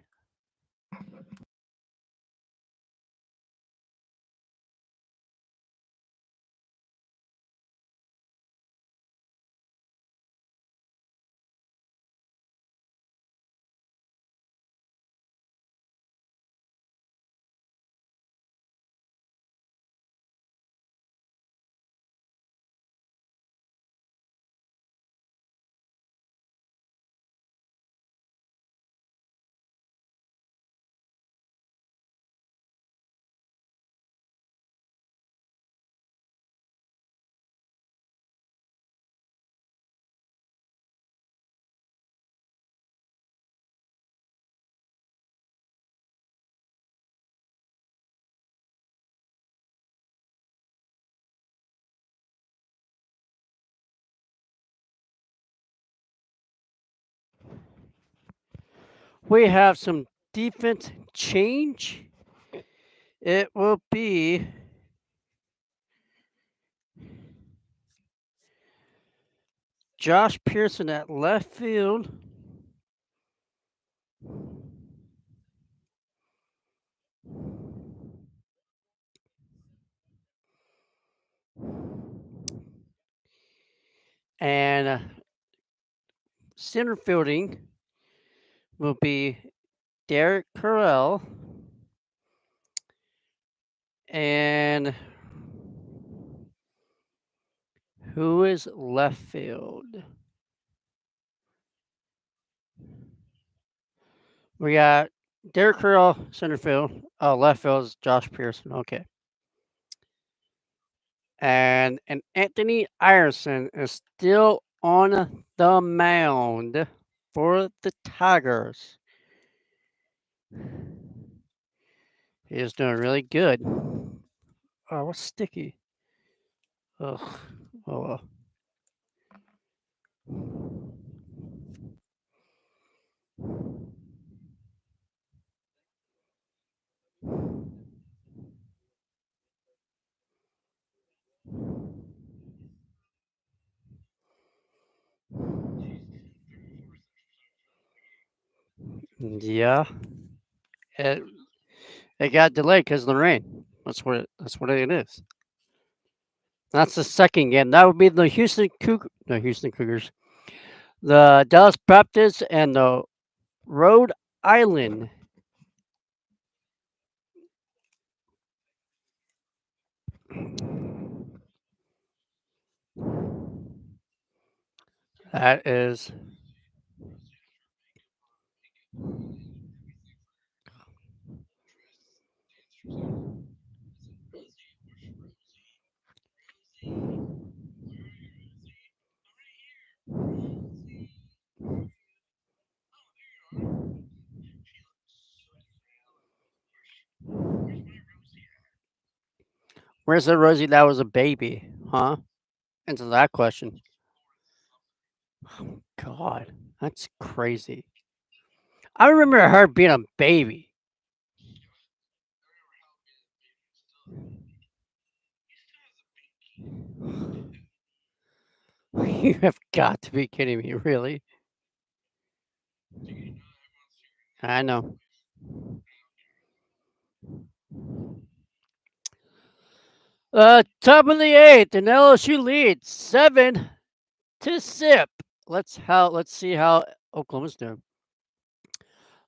We have some defense change. It will be Josh Pearson at left field. And center fielding will be Derek Carell. And who is left field? We got Derek Carroll, center field. Oh, left field is Josh Pearson. Okay. And Anthony Iverson is still on the mound for the Tigers. He is doing really good. Oh, what's sticky? Ugh. Oh, well. Yeah. It, it got delayed because of the rain. That's what it is. That's the second game. That would be the Houston Cougars, the Dallas Baptists, and the Rhode Island. That is. Where's the Rosie that was a baby? Huh? Answer that question. God, that's crazy. I remember her being a baby. You have got to be kidding me, really? I know. Top of the eighth, and LSU leads 7-0. Let's see how Oklahoma's doing.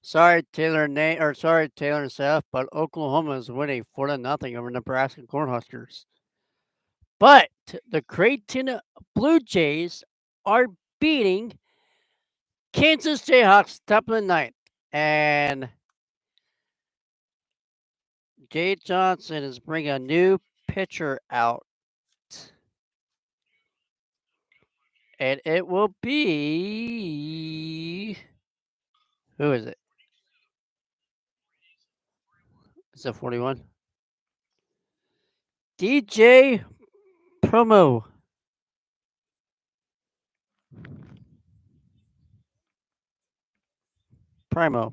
Sorry, Taylor and Nate, or sorry, Taylor and Seth, but Oklahoma is winning 4-0 over Nebraska Cornhuskers. But the Creighton Blue Jays are beating Kansas Jayhawks top of the ninth. And Jay Johnson is bringing a new pitcher out. And it will be. Who is it? Is it 41? DJ Promo. Primo.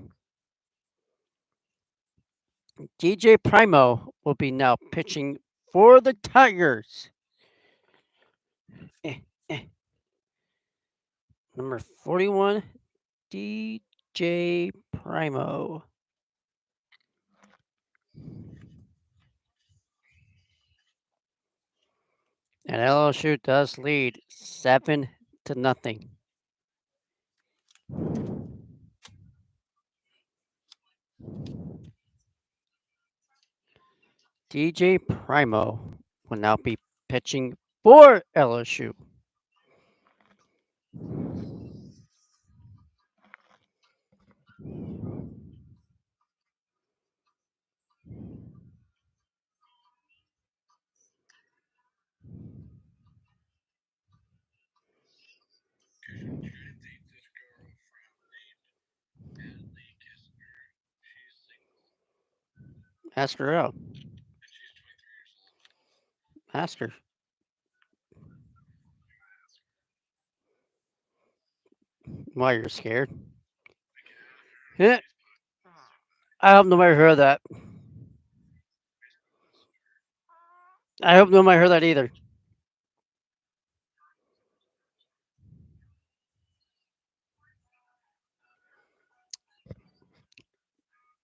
DJ Primo will be now pitching for the Tigers. Eh, eh. Number 41, DJ Primo. And LSU does lead 7-0. DJ Primo will now be pitching for LSU. Ask her out. Ask her. Why you're scared? Yeah. I hope nobody heard that. I hope nobody heard that either.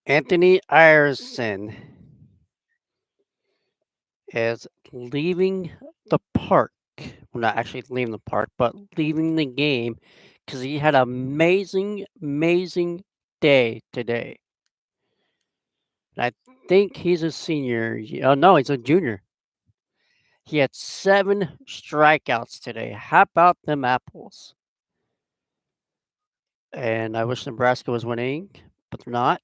Anthony Iverson is leaving the park. Well, not actually leaving the park, but leaving the game because he had an amazing day today. And I think he's a senior. Oh, no, he's a junior. He had 7 strikeouts today. How about them apples? And I wish Nebraska was winning, but they're not.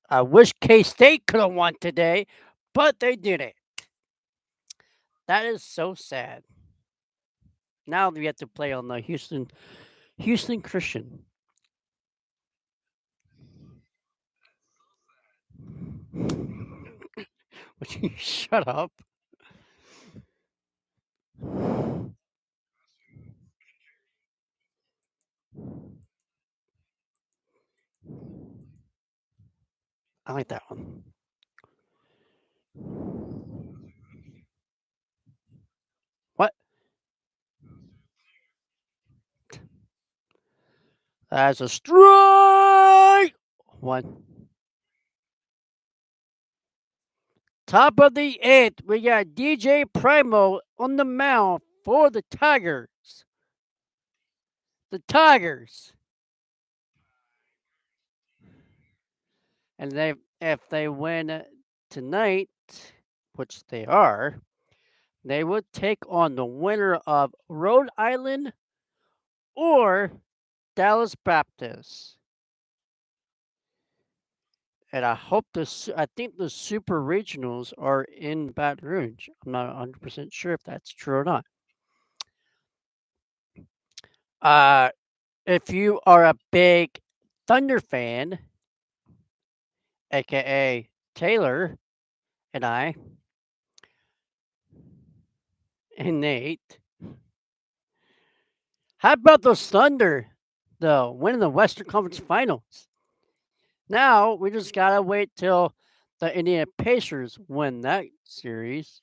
I wish K State could have won today, but they didn't. That is so sad. Now we have to play on the Houston Christian. Would you shut up? I like that one. What? That's a strike. One. Top of the eighth, we got DJ Primo on the mound for the Tigers. The Tigers. And if they win tonight, which they are, they would take on the winner of Rhode Island or Dallas Baptist. And I think the super regionals are in Baton Rouge. I'm not 100% sure if that's true or not. Uh, if you are a big Thunder fan, aka Taylor and I and Nate, how about those Thunder, though, winning the Western Conference Finals? Now we just gotta wait till the Indiana Pacers win that series,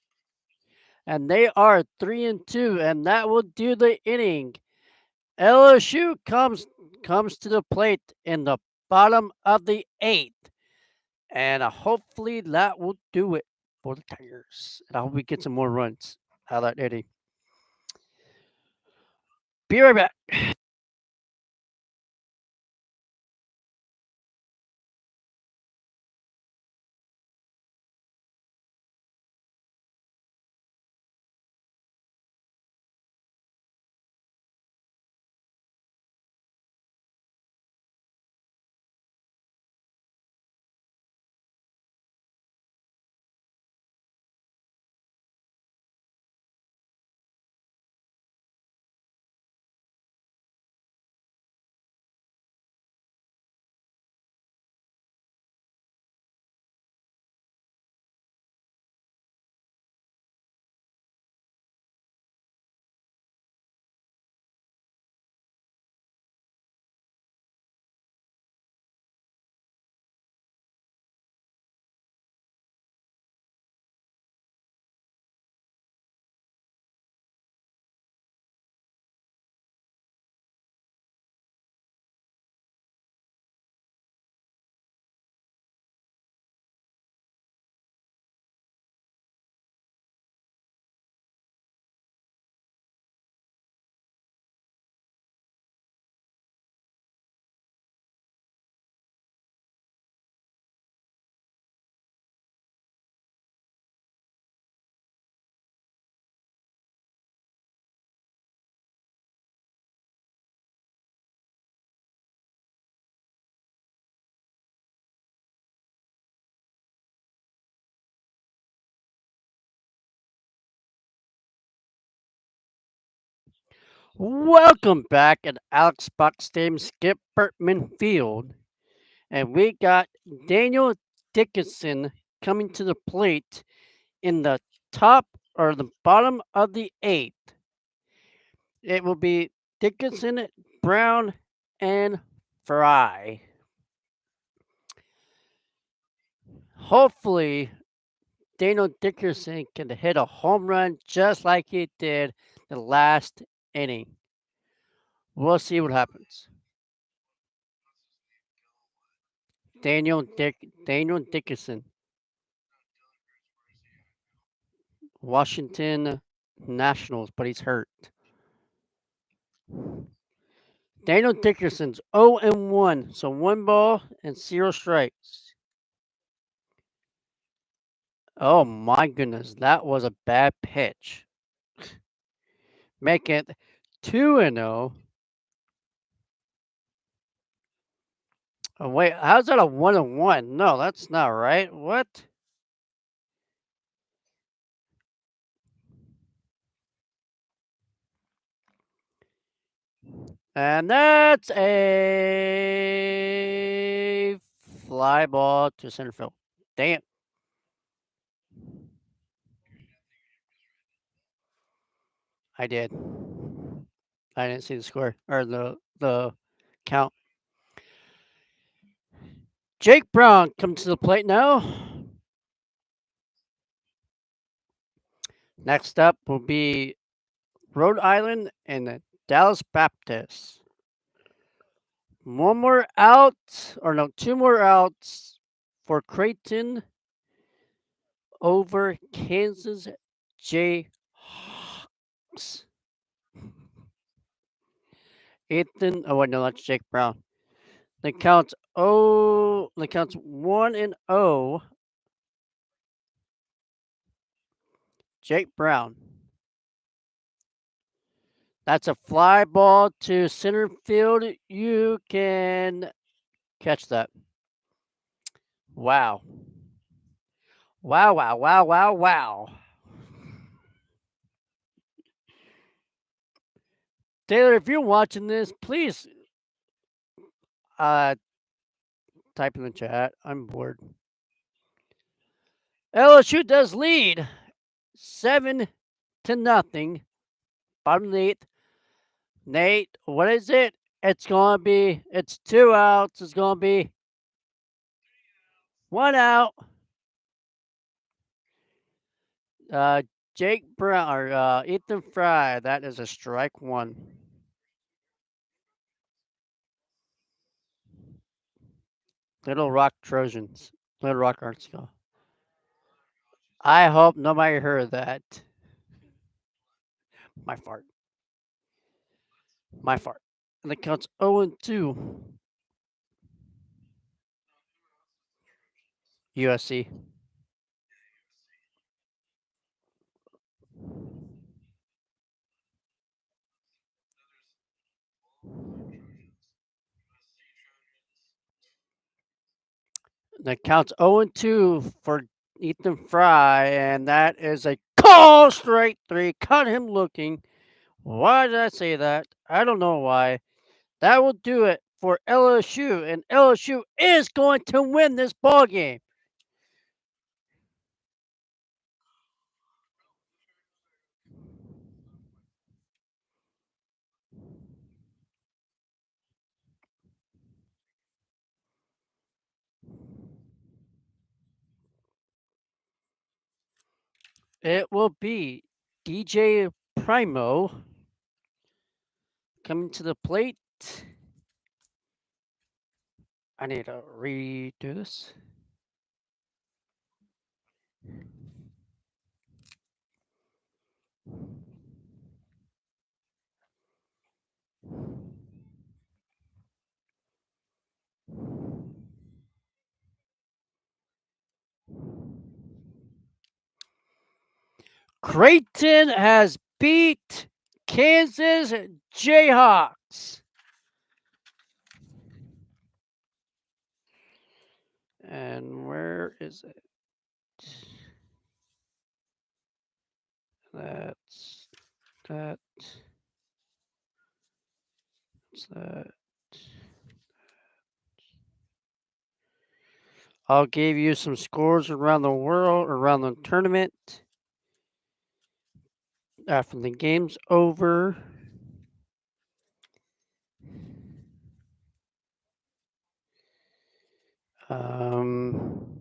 and they are 3-2, and that will do the inning. LSU comes to the plate in the bottom of the eighth, and hopefully that will do it for the Tigers. And I hope we get some more runs out of that inning. Be right back. Welcome back at Alex Box Stadium, Skip Bertman Field. And we got Daniel Dickinson coming to the plate in the top or the bottom of the eighth. It will be Dickinson, Brown, and Fry. Hopefully, Daniel Dickinson can hit a home run just like he did the last inning. We'll see what happens. Daniel Dickinson, Washington Nationals, but he's hurt. Daniel Dickerson's 0-1, so 1 ball and 0 strikes. Oh my goodness, that was a bad pitch. Make it 2-0. Oh, wait, how's that a 1-1? No, that's not right. What? And that's a fly ball to center field. Dang it. I did. I didn't see the score or the count. Jake Brown comes to the plate now. Next up will be Rhode Island and the Dallas Baptists. One more out, or no, two more outs for Creighton over Kansas Jayhawks. Ethan, oh wait, no, that's Jake Brown. The counts 1-0. Jake Brown. That's a fly ball to center field. You can catch that. Wow. Wow, wow, wow, wow, wow. Taylor, if you're watching this, please uh type in the chat. I'm bored. LSU does lead 7-0. Bottom of the eighth. Nate, what is it? It's two outs. It's gonna be one out. Uh, Jake Brown or Ethan Fry. That is a strike one. Little Rock Trojans. Little Rock Arkansas. I hope nobody heard that. My fart. My fart. And it counts 0-2. USC. That counts 0-2 for Ethan Fry, and that is a call straight three. Cut him looking. Why did I say that? I don't know why. That will do it for LSU, and LSU is going to win this ball game. It will be DJ Primo coming to the plate. I need to redo this. Creighton has beat Kansas Jayhawks. And where is it? That's that. That's that. I'll give you some scores around the world, around the tournament after the game's over. Um,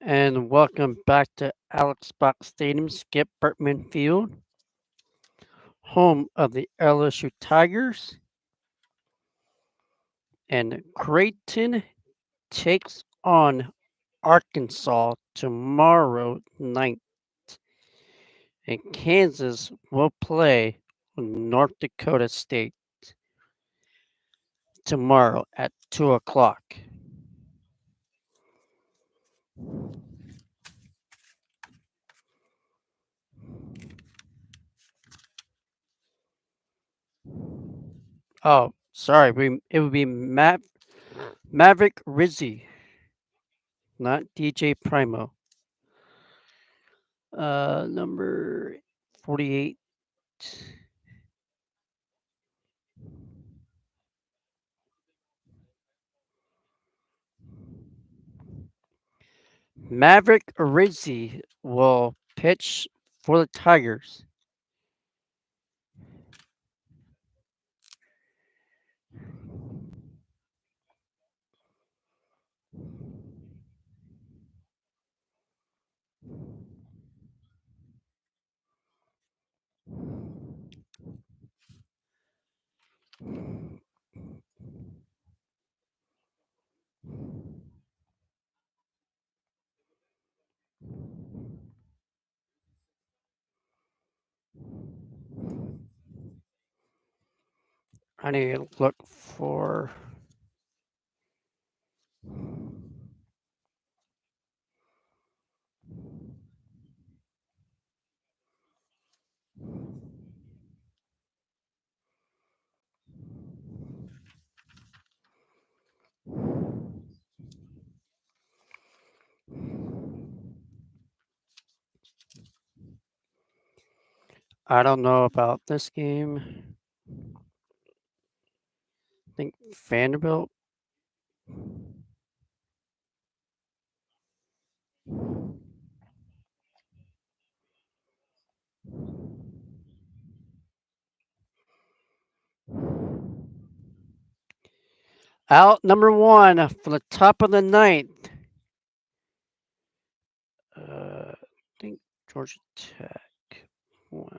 and welcome back to Alex Box Stadium, Skip Bertman Field, home of the LSU Tigers. And Creighton takes on Arkansas tomorrow night. And Kansas will play North Dakota State tomorrow at 2 o'clock. Oh, sorry. It would be Maverick Rizzi, not DJ Primo. Number 48. Maverick Rizzi will pitch for the Tigers. I need to look for. I don't know about this game. I think Vanderbilt. Out number one for the top of the ninth. I think Georgia Tech won.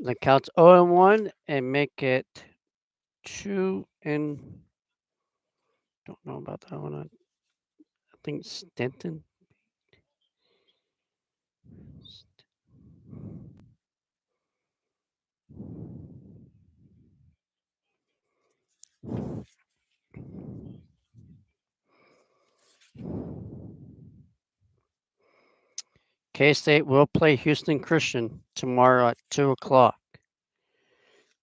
The count's 0-1 and make it 2 and don't know about that one. I think Stanton. K State will play Houston Christian tomorrow at 2 o'clock.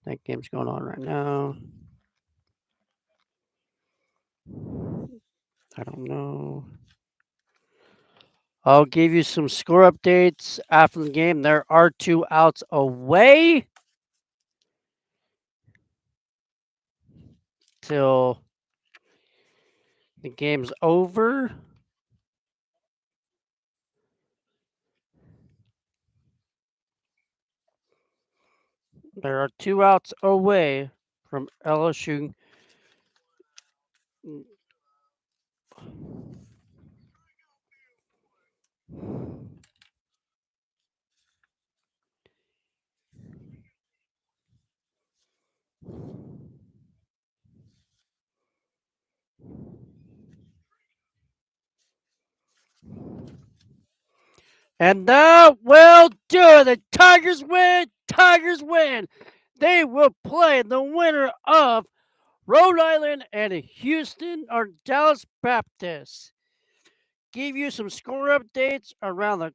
That game's going on right now. I don't know. I'll give you some score updates after the game. There are 2 outs away till the game's over. There are 2 outs away from LSU. And that will do it. The Tigers win. Tigers win. They will play the winner of Rhode Island and Houston or Dallas Baptist. Give you some score updates around the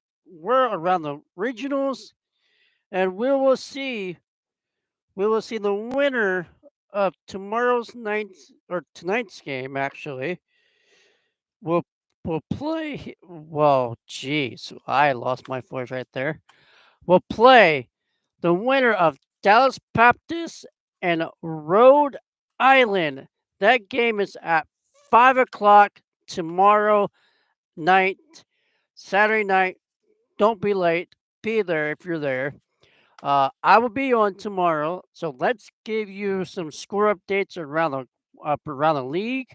regionals, and we will see the winner of tonight's game. Actually, will will play. Well, geez, I lost my voice right there. Will play the winner of Dallas Baptist and Rhode Island. That game is at 5 o'clock tomorrow night, Saturday night. Don't be late. Be there if you're there. I will be on tomorrow, so let's give you some score updates around the league.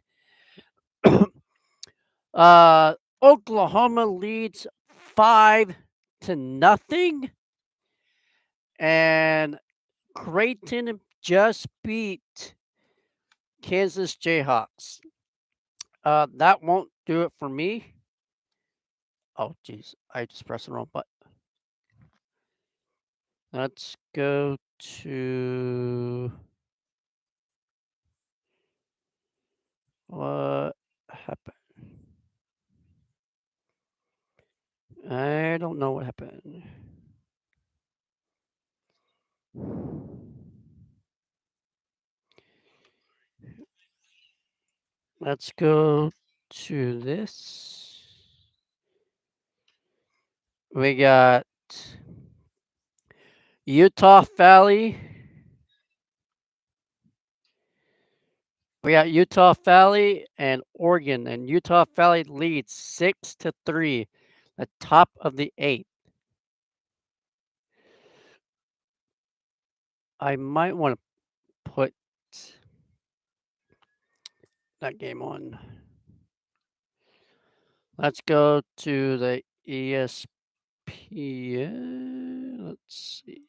Oklahoma leads 5-0, and Creighton just beat Kansas Jayhawks. That won't do it for me. Oh, geez, I just pressed the wrong button. Let's go to what happened. I don't know what happened. Let's go to this. We got Utah Valley. We got Utah Valley and Oregon, and Utah Valley leads 6-3, the top of the 8. I might want to put that game on. Let's go to the ESPN. Let's see.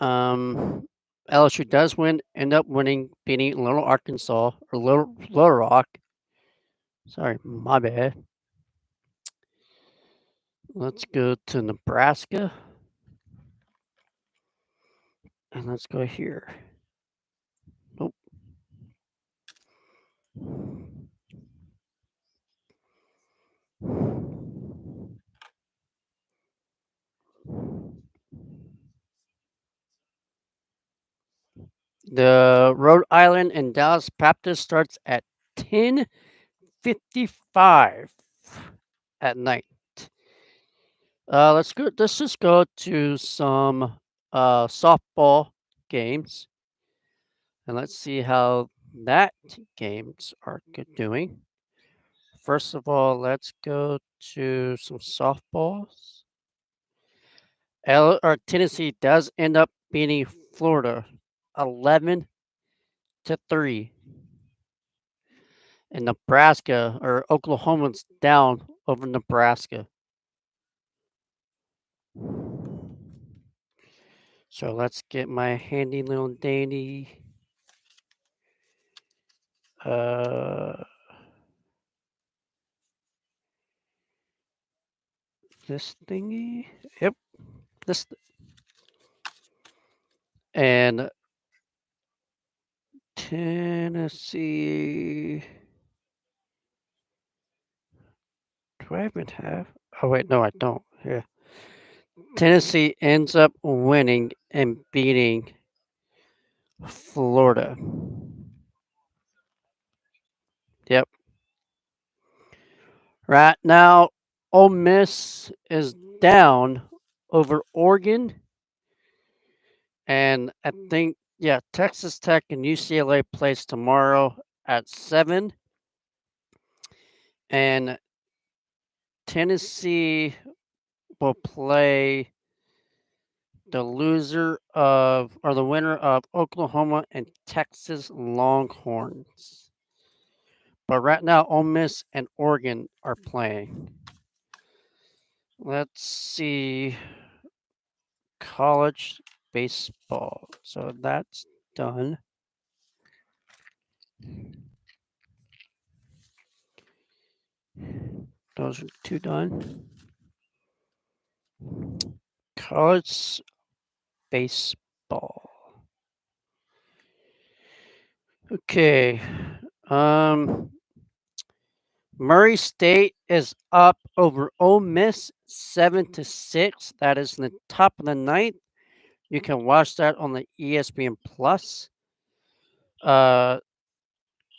LSU does end up beating Little Arkansas or Little Rock. Sorry, my bad. Let's go to Nebraska. And let's go here. Nope. The Rhode Island and Dallas Baptist starts at 10:55 at night. Let's go. Let's just go to some softball games, and let's see how that games are doing. First of all, let's go to some softballs. Tennessee does end up beating Florida 11-3. And Nebraska or Oklahoma's down over Nebraska. So let's get my handy little dandy this thingy. Yep. This and Tennessee. Do I even have? Oh wait, no, I don't. Yeah. Tennessee ends up winning and beating Florida. Yep. Right now, Ole Miss is down over Oregon. And I think, yeah, Texas Tech and UCLA plays tomorrow at 7. And Tennessee will play the winner of Oklahoma and Texas Longhorns. But right now, Ole Miss and Oregon are playing. Let's see. College baseball. So that's done. Those are 2 done. College baseball. Okay. Murray State is up over Ole Miss 7-6. That is in the top of the ninth. You can watch that on the ESPN Plus.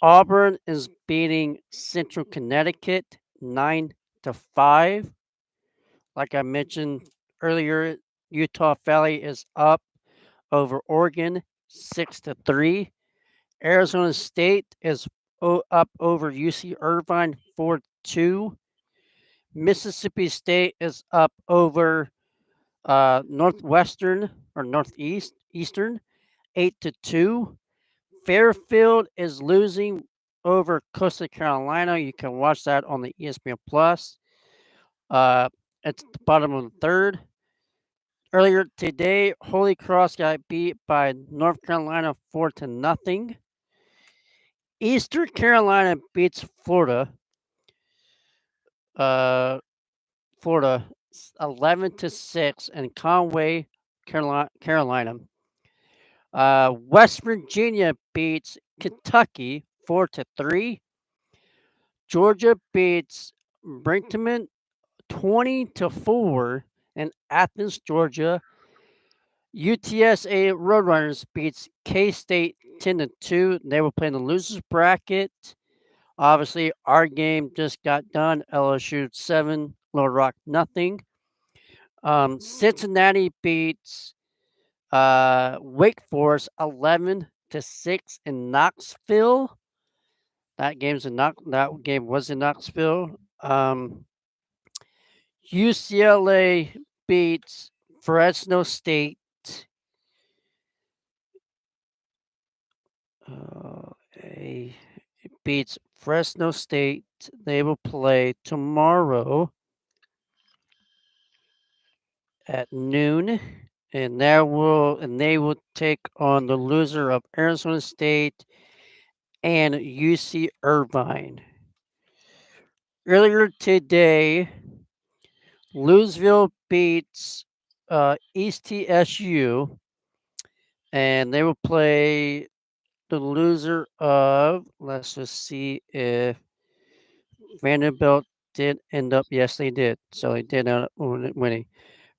Auburn is beating Central Connecticut 9-5. Like I mentioned earlier, Utah Valley is up over Oregon 6-3. Arizona State is up over UC Irvine 4-2. Mississippi State is up over Northwestern or Eastern 8-2. Fairfield is losing over Coastal Carolina. You can watch that on the ESPN Plus. It's the bottom of the third. Earlier today, Holy Cross got beat by North Carolina 4-0. Eastern Carolina beats uh, Florida 11-6 in Conway, Carolina. West Virginia beats Kentucky 4-3. Georgia beats Brinkman 20-4 in Athens, Georgia. UTSA Roadrunners beats K-State 10-2. They will play in the losers bracket. Obviously, our game just got done. LSU 7, Little Rock nothing. Cincinnati beats Wake Forest 11-6 in Knoxville. That game was in Knoxville. UCLA beats Fresno State. It beats Fresno State. They will play tomorrow at noon, and they will take on the loser of Arizona State and UC Irvine. Earlier today, Louisville beats East TSU, and they will play the loser of. Let's just see if Vanderbilt did end up. Yes, they did. So they did end up winning.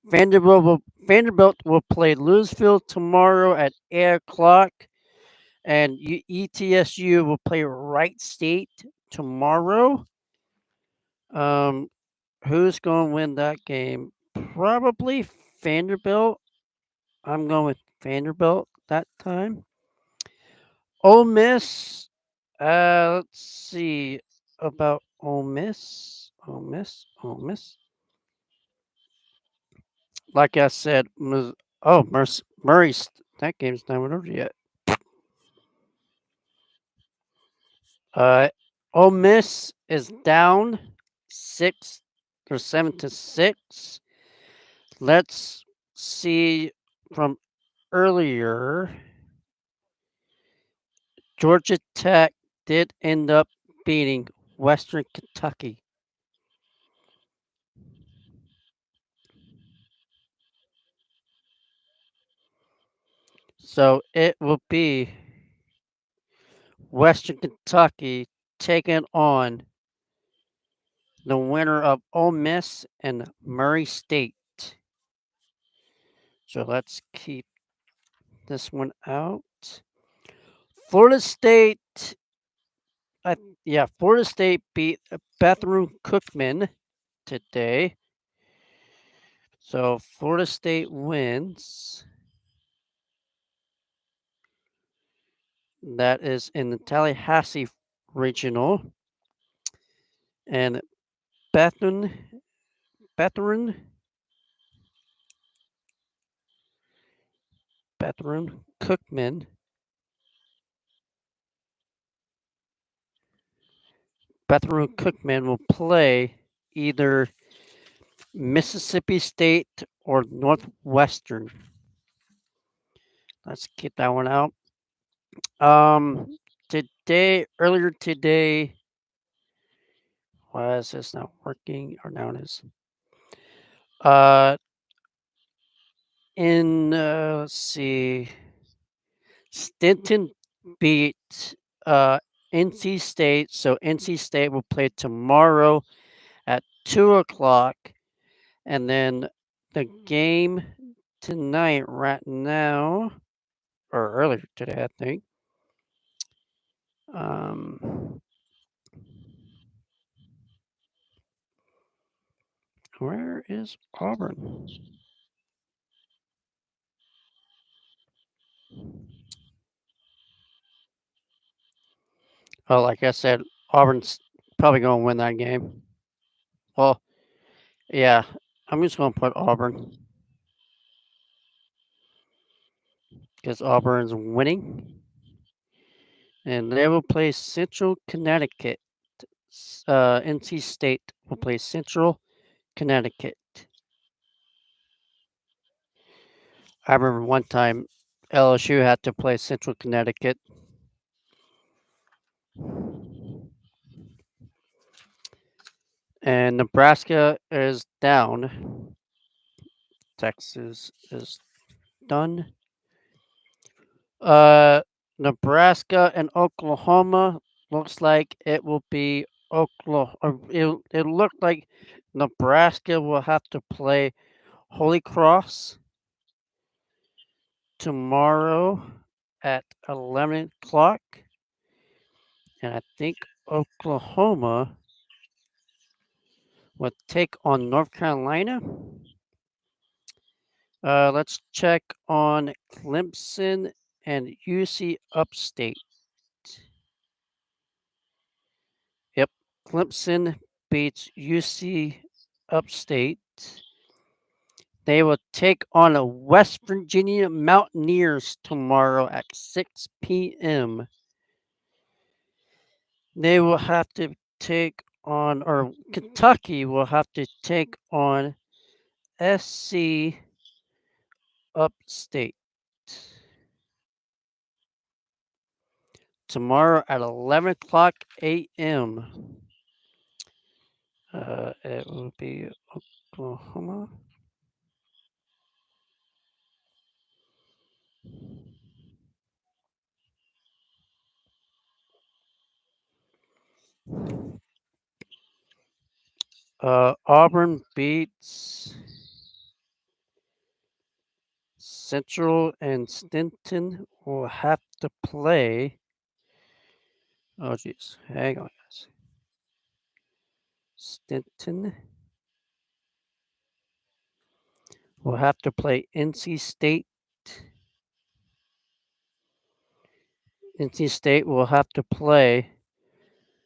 Vanderbilt will play Louisville tomorrow at 8 o'clock, and ETSU will play Wright State tomorrow. Who's going to win that game? Probably Vanderbilt. I'm going with Vanderbilt that time. Ole Miss. Let's see about Ole Miss. Ole Miss. Like I said, Murray's. That game's not over yet. Uh, Ole Miss is down 7-6. Let's see from earlier. Georgia Tech did end up beating Western Kentucky. So it will be Western Kentucky taking on the winner of Ole Miss and Murray State. So let's keep this one out. Florida State, Florida State beat Baton Cookman today. So Florida State wins. That is in the Tallahassee regional. And Baton Cookman. Baton Cookman will play either Mississippi State or Northwestern. Let's get that one out. Earlier today, why is this not working? Or now it is. Let's see, Stinton beat NC State, so NC State will play tomorrow at 2 o'clock, and then the game tonight, right now, or earlier today, I think. Where is Auburn? Oh, like I said, Auburn's probably going to win that game. Well, yeah, I'm just going to put Auburn because Auburn's winning. And they will play Central Connecticut. NC State will play Central Connecticut. I remember one time LSU had to play Central Connecticut, and Nebraska is down. Texas is done. Uh, Nebraska and Oklahoma looks like it will be Oklahoma. It looked like Nebraska will have to play Holy Cross tomorrow at 11 o'clock, and I think Oklahoma will take on North Carolina. Let's check on Clemson and UC Upstate. Yep, Clemson beats UC Upstate. They will take on a West Virginia Mountaineers tomorrow at 6 p.m. They will have to take on, or Kentucky will have to take on SC Upstate tomorrow at 11 o'clock a.m. It will be Oklahoma. Auburn beats Central, and Stinton will have to play. Oh, geez. Hang on, guys. Stinton will have to play NC State. NC State will have to play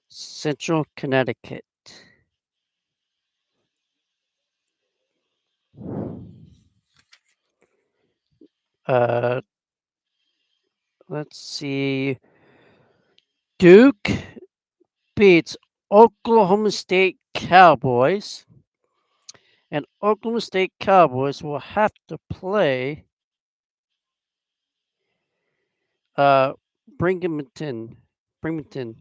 Central Connecticut. Uh, let's see. Duke beats Oklahoma State Cowboys, and Oklahoma State Cowboys will have to play uh, Binghamton. Binghamton.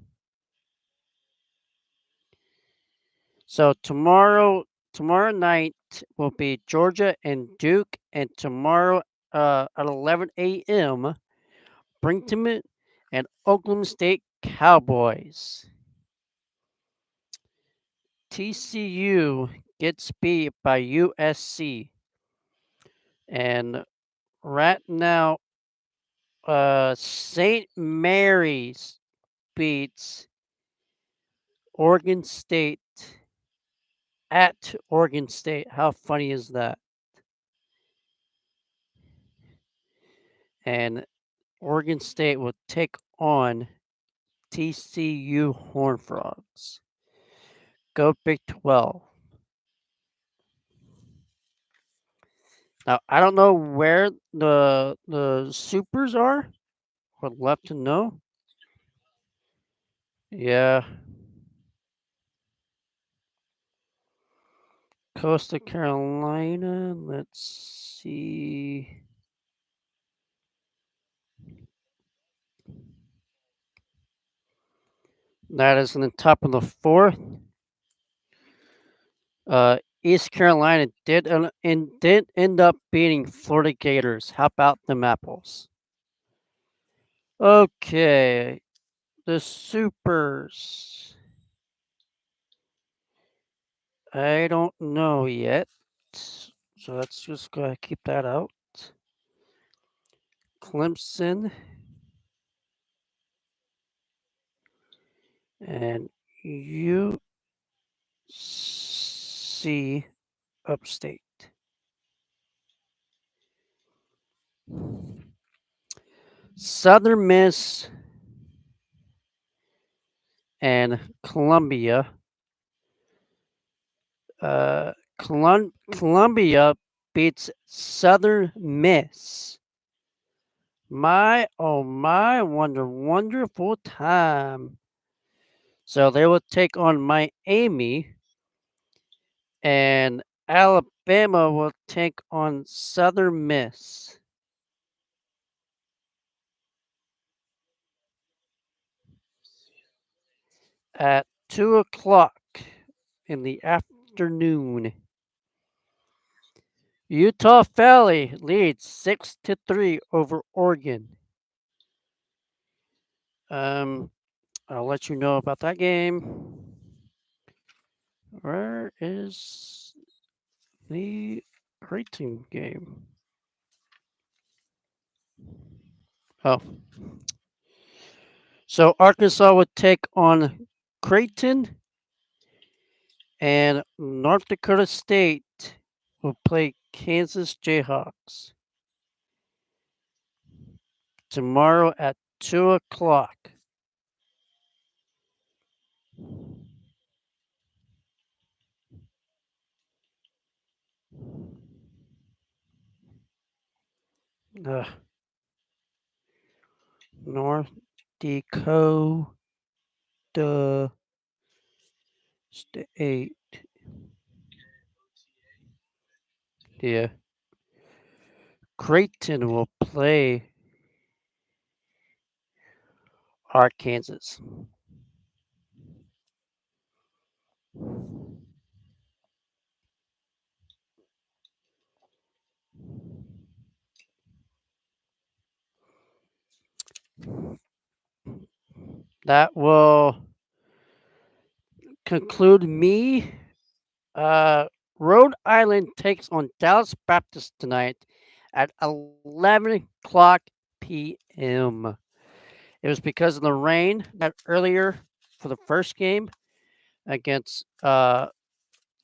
So tomorrow night will be Georgia and Duke, and tomorrow at 11 a.m. Binghamton and Oklahoma State Cowboys. TCU gets beat by USC, and right now St. Mary's beats Oregon State at Oregon State. How funny is that? And Oregon State will take on TCU Horned Frogs. Go Big 12. Now I don't know where the supers are. Would love to know. Yeah. Coastal Carolina. Let's see. That is in the top of the fourth. East Carolina did end up beating Florida Gators. How about them apples? Okay, the supers. I don't know yet, so let's just go ahead and keep that out. Clemson and UC Upstate. Southern Miss and Columbia. Columbia beats Southern Miss. My, oh my, wonderful time. So they will take on Miami, and Alabama will take on Southern Miss. at 2 o'clock in the afternoon. Utah Valley leads 6-3 over Oregon. Um, I'll let you know about that game. Where is the Creighton game? Oh, so Arkansas would take on Creighton, and North Dakota State will play Kansas Jayhawks tomorrow at 2 o'clock. Ugh. North Dakota State. Yeah. Creighton will play Arkansas. That will conclude me. Uh, Rhode Island takes on Dallas Baptist tonight at 11 o'clock p.m. It was because of the rain that earlier for the first game against Little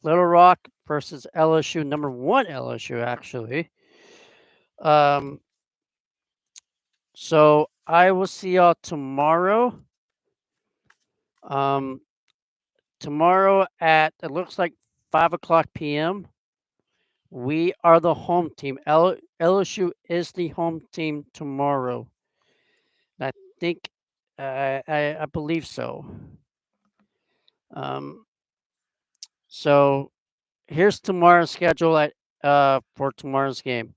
Rock versus LSU, number one LSU, actually. Um, so I will see y'all tomorrow. Um, Tomorrow at it looks like 5 o'clock p.m. We are the home team. LSU is the home team tomorrow. I think I believe so. Um, so here's tomorrow's schedule at for tomorrow's game.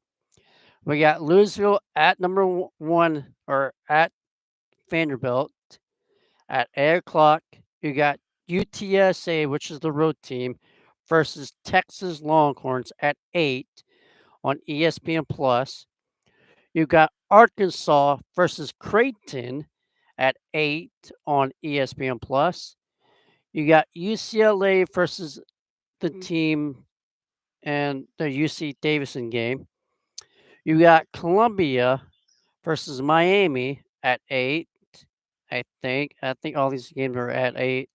We got Louisville at number one or at Vanderbilt at 8 o'clock. You got UTSA, which is the road team, versus Texas Longhorns at 8 on ESPN Plus. You got Arkansas versus Creighton at 8 on ESPN Plus. You got UCLA versus the team and the UC Davidson game. You got Columbia versus Miami at 8. I think all these games are at 8.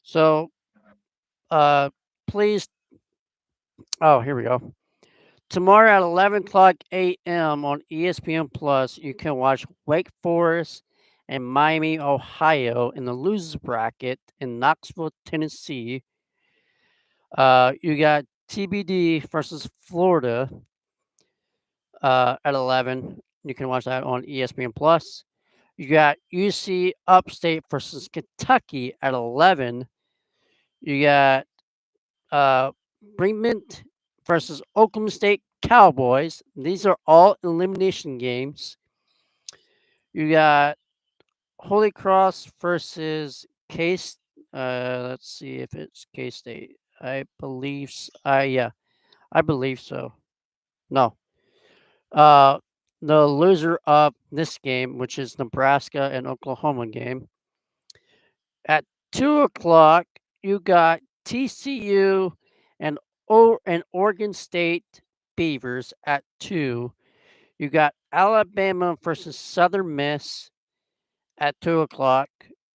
So, uh please oh, here we go. Tomorrow at 11 o'clock a.m. on ESPN Plus, you can watch Wake Forest and Miami, Ohio in the losers bracket in Knoxville, Tennessee. You got TBD versus Florida at 11. You can watch that on ESPN Plus. You got UC Upstate versus Kentucky at 11. You got Bremen versus Oklahoma State Cowboys. These are all elimination games. You got Holy Cross versus Case. Let's see if it's K State. I believe. Yeah, I believe so. No. Uh, the loser of this game, which is Nebraska and Oklahoma game, at 2 o'clock, you got TCU and Oregon State Beavers at 2. You got Alabama versus Southern Miss at 2 o'clock.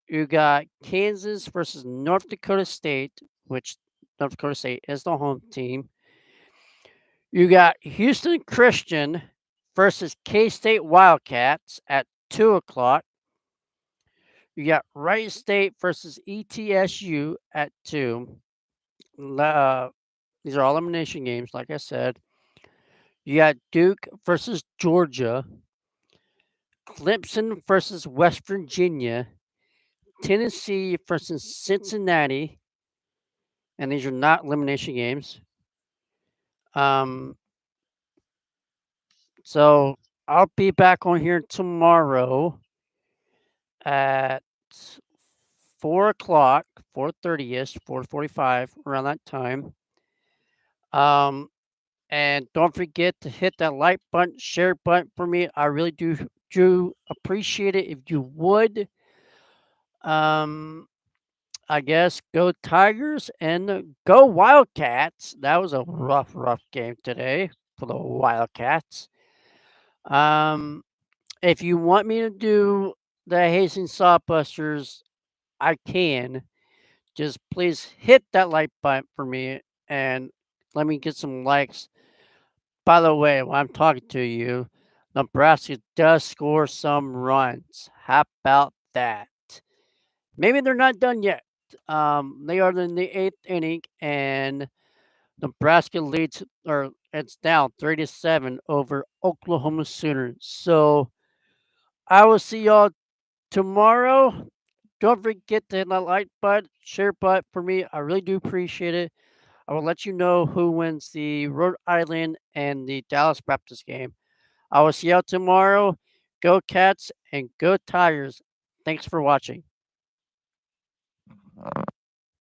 You got Kansas versus North Dakota State, which North Dakota State is the home team. You got Houston Christian versus K State Wildcats at 2 o'clock. You got Wright State versus ETSU at 2. These are all elimination games, like I said. You got Duke versus Georgia, Clemson versus West Virginia, Tennessee versus Cincinnati, and these are not elimination games. Um, so I'll be back on here tomorrow at 4 o'clock, 4:30ish, 4:45, around that time. Um, and don't forget to hit that like button, share button for me. I really do appreciate it if you would. Um, I guess go Tigers and go Wildcats. That was a rough game today for the Wildcats. Um, if you want me to do the Hastings Sawbusters, I can. Just please hit that like button for me and let me get some likes. By the way, when I'm talking to you, Nebraska does score some runs. How about that? Maybe they're not done yet. They are in the eighth inning, and Nebraska leads, or it's down 3-7 over Oklahoma Sooners. So I will see y'all tomorrow. Don't forget to hit that like button, share button for me. I really do appreciate it. I will let you know who wins the Rhode Island and the Dallas Baptist game. I will see y'all tomorrow. Go Cats and go Tigers. Thanks for watching.